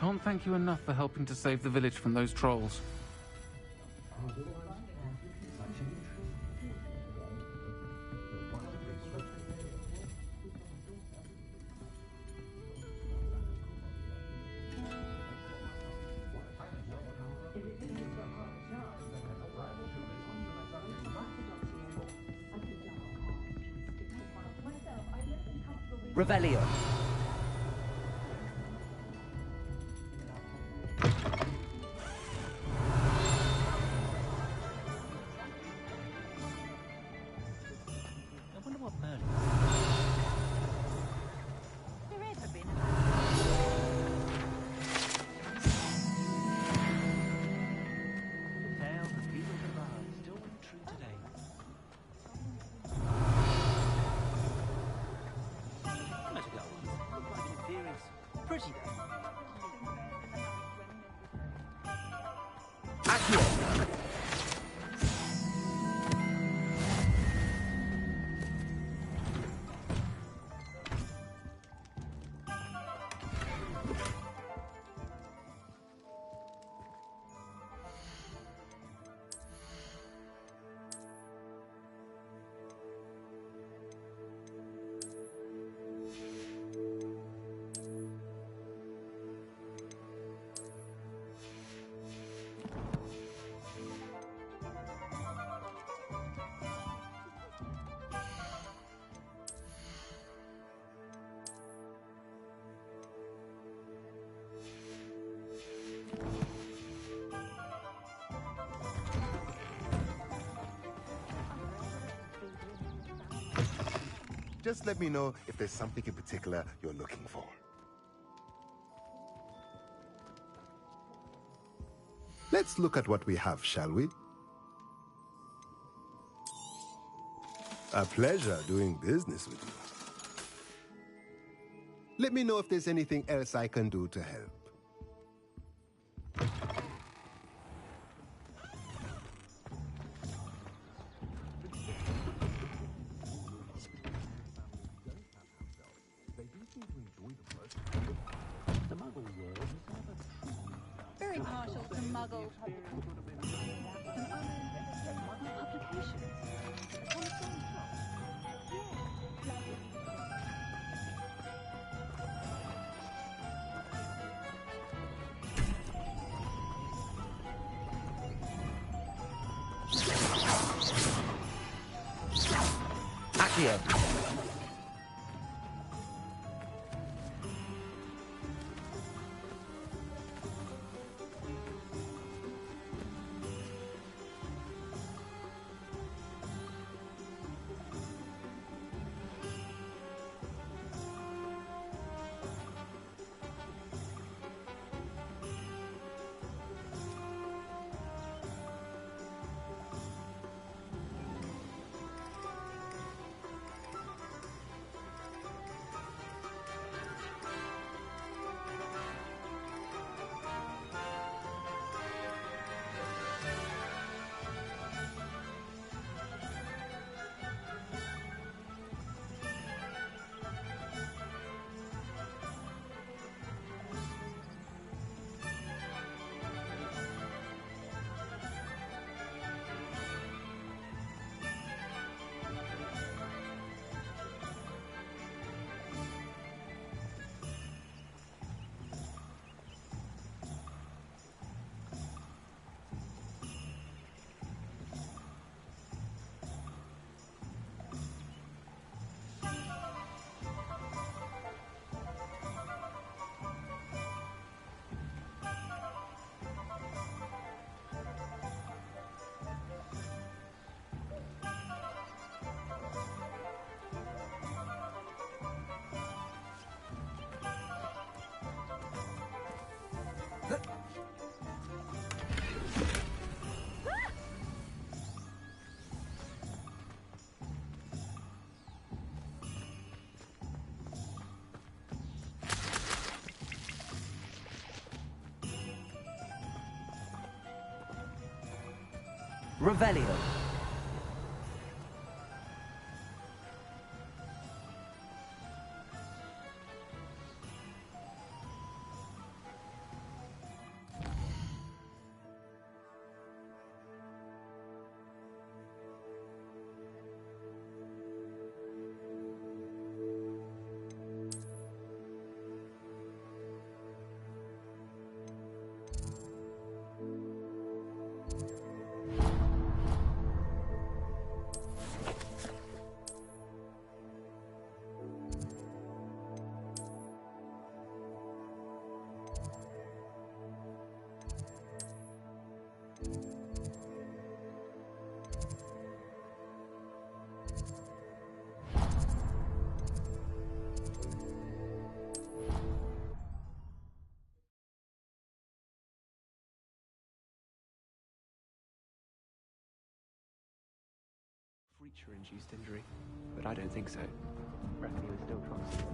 Can't thank you enough for helping to save the village from those trolls. Revelio. I wonder what Merlin... There ever been The tales of people of the bard still ring true today. I met a girl once. Looked like an inferior. Pretty though. Just let me know if there's something in particular you're looking for. Let's look at what we have, shall we? A pleasure doing business with you. Let me know if there's anything else I can do to help. The Muggle world is never Very partial to Muggle publications. Accio. Revelio. creature-induced injury, but I don't think so. I reckon he was still trying to see them.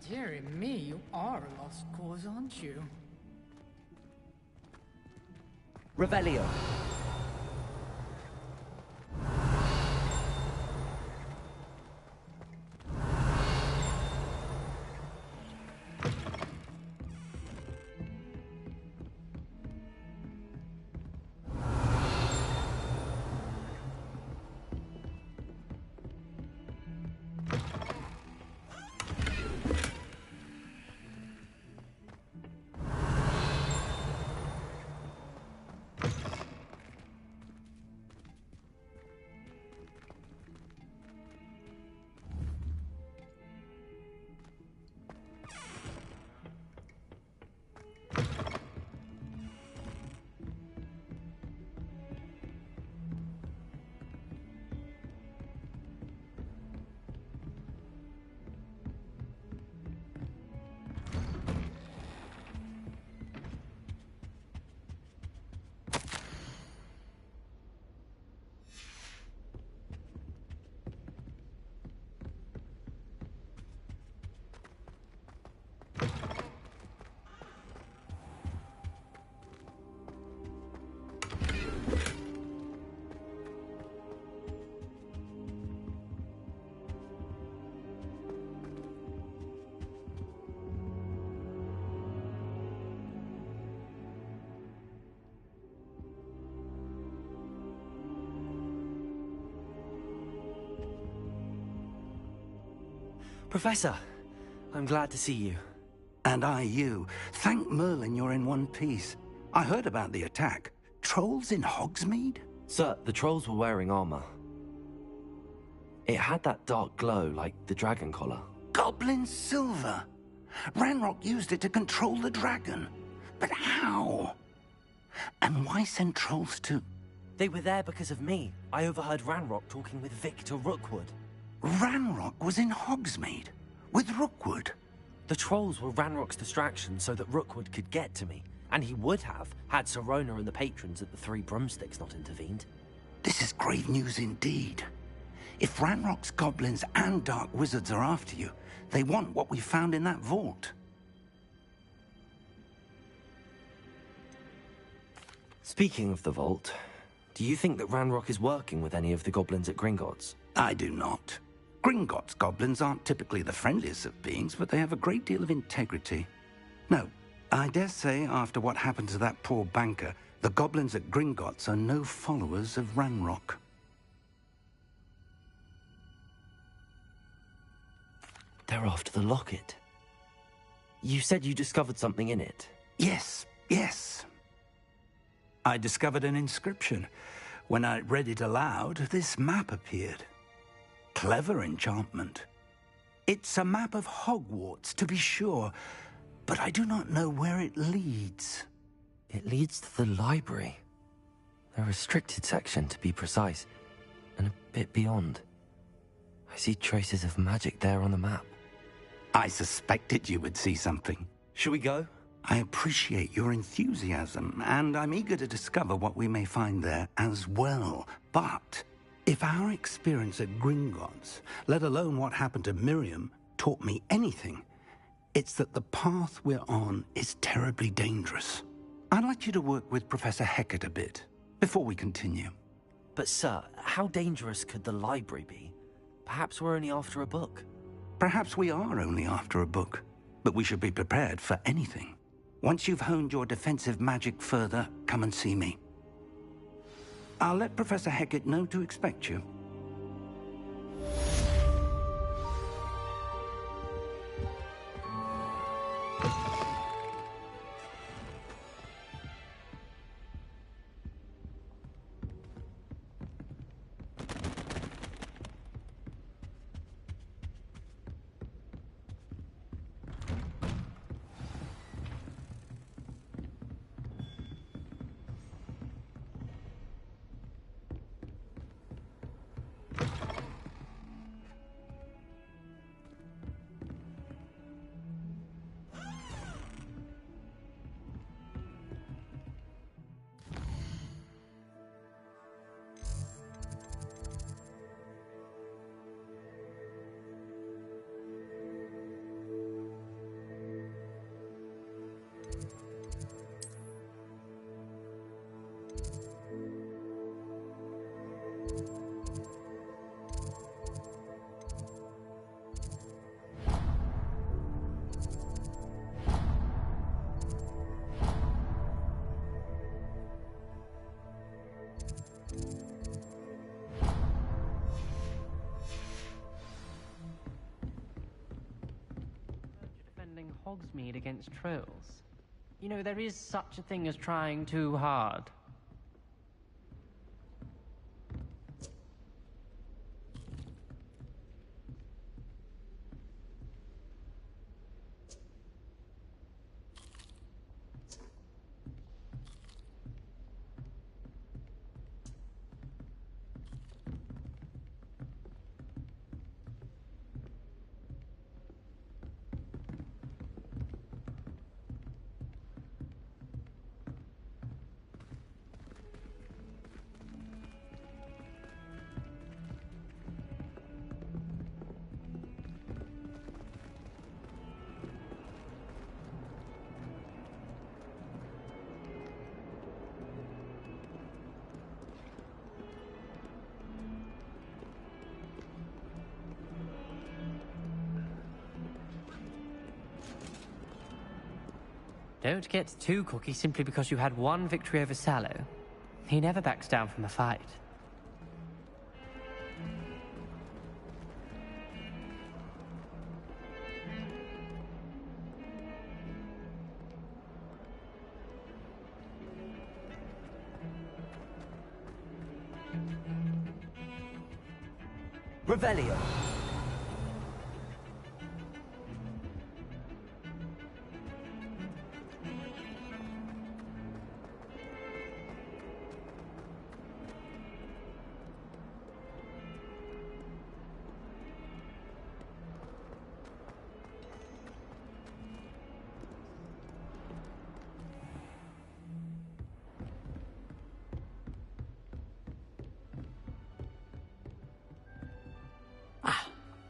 Dearie me, you are a lost cause, aren't you? Revelio. Professor, I'm glad to see you. And I you. Thank Merlin you're in one piece. I heard about the attack. Trolls in Hogsmeade? Sir, the trolls were wearing armor. It had that dark glow like the dragon collar. Goblin silver! Ranrock used it to control the dragon. But how? And why send trolls to... They were there because of me. I overheard Ranrock talking with Victor Rookwood. Ranrock was in Hogsmeade? With Rookwood? The trolls were Ranrock's distraction so that Rookwood could get to me. And he would have, had Sirona and the patrons at the Three Broomsticks not intervened. This is grave news indeed. If Ranrock's goblins and dark wizards are after you, they want what we found in that vault. Speaking of the vault, do you think that Ranrock is working with any of the goblins at Gringotts? I do not. Gringotts goblins aren't typically the friendliest of beings, but they have a great deal of integrity. No, I dare say after what happened to that poor banker, the goblins at Gringotts are no followers of Ranrock. They're after the locket. You said you discovered something in it. Yes, yes. I discovered an inscription. When I read it aloud, this map appeared. Clever enchantment. It's a map of Hogwarts, to be sure, but I do not know where it leads. It leads to the library. A restricted section, to be precise, and a bit beyond. I see traces of magic there on the map. I suspected you would see something. Shall we go? I appreciate your enthusiasm, and I'm eager to discover what we may find there as well. But if our experience at Gringotts, let alone what happened to Miriam, taught me anything, it's that the path we're on is terribly dangerous. I'd like you to work with Professor Hecat a bit before we continue. But sir, how dangerous could the library be? Perhaps we're only after a book. Perhaps we are only after a book, but we should be prepared for anything. Once you've honed your defensive magic further, come and see me. I'll let Professor Hecat know to expect you. Hogsmeade against trolls. You know, there is such a thing as trying too hard. Don't get too cocky simply because you had one victory over Sallow. He never backs down from a fight. Revelio.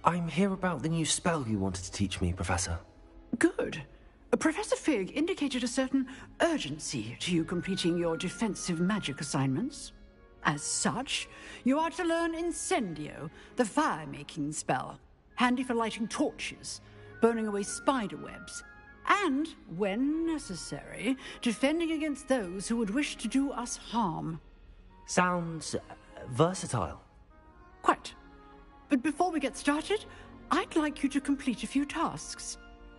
I'm here about the new spell you wanted to teach me, Professor. Good. Professor Fig indicated a certain urgency to you completing your defensive magic assignments. As such, you are to learn Incendio, the fire-making spell, handy for lighting torches, burning away spider webs, and, when necessary, defending against those who would wish to do us harm. Sounds versatile. Quite. But before we get started, I'd like you to complete a few tasks.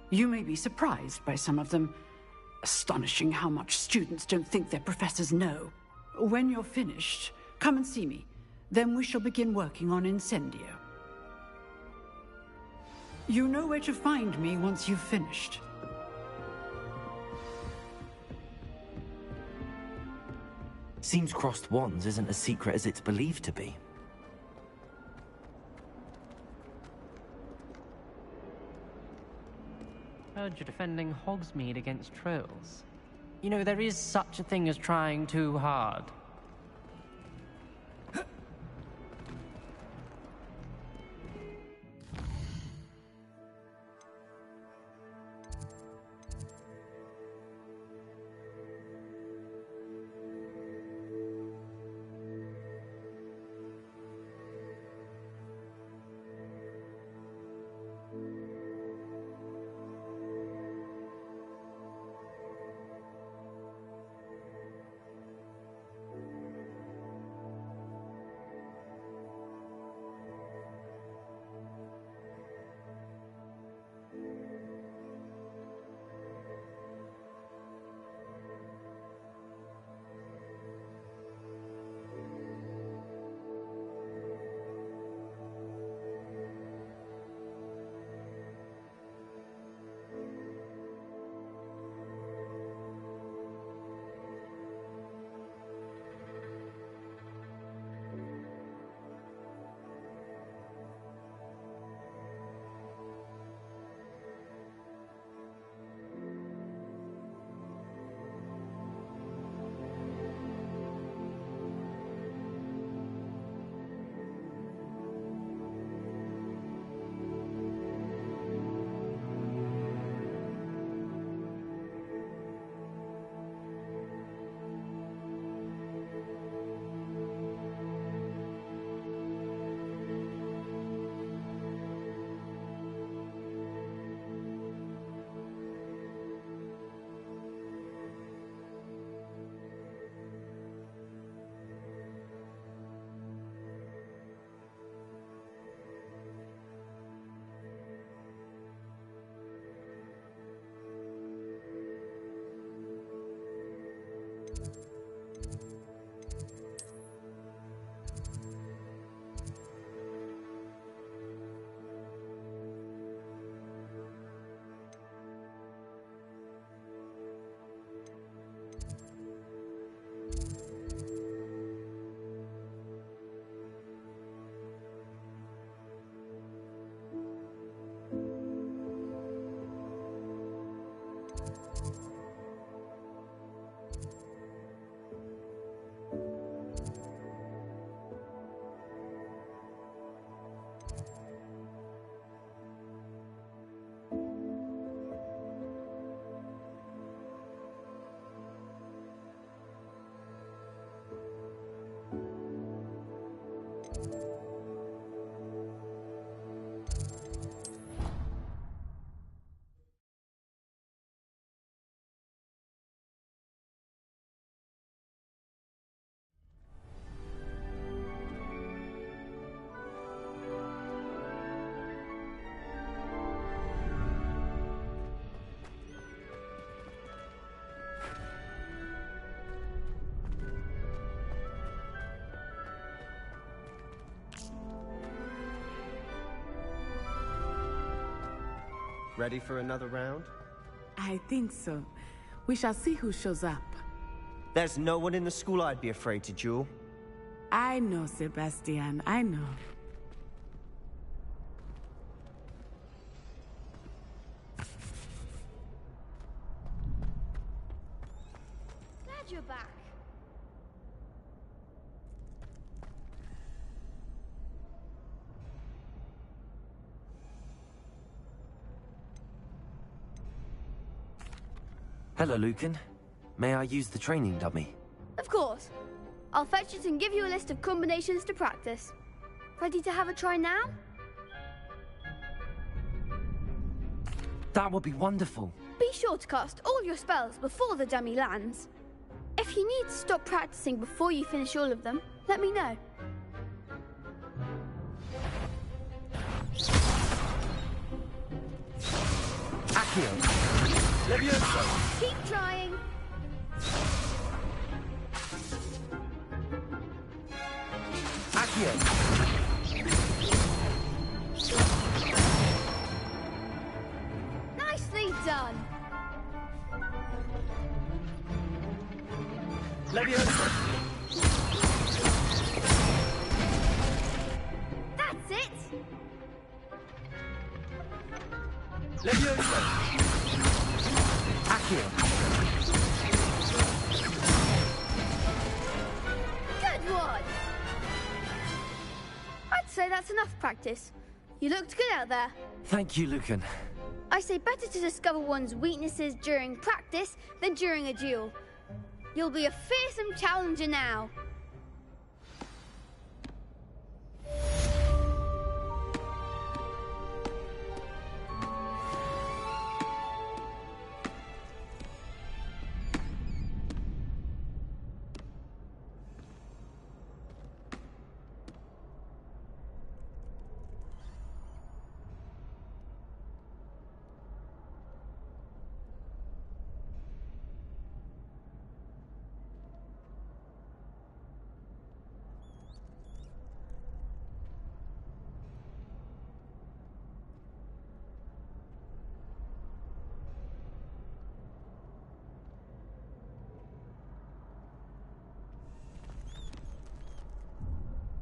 You may be surprised by some of them. Astonishing how much students don't think their professors know. When you're finished, come and see me. Then we shall begin working on Incendio. You know where to find me once you've finished. Seems crossed wands isn't as secret as it's believed to be. Heard you're defending Hogsmeade against trolls. You know, there is such a thing as trying too hard. Ready for another round? I think so. We shall see who shows up. There's no one in the school I'd be afraid to duel. I know, Sebastian, I know. Glad you're back. Hello, Lucan. May I use the training dummy? Of course. I'll fetch it and give you a list of combinations to practice. Ready to have a try now? That would be wonderful. Be sure to cast all your spells before the dummy lands. If you need to stop practicing before you finish all of them, let me know. Accio! Levioso! Keep trying. Accio! Nicely done. Levioso! That's it. Levioso! Accio! Good one. I'd say that's enough practice. You looked good out there. Thank you, Lucan. I say better to discover one's weaknesses during practice than during a duel. You'll be a fearsome challenger now.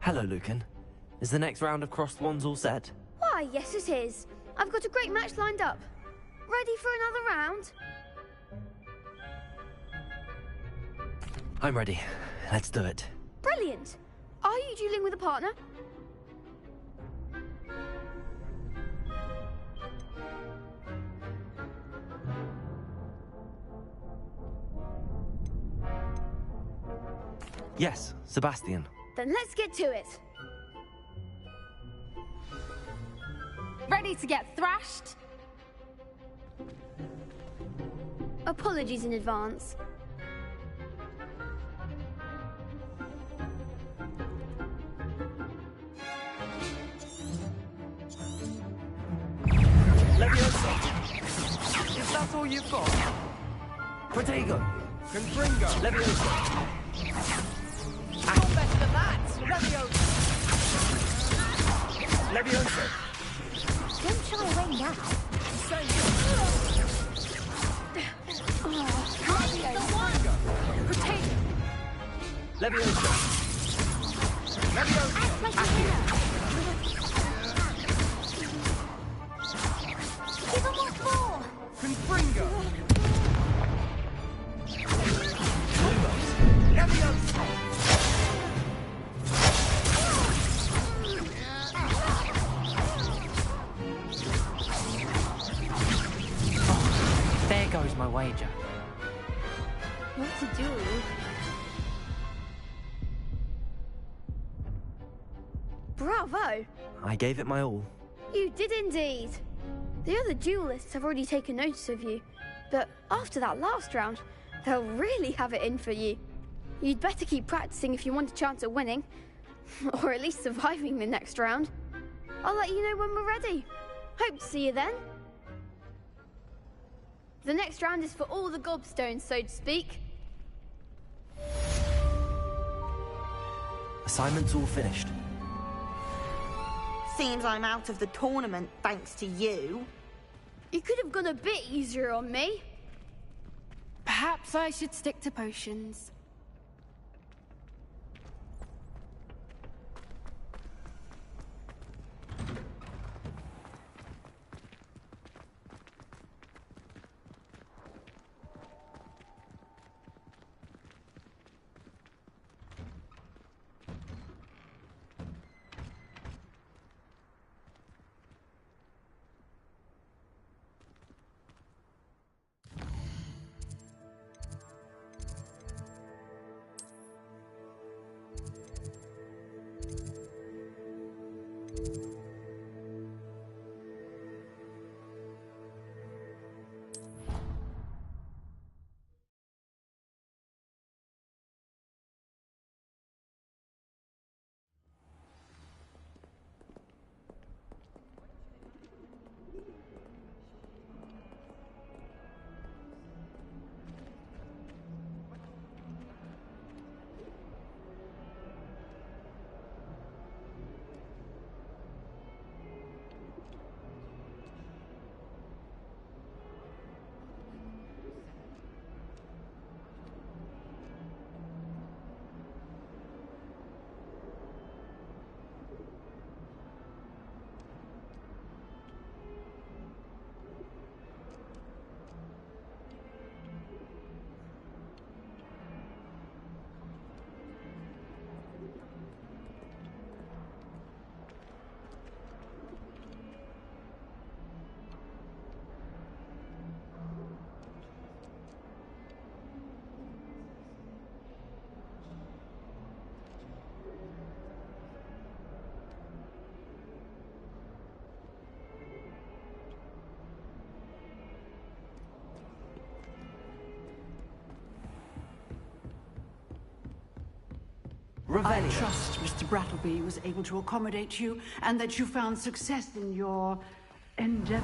Hello, Lucan. Is the next round of crossed wands all set? Why, yes it is. I've got a great match lined up. Ready for another round? I'm ready. Let's do it. Brilliant. Are you dueling with a partner? Yes, Sebastian. Then let's get to it. Ready to get thrashed? Apologies in advance. Levioso! Is that all you've got? Protego! Confringo! Levioso! You're better than that! Levioso! Levioso! Don't shy away now. Levioso! Levioso! Give him what for? Confringo! Levioso! There goes my wager. What to do? Bravo! I gave it my all. You did indeed. The other duelists have already taken notice of you, but after that last round, they'll really have it in for you. You'd better keep practicing if you want a chance at winning, or at least surviving the next round. I'll let you know when we're ready. Hope to see you then. The next round is for all the gobstones, so to speak. Assignment's all finished. Seems I'm out of the tournament thanks to you. You could have gone a bit easier on me. Perhaps I should stick to potions. I trust Mr. Brattleby was able to accommodate you and that you found success in your endeavors.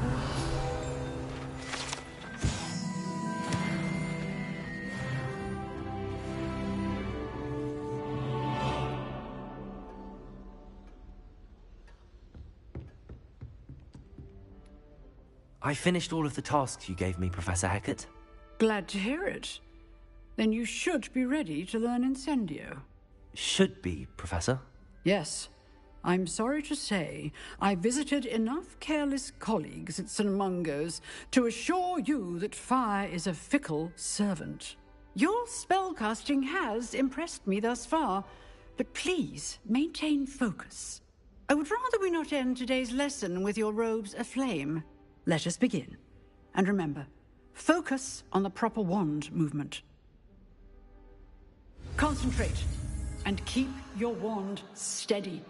I finished all of the tasks you gave me, Professor Hecat. Glad to hear it. Then you should be ready to learn Incendio. Should be, Professor. Yes. I'm sorry to say, I visited enough careless colleagues at St. Mungo's to assure you that fire is a fickle servant. Your spellcasting has impressed me thus far, but please maintain focus. I would rather we not end today's lesson with your robes aflame. Let us begin. And remember, focus on the proper wand movement. Concentrate, and keep your wand steady.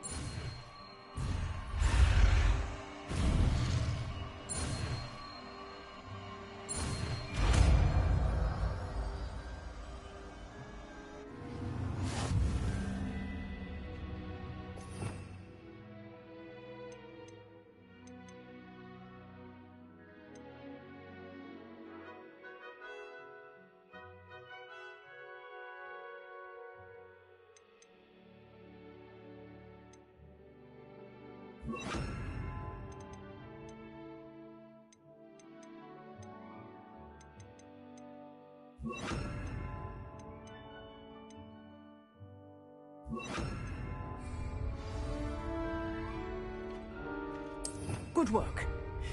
Good work.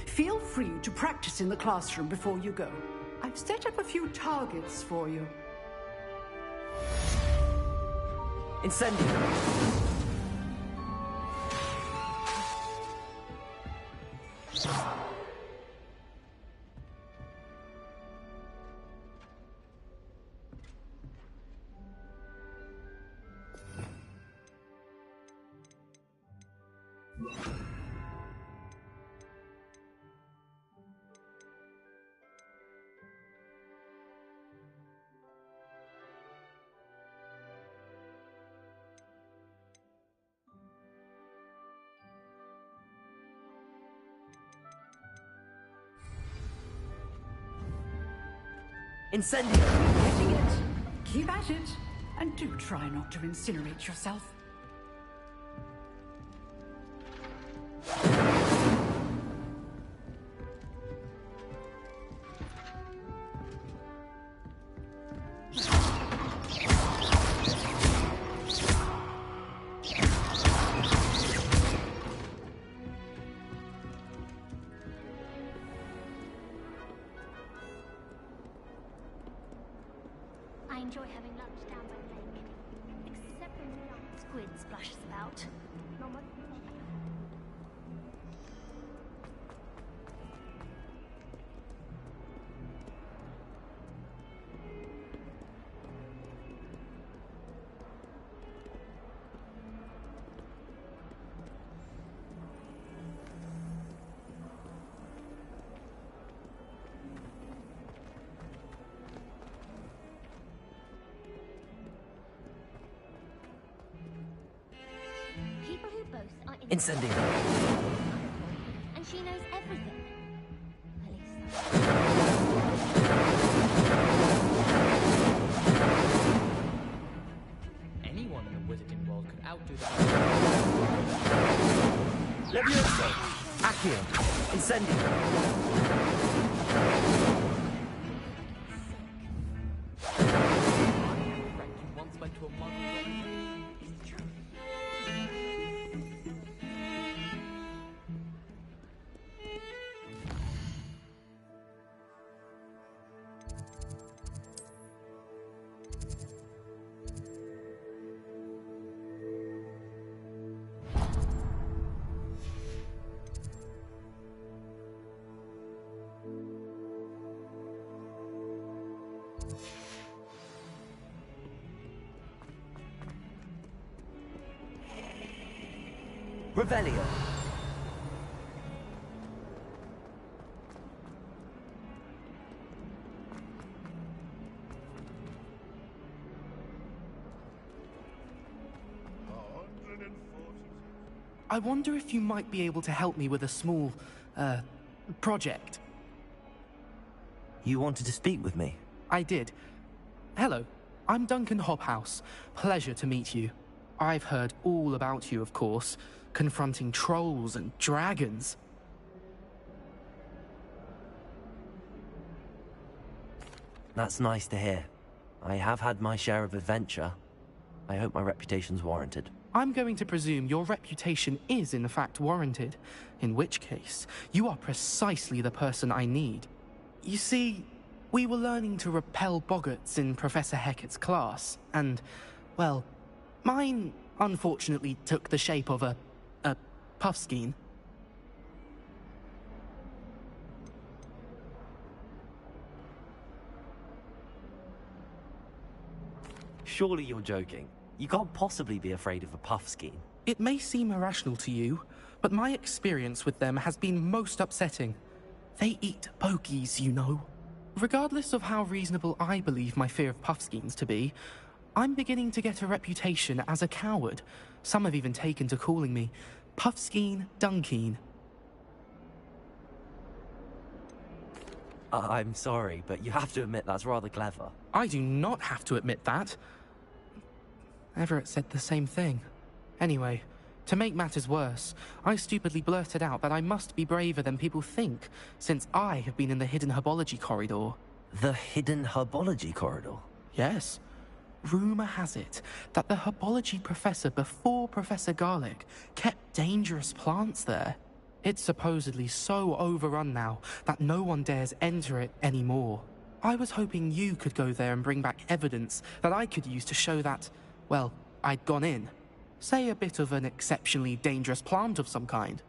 Feel free to practice in the classroom before you go. I've set up a few targets for you. Incendio! Incendio! Getting it. Keep at it, and do try not to incinerate yourself. I enjoy having lunch down by the lake. Except when the young squid splashes about. Not much. People who boast are Incendio. and she knows everything. At least Anyone in the wizarding world could outdo the... Levioso. Accio. Incendio. You once went to a model It's true. Revelio. I wonder if you might be able to help me with a small, project. You wanted to speak with me? I did. Hello, I'm Duncan Hobhouse. Pleasure to meet you. I've heard all about you, of course, confronting trolls and dragons. That's nice to hear. I have had my share of adventure. I hope my reputation's warranted. I'm going to presume your reputation is in fact warranted, in which case, you are precisely the person I need. You see, we were learning to repel boggarts in Professor Hecat's class, and, well, mine unfortunately took the shape of a puffskein. Surely you're joking. You can't possibly be afraid of a puffskein. It may seem irrational to you, but my experience with them has been most upsetting. They eat bogies, you know. Regardless of how reasonable I believe my fear of puffskeins to be, I'm beginning to get a reputation as a coward. Some have even taken to calling me Puffskein Dunkeen. I'm sorry, but you have to admit that's rather clever. I do not have to admit that. Everett said the same thing. Anyway, to make matters worse, I stupidly blurted out that I must be braver than people think, since I have been in the hidden herbology corridor. The hidden herbology corridor? Yes. Rumor has it that the herbology professor before Professor Garlic kept dangerous plants there. It's supposedly so overrun now that no one dares enter it anymore. I was hoping you could go there and bring back evidence that I could use to show that, well, I'd gone in. Say a bit of an exceptionally dangerous plant of some kind.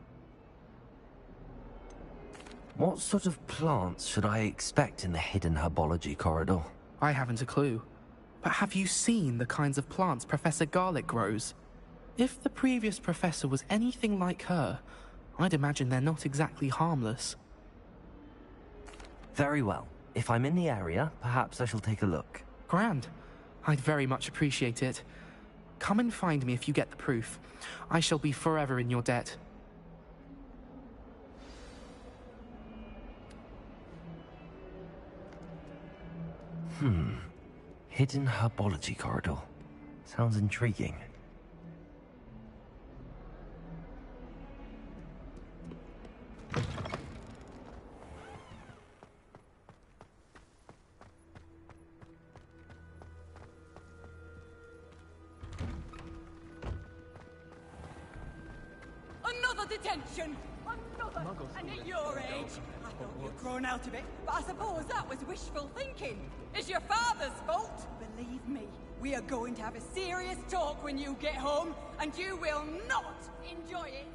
What sort of plants should I expect in the hidden herbology corridor? I haven't a clue. But have you seen the kinds of plants Professor Garlic grows? If the previous professor was anything like her, I'd imagine they're not exactly harmless. Very well. If I'm in the area, perhaps I shall take a look. Grand. I'd very much appreciate it. Come and find me if you get the proof. I shall be forever in your debt. Hidden herbology corridor. Sounds intriguing. Another detention! Another! And at your age, I You've grown out of it, but I suppose that was wishful thinking. It's your father's fault. Believe me, we are going to have a serious talk when you get home, and you will not enjoy it.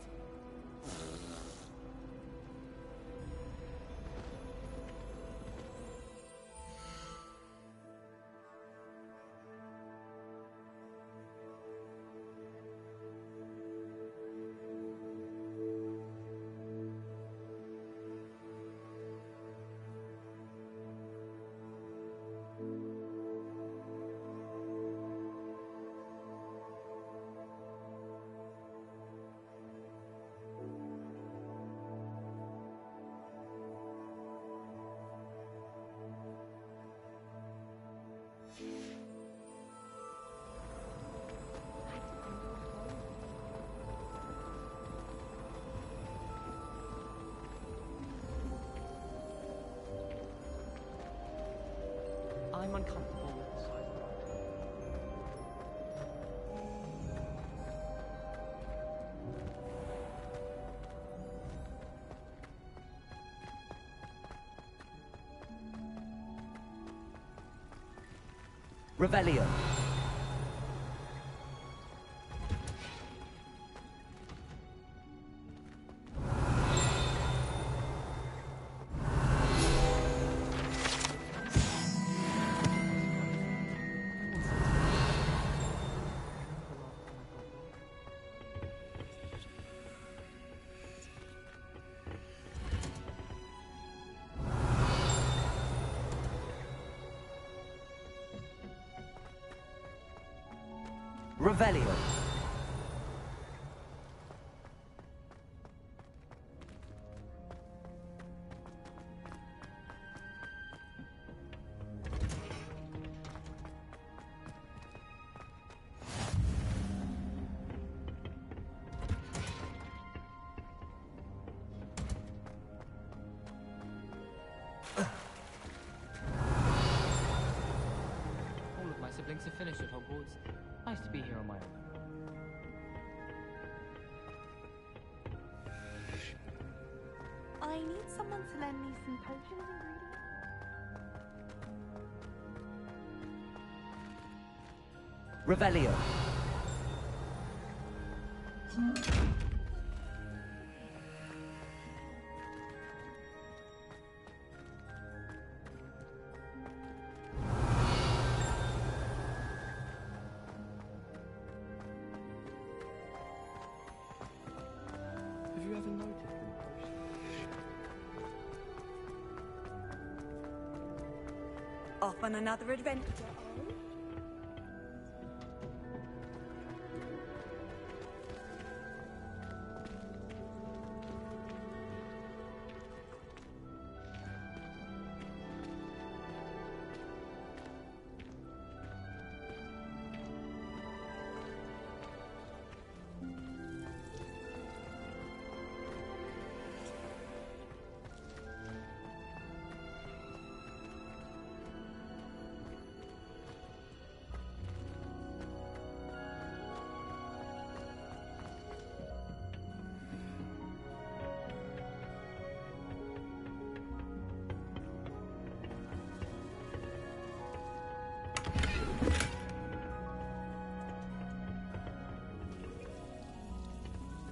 I'm uncomfortable with the size of it. Revelio. Revelio. All of my siblings have finished at Hogwarts. Nice to be here on my own. I need someone to lend me some potion ingredients. Revelio. Have you ever noticed them? Off on another adventure, oh?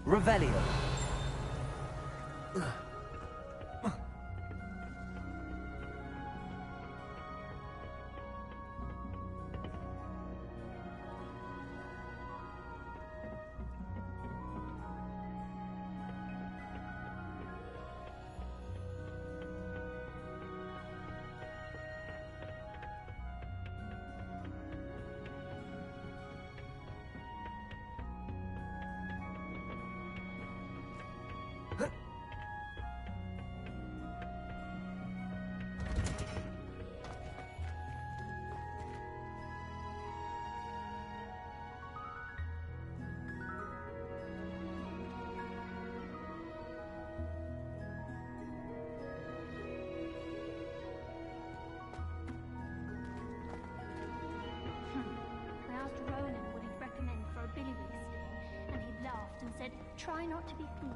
Revelio. I asked Ronan what he'd recommend for a billy scheme, and he laughed and said, "Try not to be clean."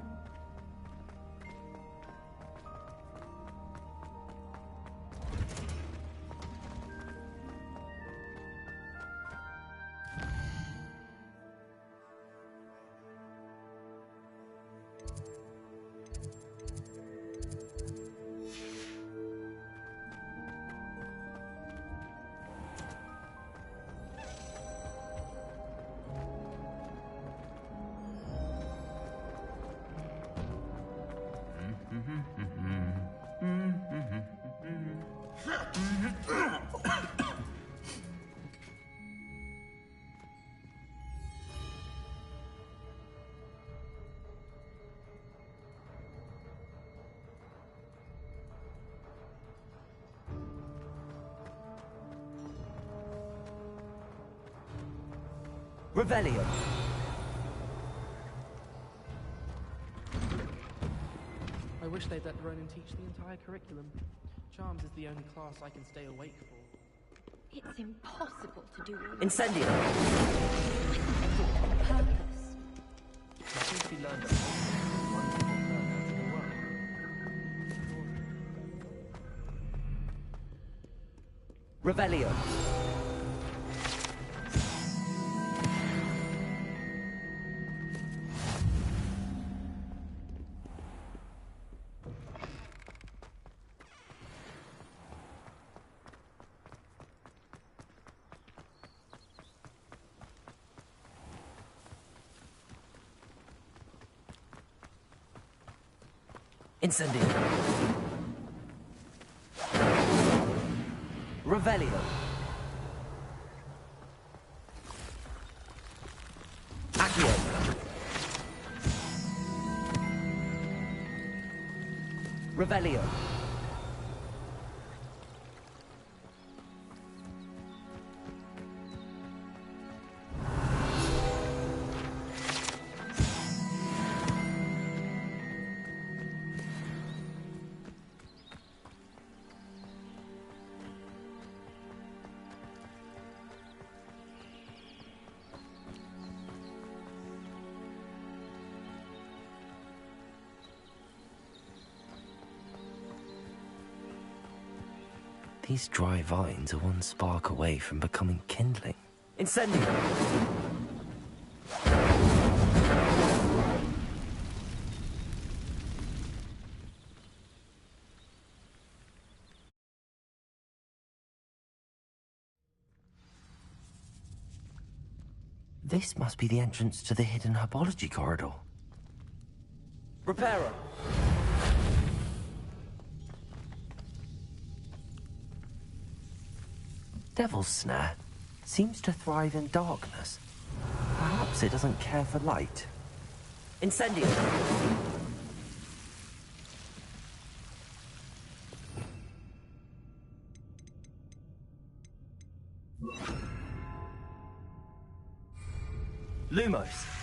Revelio. I wish they'd let Ronan teach the entire curriculum. Charms is the only class I can stay awake for. It's impossible to do all Incendio. on purpose. It seems to be learned that one people learn how to go well. Revelio. Incendio. Revelio. Accio. Revelio. These dry vines are one spark away from becoming kindling. Incendio. This must be the entrance to the hidden herbology corridor. Reparo. Devil's Snare seems to thrive in darkness. Perhaps it doesn't care for light. Incendio. Lumos.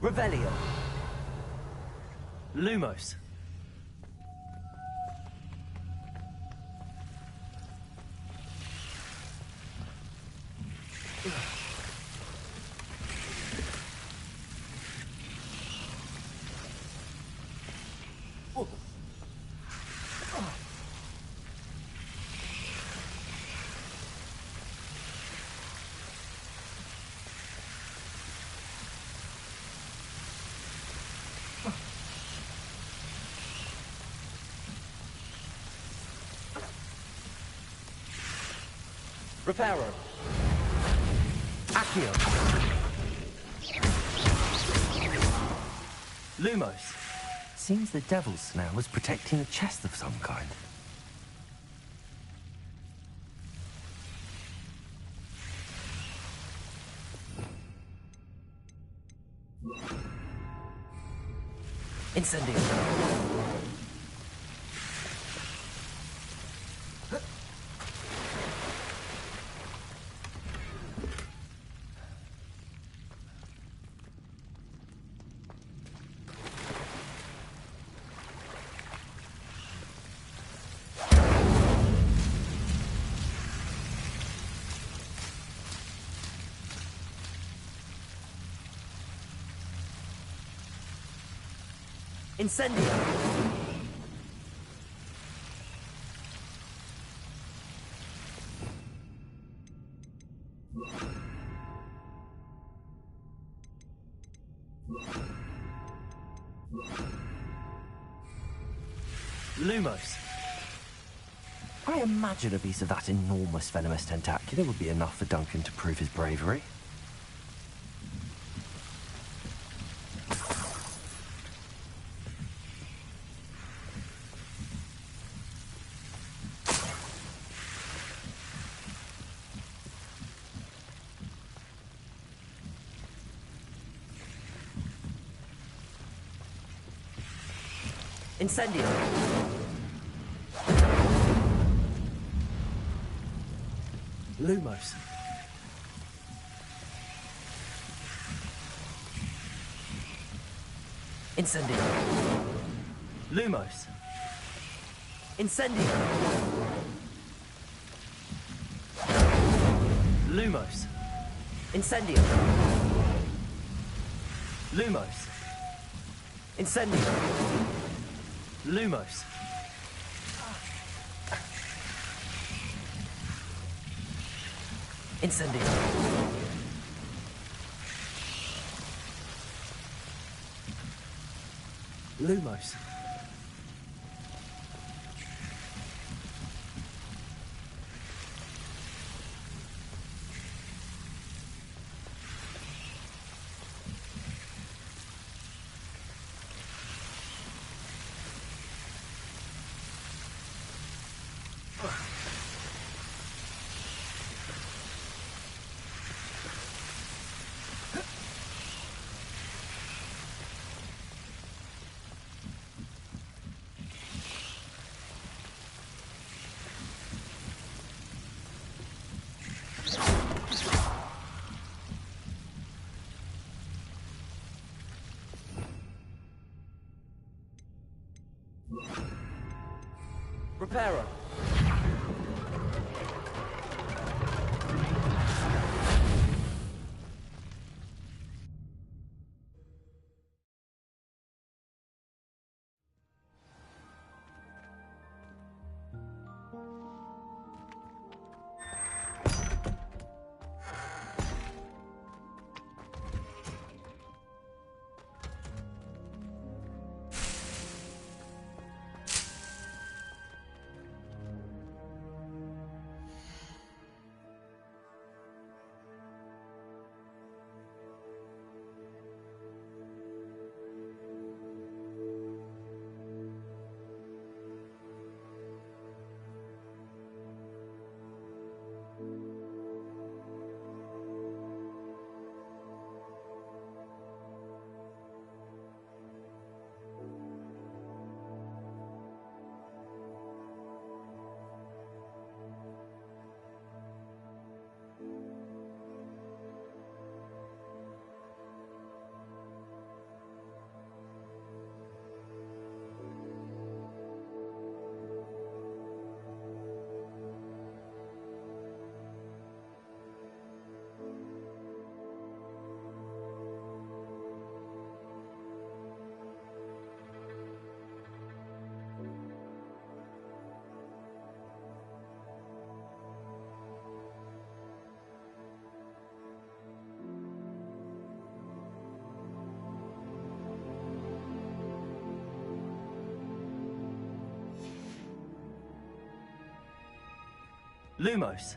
Revelio. Lumos. Reparo. Accio. Lumos. Seems the Devil's Snare was protecting a chest of some kind. Incendio. Incendio. Lumos. I imagine a piece of that enormous venomous tentacular would be enough for Duncan to prove his bravery. Incendio. Lumos. Incendio. Lumos. Incendio. Lumos. Incendio. Lumos. Incendio. Lumos. Incendio. Lumos. Reparo. Lumos.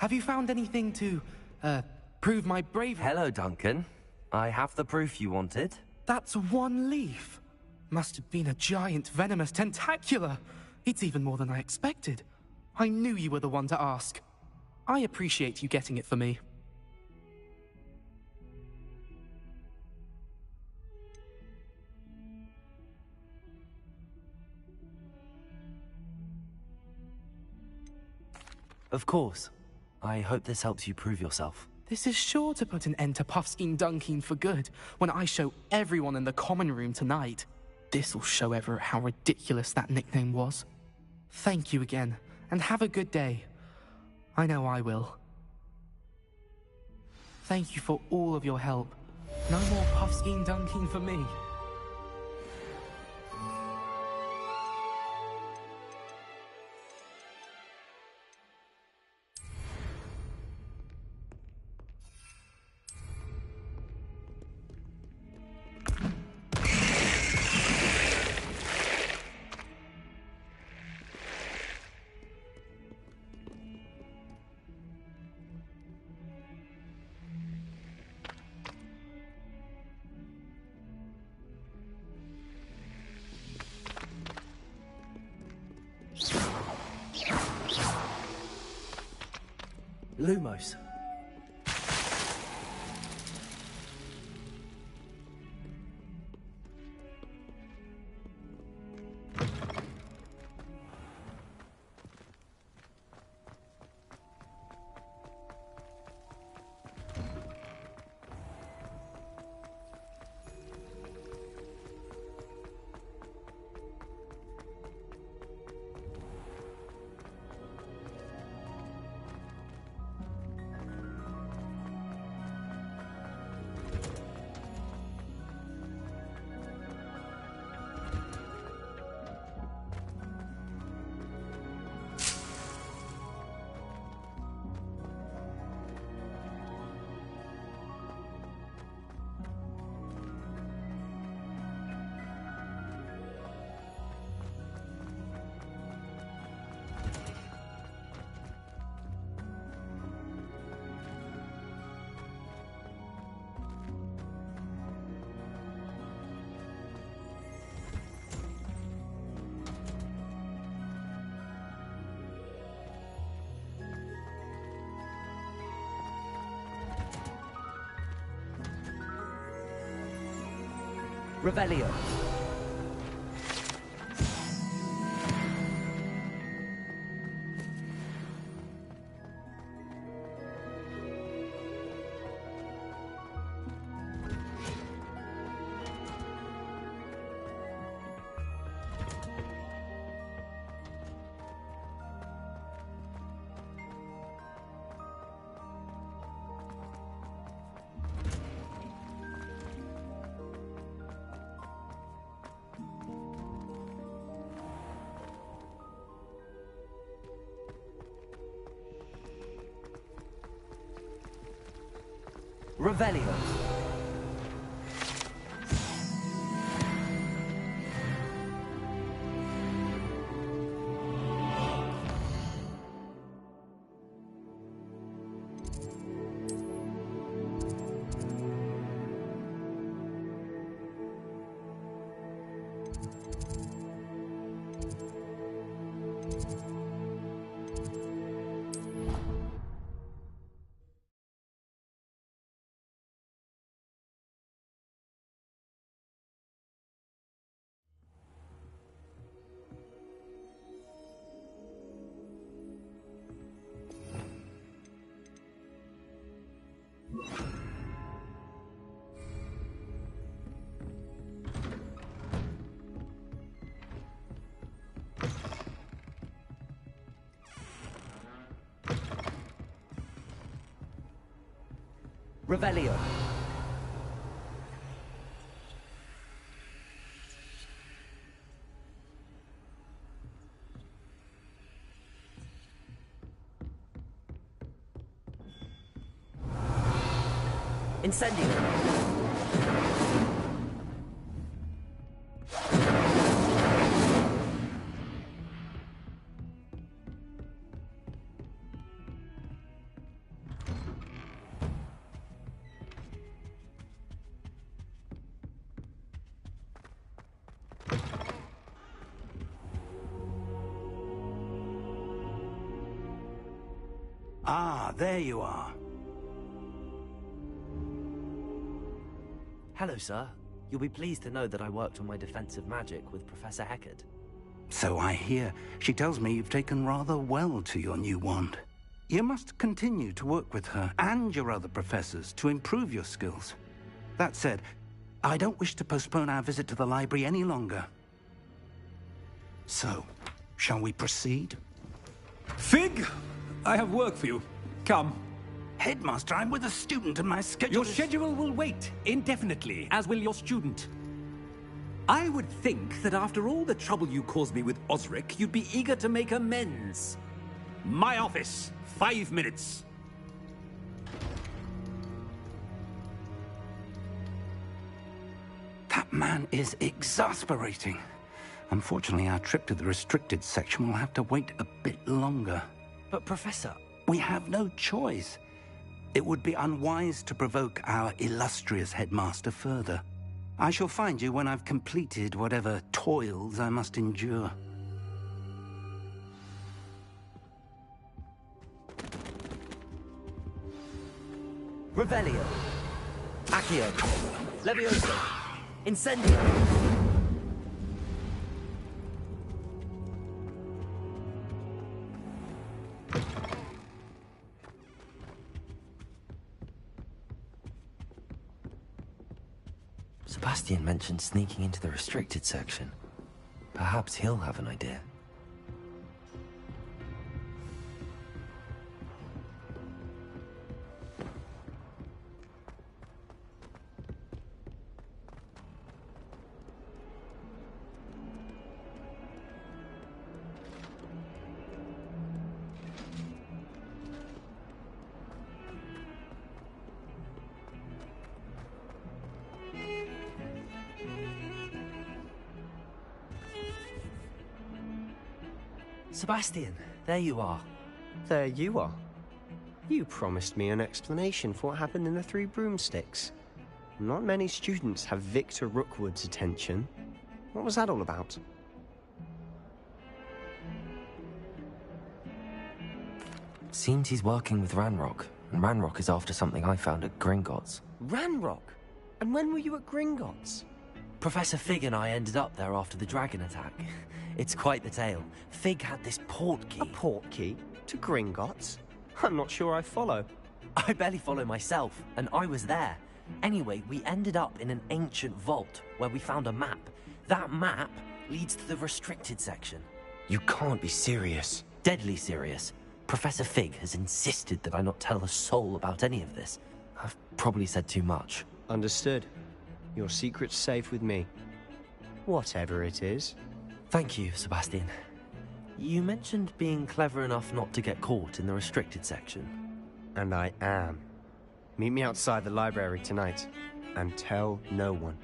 Have you found anything to, prove my bravery? Hello, Duncan. I have the proof you wanted. That's one leaf. Must have been a giant venomous tentacula. It's even more than I expected. I knew you were the one to ask. I appreciate you getting it for me. Of course. I hope this helps you prove yourself. This is sure to put an end to Puffskein Dunkeen for good when I show everyone in the common room tonight. This'll show Everett how ridiculous that nickname was. Thank you again, and have a good day. I know I will. Thank you for all of your help. No more Puffskein Dunkeen for me. Lumos. Revelio. Revelio. Revelio. Incendio. Ah, there you are. Hello, sir. You'll be pleased to know that I worked on my defensive magic with Professor Heckard. So I hear. She tells me you've taken rather well to your new wand. You must continue to work with her and your other professors to improve your skills. That said, I don't wish to postpone our visit to the library any longer. So, shall we proceed? Fig, I have work for you. Come. Headmaster, I'm with a student and my schedule Your schedule will wait indefinitely, as will your student. I would think that after all the trouble you caused me with Osric, you'd be eager to make amends. My office, 5 minutes. That man is exasperating. Unfortunately, our trip to the restricted section will have to wait a bit longer. But, Professor... We have no choice. It would be unwise to provoke our illustrious headmaster further. I shall find you when I've completed whatever toils I must endure. Revelio. Accio. Levioso. Incendio. Sebastian mentioned sneaking into the restricted section. Perhaps he'll have an idea. Sebastian, there you are. There you are. You promised me an explanation for what happened in the Three Broomsticks. Not many students have Victor Rookwood's attention. What was that all about? Seems he's working with Ranrock, and Ranrock is after something I found at Gringotts. Ranrock? And when were you at Gringotts? Professor Fig and I ended up there after the dragon attack. It's quite the tale. Fig had this port key. A port key? To Gringotts? I'm not sure I follow. I barely follow myself, and I was there. Anyway, we ended up in an ancient vault where we found a map. That map leads to the restricted section. You can't be serious. Deadly serious. Professor Fig has insisted that I not tell a soul about any of this. I've probably said too much. Understood. Your secret's safe with me. Whatever it is. Thank you, Sebastian. You mentioned being clever enough not to get caught in the restricted section. And I am. Meet me outside the library tonight, and tell no one.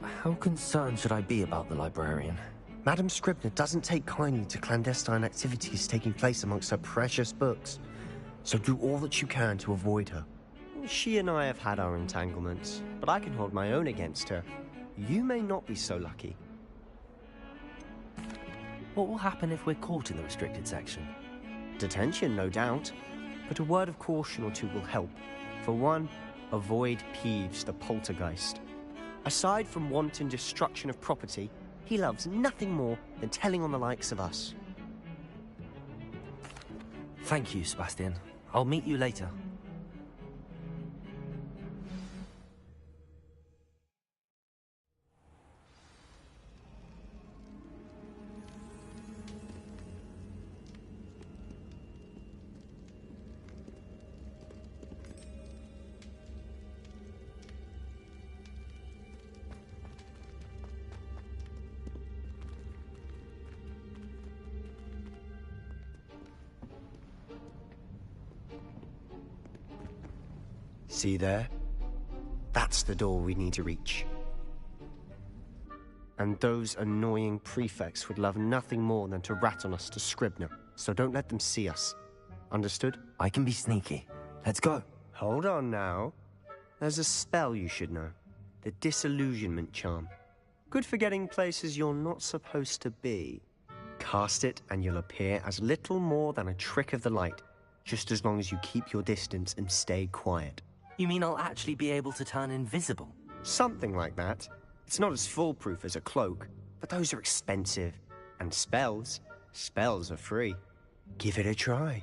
How concerned should I be about the librarian? Madam Scribner doesn't take kindly to clandestine activities taking place amongst her precious books. So do all that you can to avoid her. She and I have had our entanglements, but I can hold my own against her. You may not be so lucky. What will happen if we're caught in the restricted section? Detention, no doubt. But a word of caution or two will help. For one, avoid Peeves, the poltergeist. Aside from wanton destruction of property, he loves nothing more than telling on the likes of us. Thank you, Sebastian. I'll meet you later. See there? That's the door we need to reach. And those annoying prefects would love nothing more than to rat on us to Scribner, so don't let them see us. Understood? I can be sneaky. Let's go. Hold on now. There's a spell you should know. The Disillusionment Charm. Good for getting places you're not supposed to be. Cast it and you'll appear as little more than a trick of the light, just as long as you keep your distance and stay quiet. You mean I'll actually be able to turn invisible? Something like that. It's not as foolproof as a cloak, but those are expensive. And spells are free. Give it a try.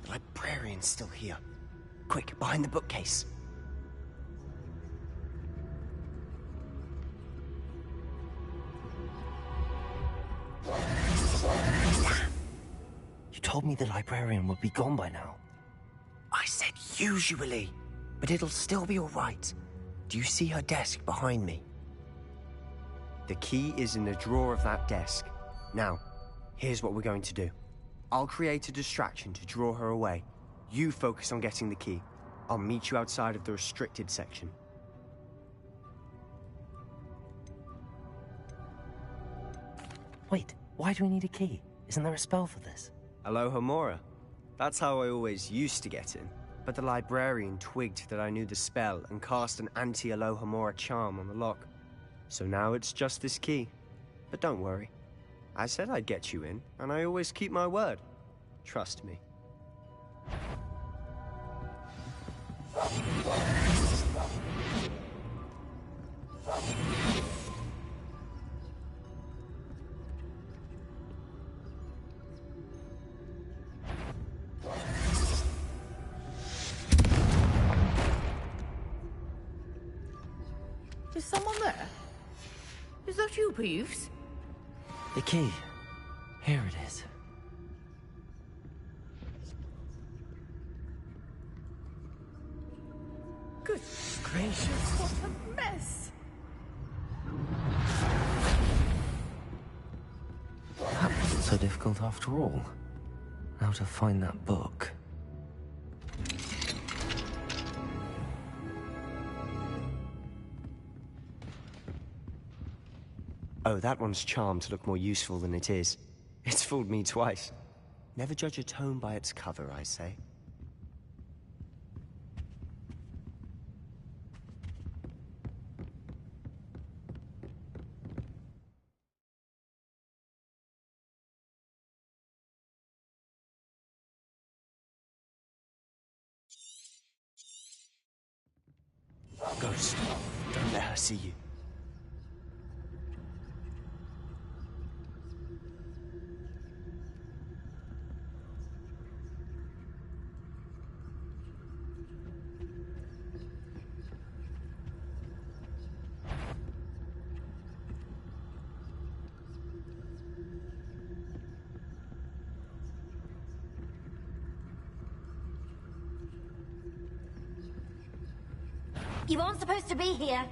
The librarian's still here. Quick, behind the bookcase. You told me the librarian would be gone by now. I said usually, but it'll still be all right. Do you see her desk behind me? The key is in the drawer of that desk. Now, here's what we're going to do. I'll create a distraction to draw her away. You focus on getting the key. I'll meet you outside of the restricted section. Wait, why do we need a key? Isn't there a spell for this? Alohomora. That's how I always used to get in. But the librarian twigged that I knew the spell and cast an anti-Alohomora charm on the lock. So now it's just this key. But don't worry. I said I'd get you in, and I always keep my word. Trust me. Is someone there? Is that you, Peeves? The key. Here it is. Good gracious, what a mess! That wasn't so difficult after all. How to find that book. Oh, that one's charmed to look more useful than it is. It's fooled me twice. Never judge a tome by its cover, I say. Ghost, don't let her see you. You aren't supposed to be here.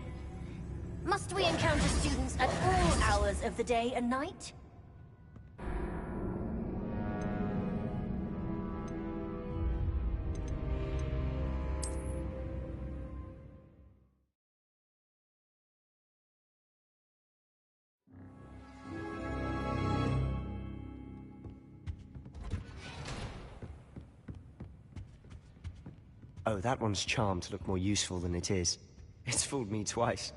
Must we encounter students at all hours of the day and night? Oh, that one's charmed to look more useful than it is. It's fooled me twice.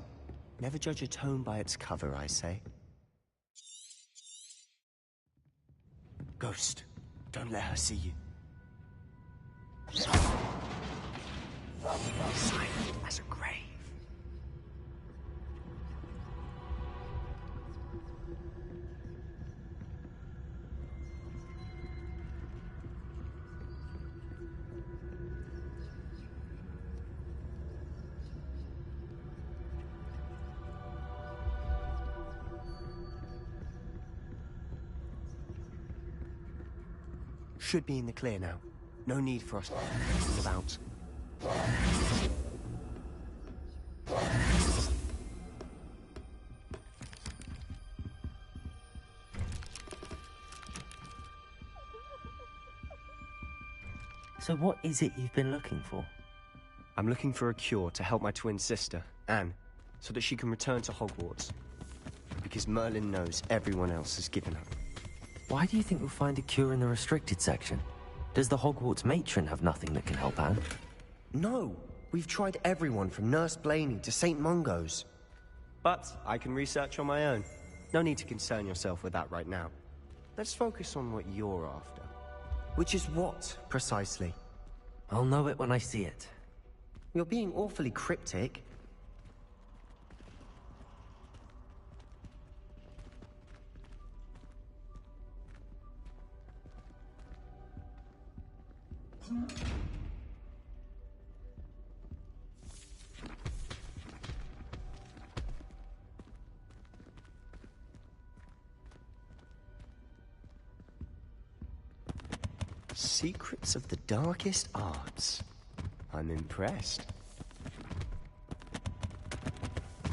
Never judge a tome by its cover, I say. Ghost, don't let her see you. Silent as a grave. Should be in the clear now. No need for us to think about. So what is it you've been looking for? I'm looking for a cure to help my twin sister, Anne, so that she can return to Hogwarts. Because Merlin knows everyone else has given up. Why do you think we'll find a cure in the restricted section? Does the Hogwarts matron have nothing that can help Anne? No! We've tried everyone from Nurse Blaney to St. Mungo's. But I can research on my own. No need to concern yourself with that right now. Let's focus on what you're after. Which is what, precisely? I'll know it when I see it. You're being awfully cryptic. Secrets of the darkest arts. I'm impressed.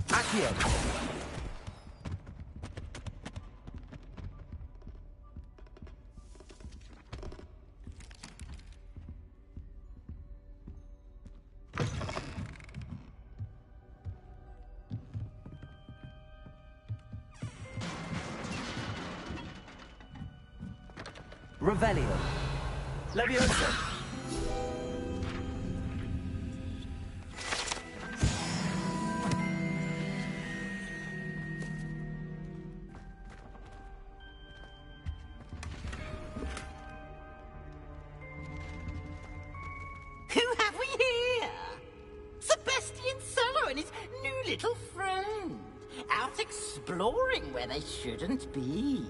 Accio! Revelio. Leviosa! Who have we here? Sebastian Cello and his new little friend. Out exploring where they shouldn't be.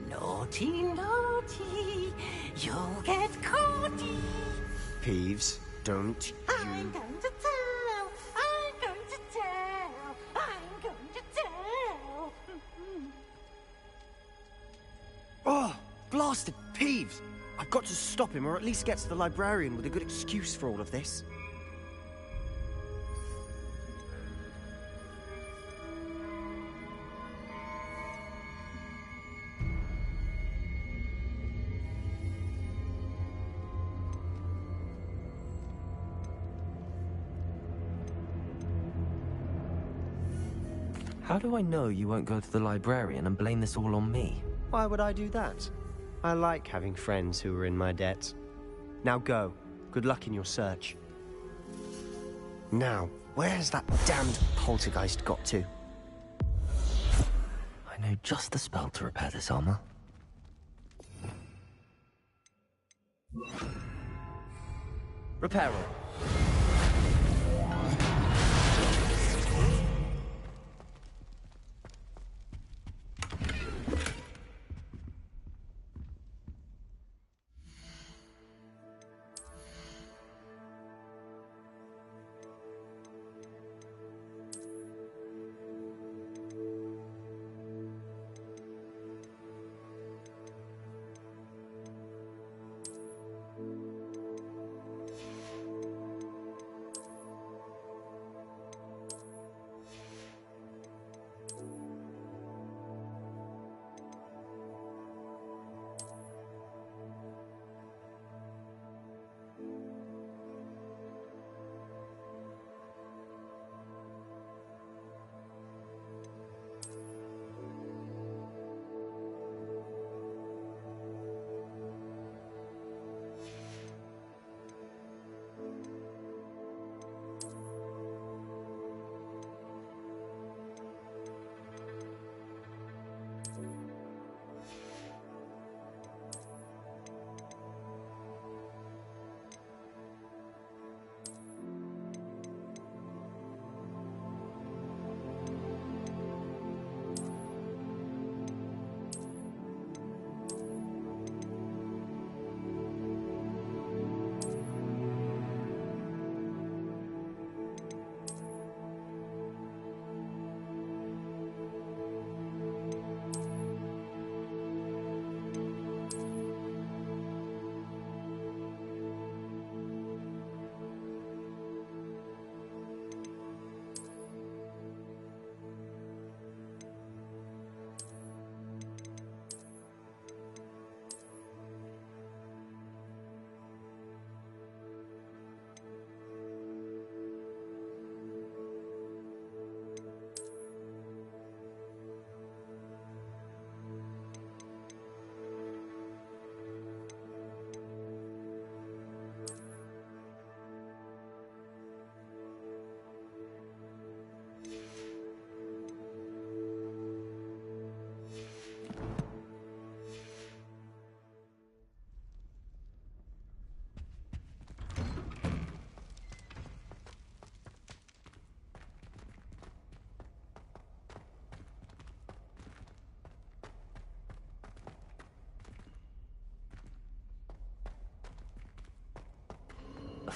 Naughty, naughty, you'll get caughty. Peeves, don't I'm going to tell, I'm going to tell, I'm going to tell. Oh, blasted Peeves! I've got to stop him, or at least get to the librarian with a good excuse for all of this. How do I know you won't go to the librarian and blame this all on me? Why would I do that? I like having friends who are in my debt. Now go. Good luck in your search. Now, where's that damned poltergeist got to? I know just the spell to repair this armor. Reparo.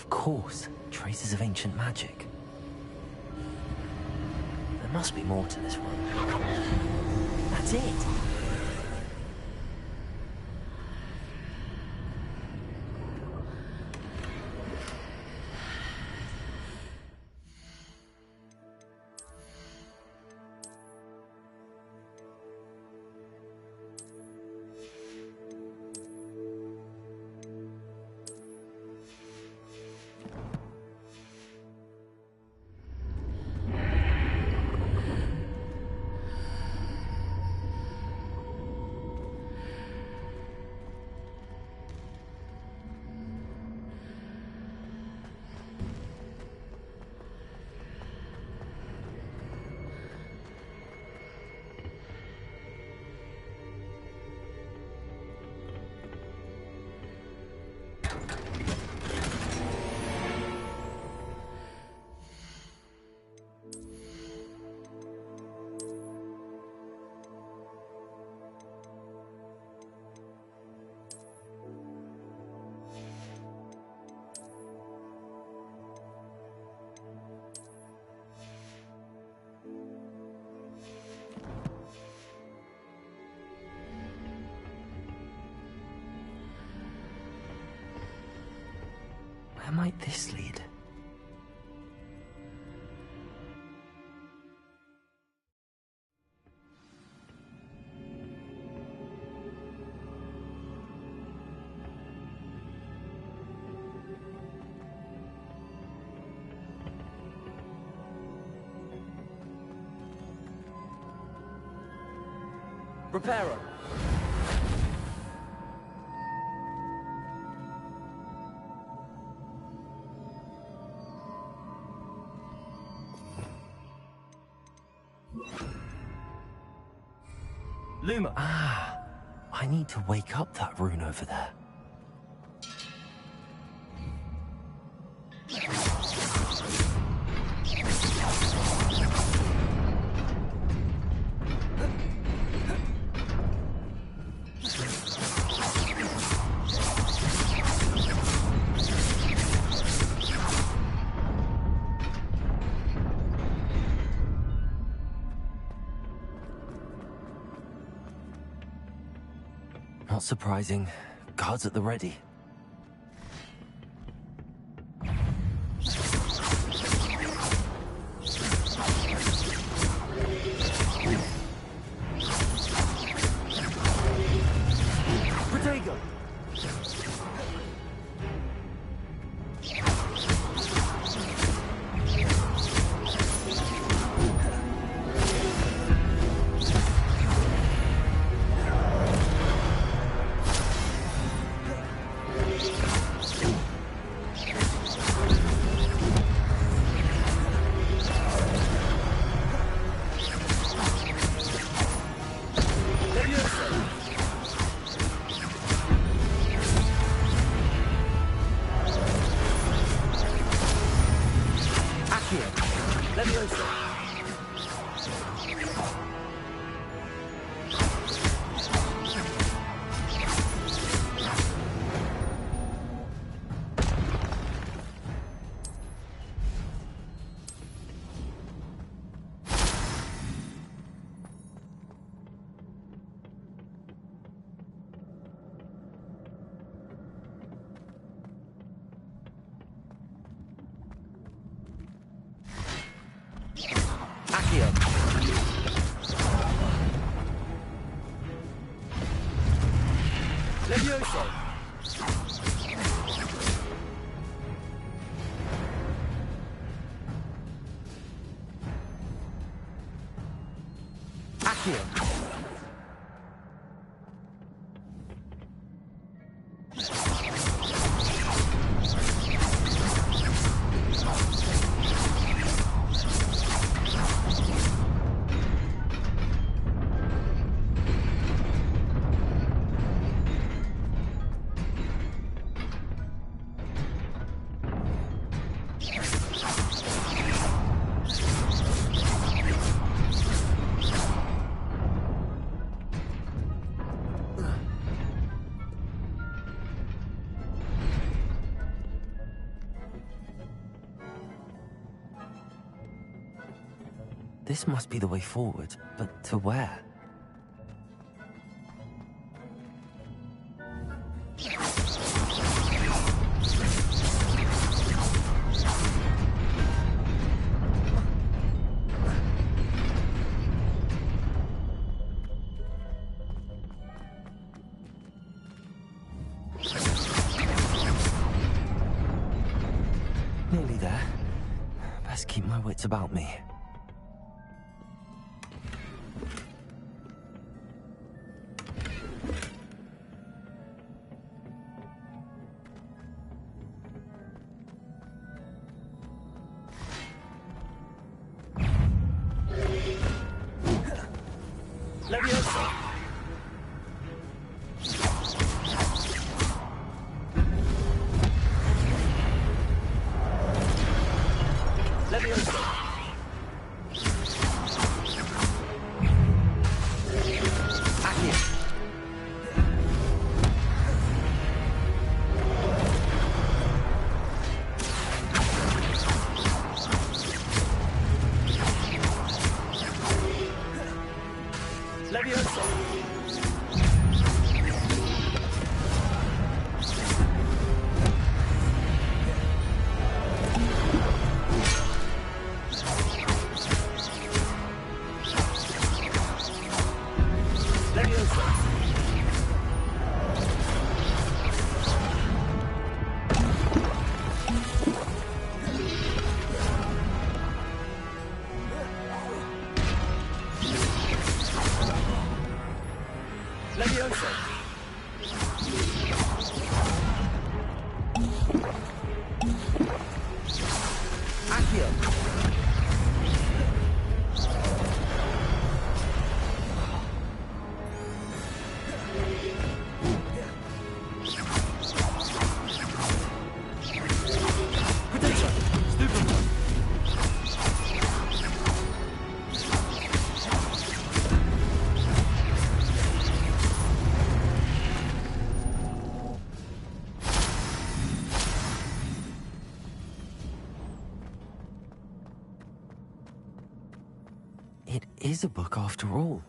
Of course, traces of ancient magic. There must be more to this one. That's it! Where might this lead? Reparo. Luma. Ah, I need to wake up that rune over there. Not surprising. Guards at the ready. Protego! Levioso! Accio! This must be the way forward, but to where? Nearly there. Best keep my wits about me. Leviosa! Leviosa! Accio! Leviosa! Leviosa! Accio! Potato! Stupid! It is a book after all.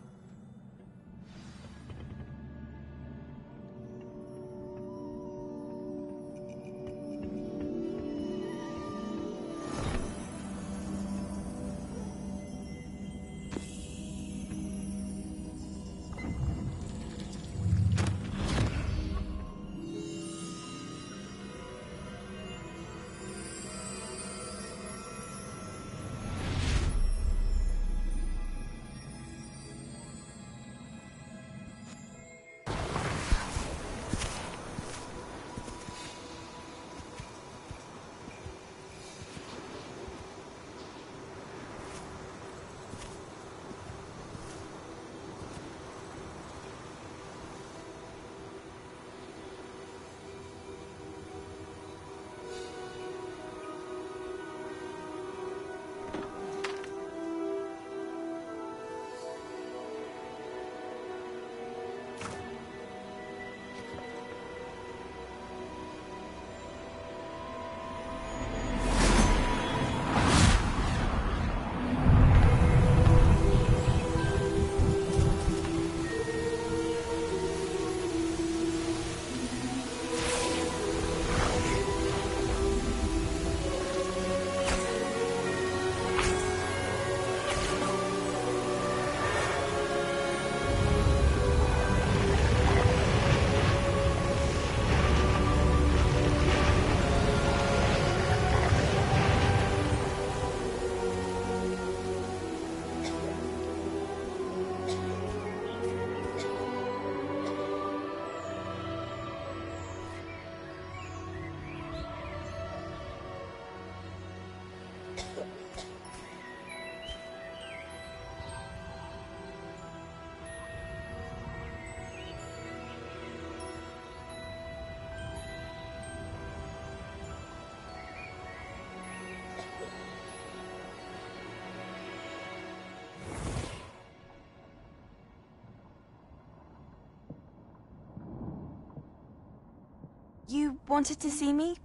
You wanted to see me?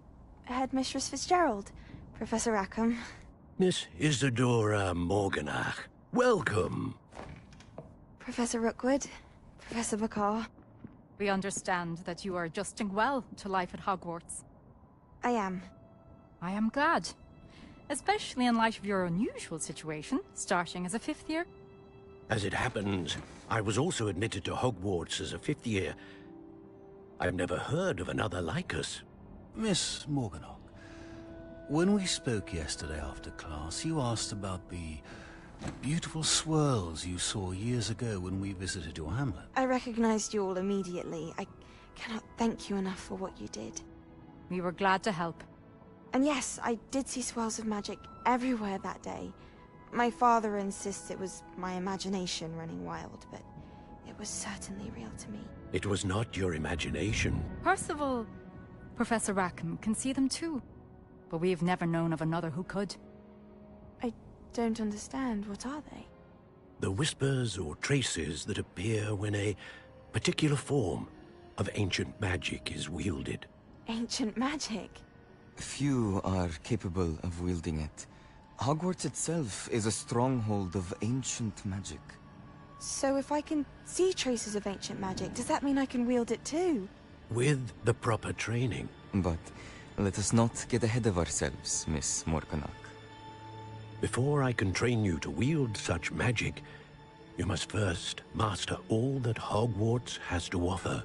Headmistress Fitzgerald, Professor Rackham. Miss Isadora Morganach. Welcome. Professor Rookwood, Professor Bakar. We understand that you are adjusting well to life at Hogwarts. I am. I am glad. Especially in light of your unusual situation, starting as a 5th year. As it happens, I was also admitted to Hogwarts as a 5th year. I've never heard of another like us. Miss Morganach, when we spoke yesterday after class, you asked about the beautiful swirls you saw years ago when we visited your hamlet. I recognized you all immediately. I cannot thank you enough for what you did. We were glad to help. And yes, I did see swirls of magic everywhere that day. My father insists it was my imagination running wild, but it was certainly real to me. It was not your imagination. Percival, Professor Rackham can see them too. But we've never known of another who could. I don't understand. What are they? The whispers or traces that appear when a particular form of ancient magic is wielded. Ancient magic? Few are capable of wielding it. Hogwarts itself is a stronghold of ancient magic. So if I can see traces of ancient magic, does that mean I can wield it too? With the proper training. But let us not get ahead of ourselves, Miss Morganach. Before I can train you to wield such magic, you must first master all that Hogwarts has to offer.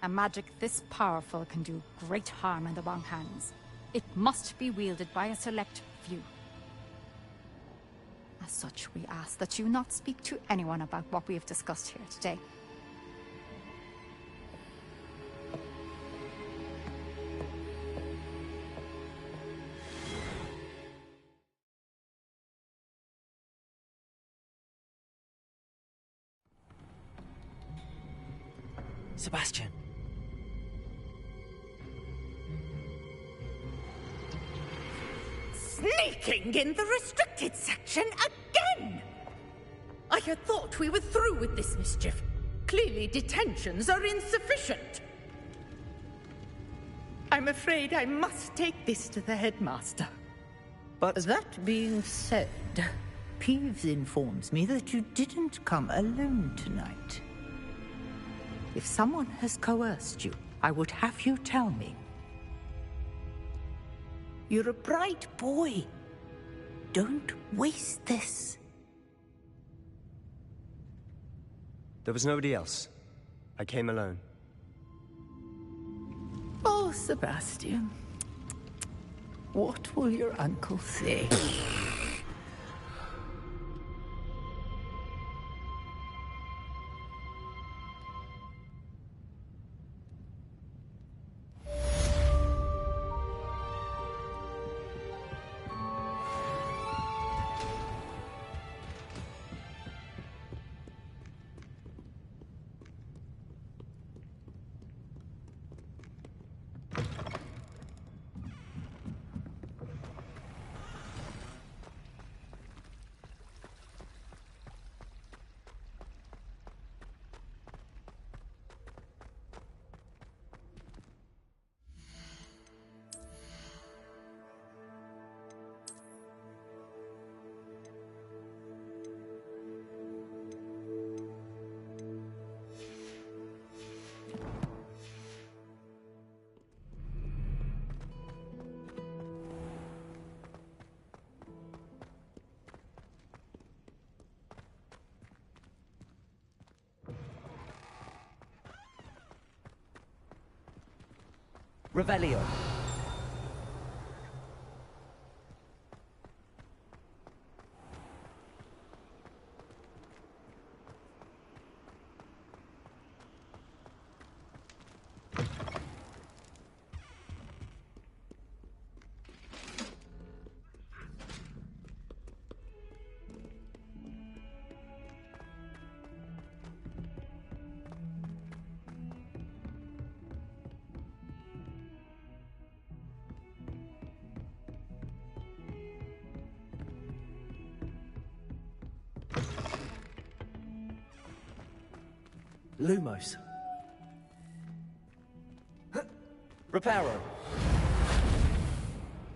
A magic this powerful can do great harm in the wrong hands. It must be wielded by a select few. As such, we ask that you not speak to anyone about what we have discussed here today. Sebastian. Sneaking in the restricted section again! I had thought we were through with this mischief. Clearly detentions are insufficient. I'm afraid I must take this to the headmaster. But that being said, Peeves informs me that you didn't come alone tonight. If someone has coerced you, I would have you tell me. You're a bright boy. Don't waste this. There was nobody else. I came alone. Oh, Sebastian. What will your uncle say? Revelio. Lumos. Reparo.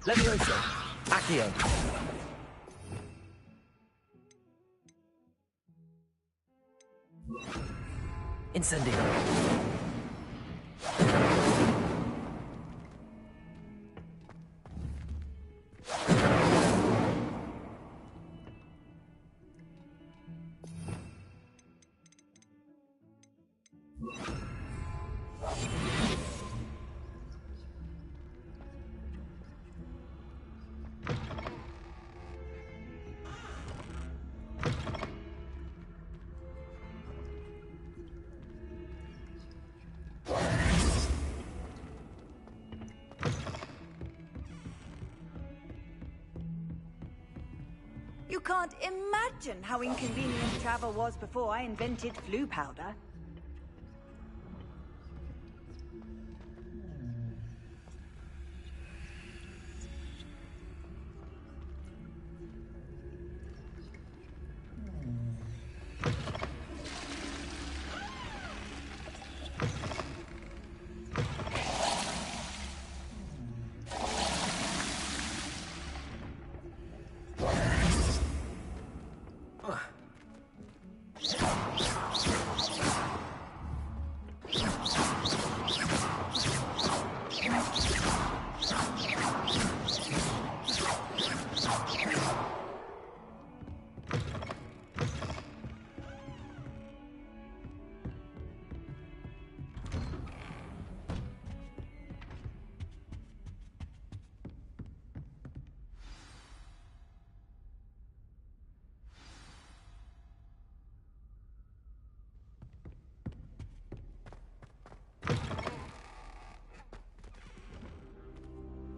Levioso. Accio. Incendio. You can't imagine how inconvenient travel was before I invented flu powder.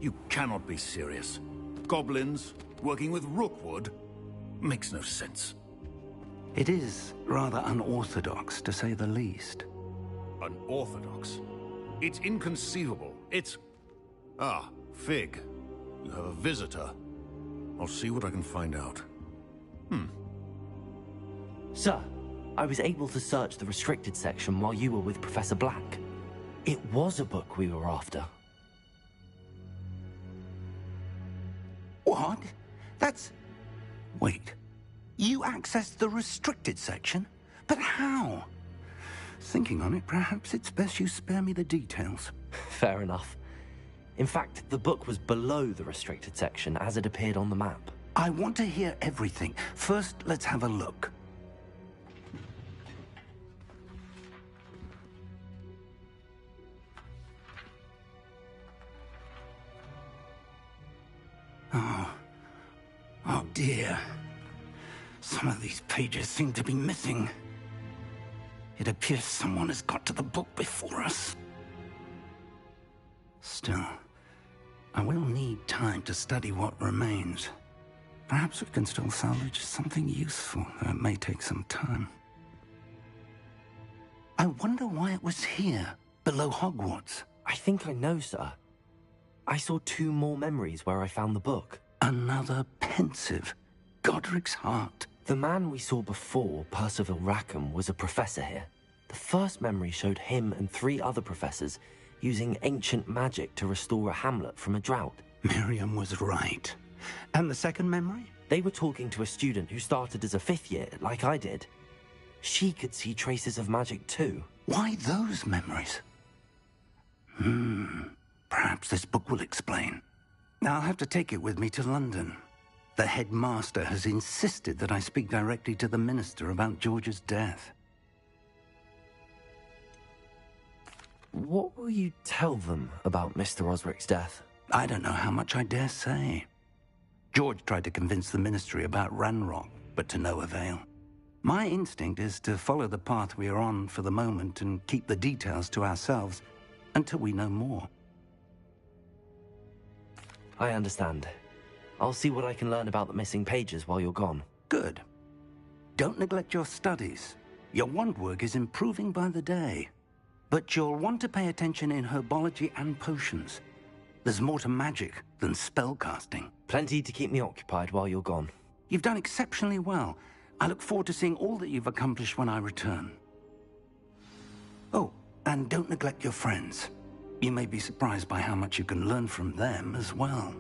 You cannot be serious. Goblins working with Rookwood makes no sense. It is rather unorthodox, to say the least. Unorthodox? It's inconceivable. It's... Ah, Fig. You have a visitor. I'll see what I can find out. Sir, I was able to search the restricted section while you were with Professor Black. It was a book we were after. What? That's... Wait. You accessed the restricted section? But how? Thinking on it, perhaps it's best you spare me the details. Fair enough. In fact, the book was below the restricted section as it appeared on the map. I want to hear everything. First, let's have a look. Oh dear. Some of these pages seem to be missing. It appears someone has got to the book before us. Still, I will need time to study what remains. Perhaps we can still salvage something useful, though it may take some time. I wonder why it was here, below Hogwarts. I think I know, sir. I saw 2 more memories where I found the book. Another pensive. Godric's heart. The man we saw before, Percival Rackham, was a professor here. The first memory showed him and 3 other professors using ancient magic to restore a hamlet from a drought. Miriam was right. And the second memory? They were talking to a student who started as a 5th year, like I did. She could see traces of magic too. Why those memories? Perhaps this book will explain. I'll have to take it with me to London. The headmaster has insisted that I speak directly to the minister about George's death. What will you tell them about Mr. Osric's death? I don't know how much I dare say. George tried to convince the ministry about Ranrock, but to no avail. My instinct is to follow the path we are on for the moment and keep the details to ourselves until we know more. I understand. I'll see what I can learn about the missing pages while you're gone. Good. Don't neglect your studies. Your wand work is improving by the day. But you'll want to pay attention in herbology and potions. There's more to magic than spellcasting. Plenty to keep me occupied while you're gone. You've done exceptionally well. I look forward to seeing all that you've accomplished when I return. Oh, and don't neglect your friends. You may be surprised by how much you can learn from them as well.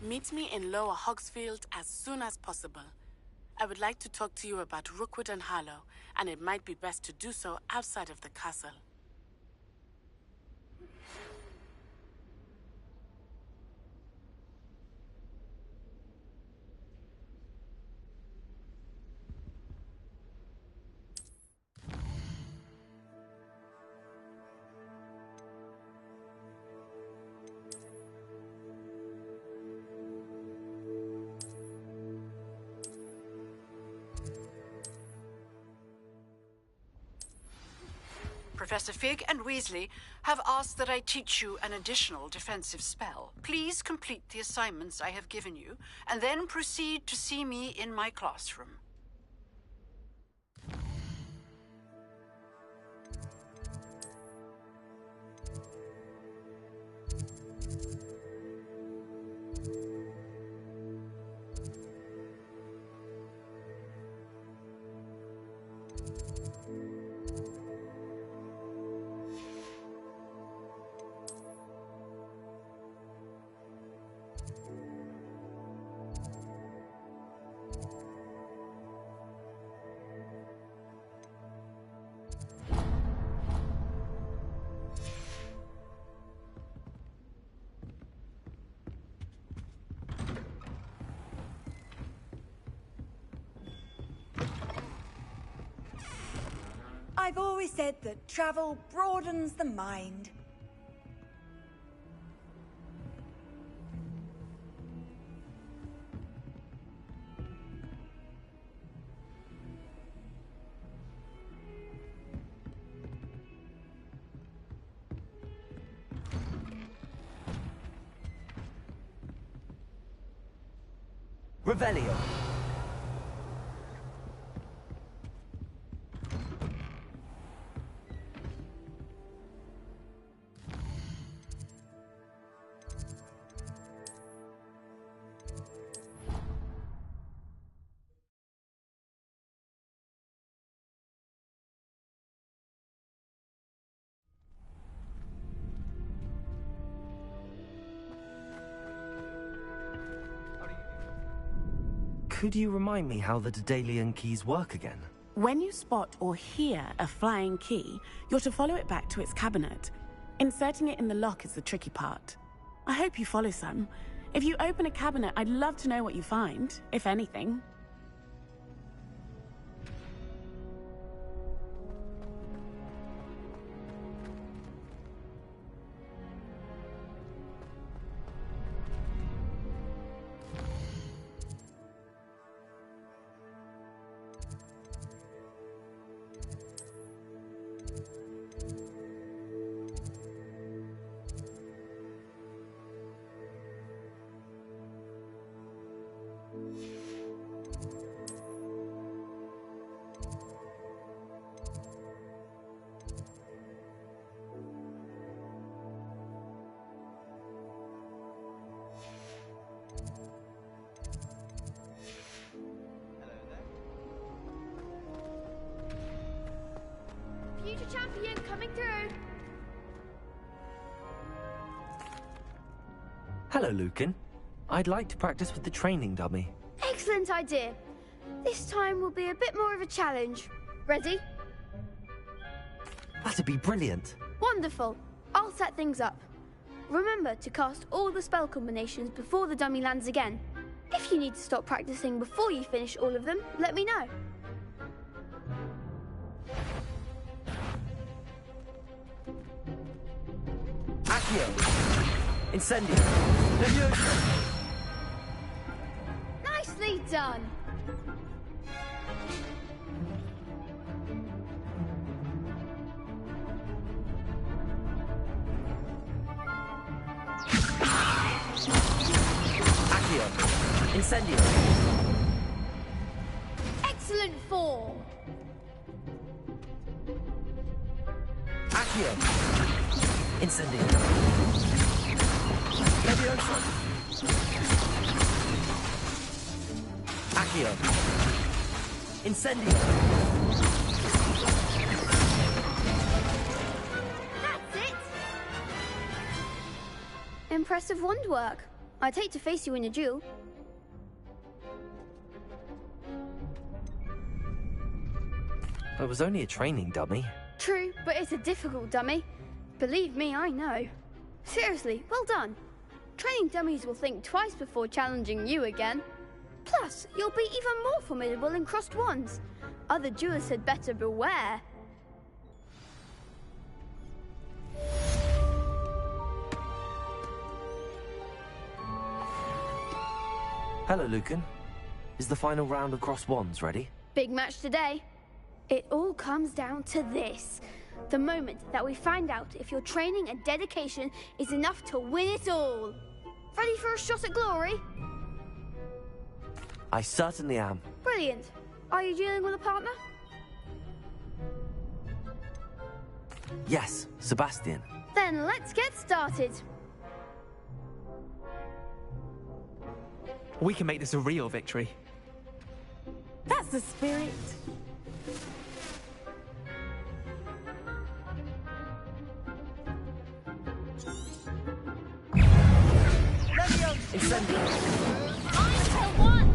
Meet me in Lower Hogsfield as soon as possible. I would like to talk to you about Rookwood and Harlow, and it might be best to do so outside of the castle. Professor Fig and Weasley have asked that I teach you an additional defensive spell. Please complete the assignments I have given you, and then proceed to see me in my classroom. I've always said that travel broadens the mind. Revelio. Could you remind me how the Daedalian keys work again? When you spot or hear a flying key, you're to follow it back to its cabinet. Inserting it in the lock is the tricky part. I hope you follow, son. If you open a cabinet, I'd love to know what you find, if anything. Future champion coming through. Hello, Lucan. I'd like to practice with the training dummy. Excellent idea. This time will be a bit more of a challenge. Ready? That'd be brilliant. Wonderful. I'll set things up. Remember to cast all the spell combinations before the dummy lands again. If you need to stop practicing before you finish all of them, let me know. Accio! Incendio! Nicely done. Accio! Incendio! Excellent form. Accio! Incendio! Leviosa! Accio! Incendio! That's it. Impressive wand work. I'd hate to face you in a duel. It was only a training dummy. True, but it's a difficult dummy. Believe me, I know. Seriously, well done. Training dummies will think twice before challenging you again. Plus, you'll be even more formidable in crossed wands. Other duelists had better beware. Hello, Lucan. Is the final round of crossed wands ready? Big match today. It all comes down to this. The moment that we find out if your training and dedication is enough to win it all. Ready for a shot at glory? I certainly am. Brilliant. Are you dealing with a partner? Yes, Sebastian. Then let's get started. We can make this a real victory. That's the spirit. Incendio! Until one!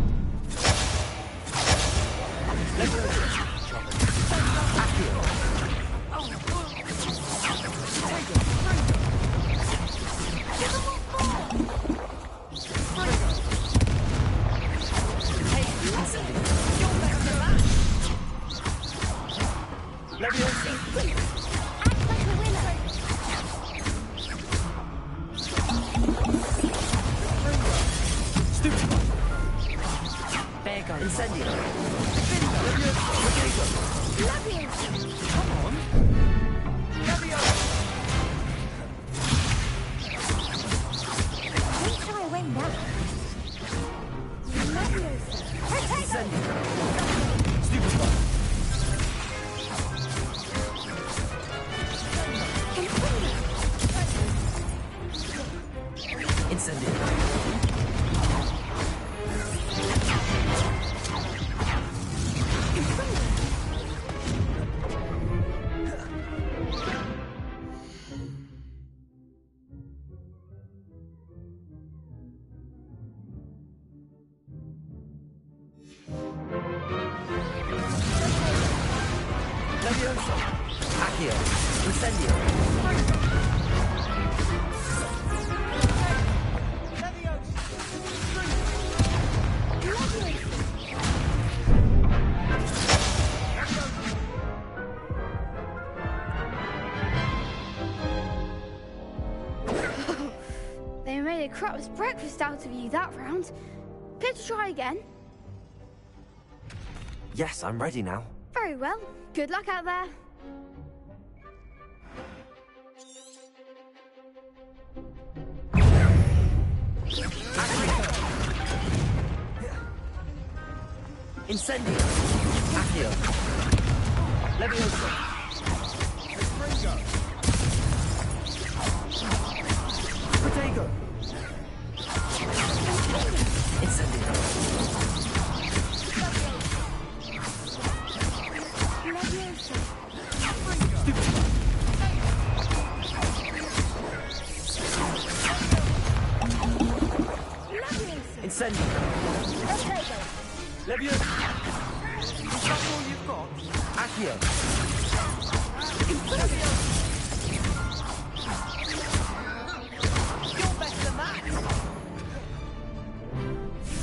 They made a crap's breakfast out of you that round. Care to try again? Yes, I'm ready now. Very well. Good luck out there. Incendio! Accio! Levioso! Springo! Protego! Incendio! Levioso! Incendio! Levioso! Is that all you've got? Accio! You're better than that!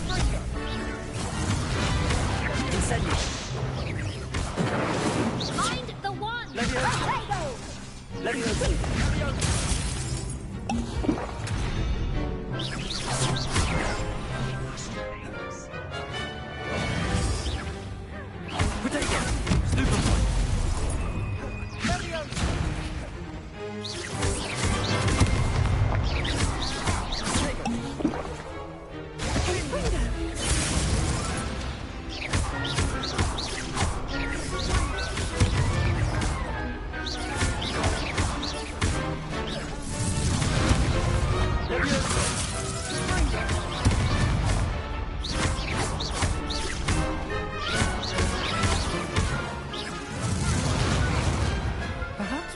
Springo! Incendio! Mind the one! Levioso! Levioso!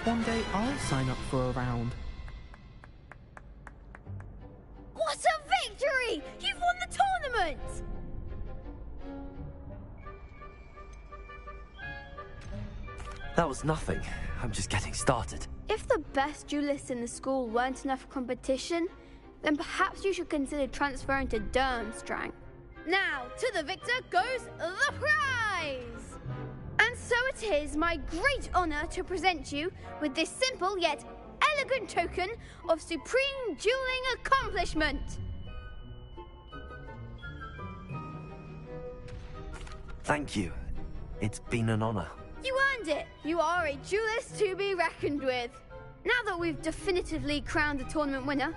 One day I'll sign up for a round. What a moment! That was nothing. I'm just getting started. If the best duelists in the school weren't enough for competition, then perhaps you should consider transferring to Durmstrang. Now, to the victor goes the prize! And so it is my great honor to present you with this simple yet elegant token of supreme dueling accomplishment. Thank you. It's been an honor. You earned it. You are a duelist to be reckoned with. Now that we've definitively crowned the tournament winner,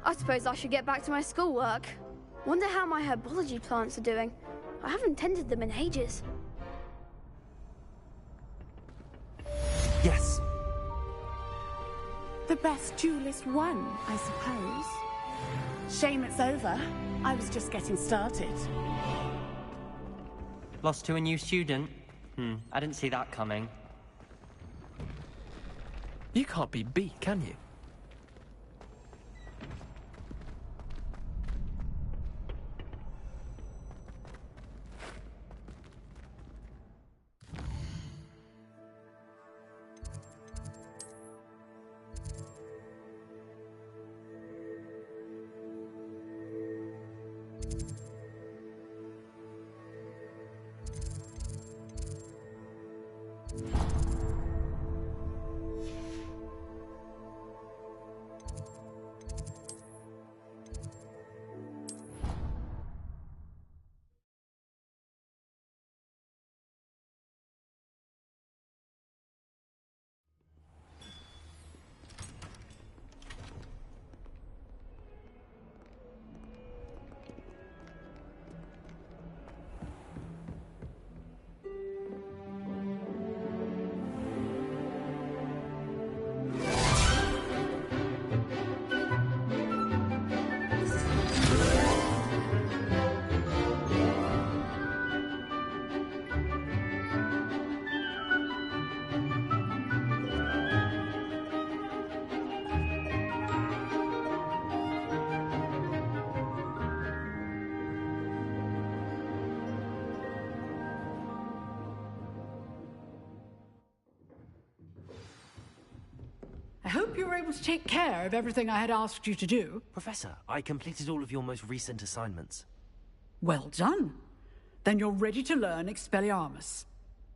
I suppose I should get back to my schoolwork. Wonder how my herbology plants are doing. I haven't tended them in ages. Yes. The best duelist won, I suppose. Shame it's over. I was just getting started. Lost to a new student? I didn't see that coming. You can't be beat, can you? I hope you were able to take care of everything I had asked you to do. Professor, I completed all of your most recent assignments. Well done. Then you're ready to learn Expelliarmus.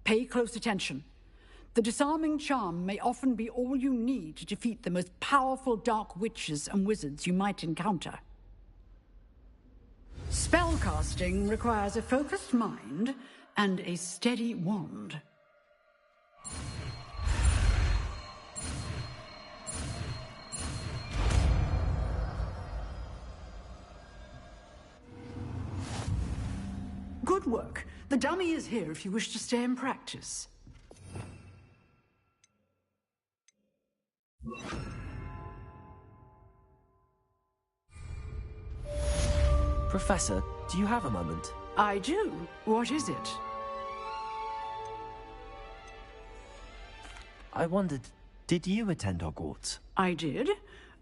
Pay close attention. The disarming charm may often be all you need to defeat the most powerful dark witches and wizards you might encounter. Spellcasting requires a focused mind and a steady wand. Good work. The dummy is here if you wish to stay and practice. Professor, do you have a moment? I do. What is it? I wondered, did you attend Hogwarts? I did.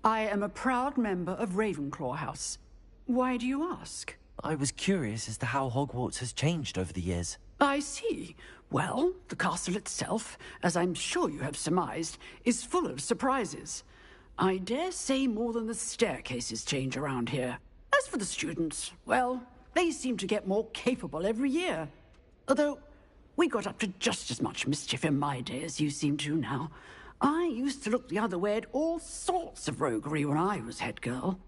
I am a proud member of Ravenclaw House. Why do you ask? I was curious as to how Hogwarts has changed over the years. I see. Well, the castle itself, as I'm sure you have surmised, is full of surprises. I dare say more than the staircases change around here. As for the students, well, they seem to get more capable every year. Although, we got up to just as much mischief in my day as you seem to now. I used to look the other way at all sorts of roguery when I was head girl.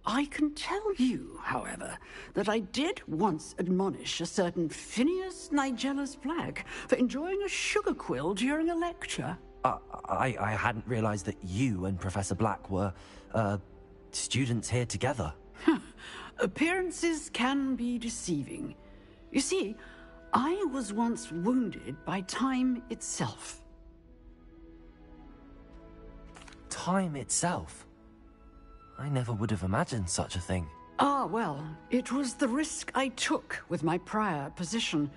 I can tell you, however, that I did once admonish a certain Phineas Nigellus Black for enjoying a sugar quill during a lecture. I hadn't realized that you and Professor Black were, students here together. Appearances can be deceiving. You see, I was once wounded by time itself. Time itself? I never would have imagined such a thing. Ah, well, it was the risk I took with my prior position.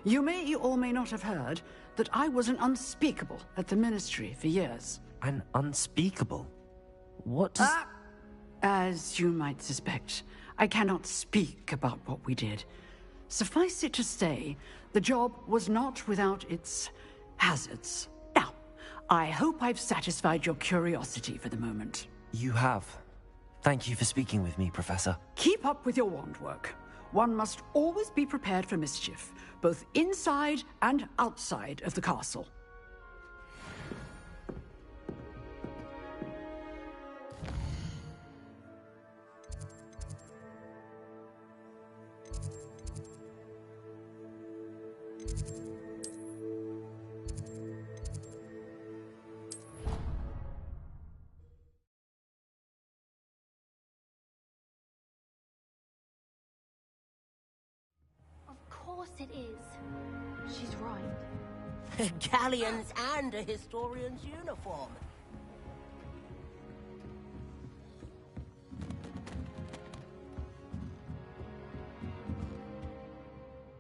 You may or may not have heard that I was an unspeakable at the Ministry for years. An unspeakable? What does... As you might suspect, I cannot speak about what we did. Suffice it to say, the job was not without its hazards. Now, I hope I've satisfied your curiosity for the moment. You have. Thank you for speaking with me, Professor. Keep up with your wand work. One must always be prepared for mischief, both inside and outside of the castle. Of course it is. She's right. Galleons and a historian's uniform.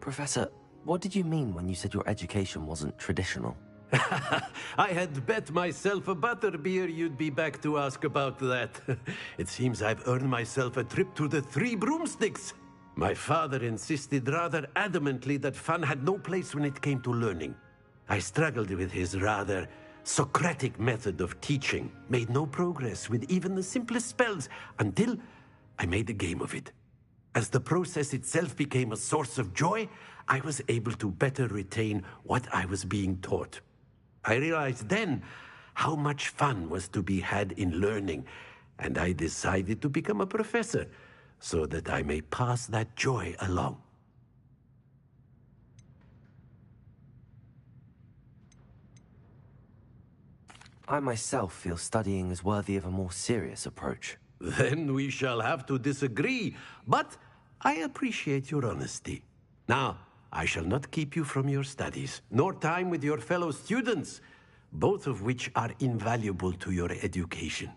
Professor, what did you mean when you said your education wasn't traditional? I had bet myself a butterbeer you'd be back to ask about that. It seems I've earned myself a trip to the Three Broomsticks. My father insisted rather adamantly that fun had no place when it came to learning. I struggled with his rather Socratic method of teaching, made no progress with even the simplest spells until I made a game of it. As the process itself became a source of joy, I was able to better retain what I was being taught. I realized then how much fun was to be had in learning, and I decided to become a professor so that I may pass that joy along. I myself feel studying is worthy of a more serious approach. Then we shall have to disagree, but I appreciate your honesty. Now, I shall not keep you from your studies, nor time with your fellow students, both of which are invaluable to your education.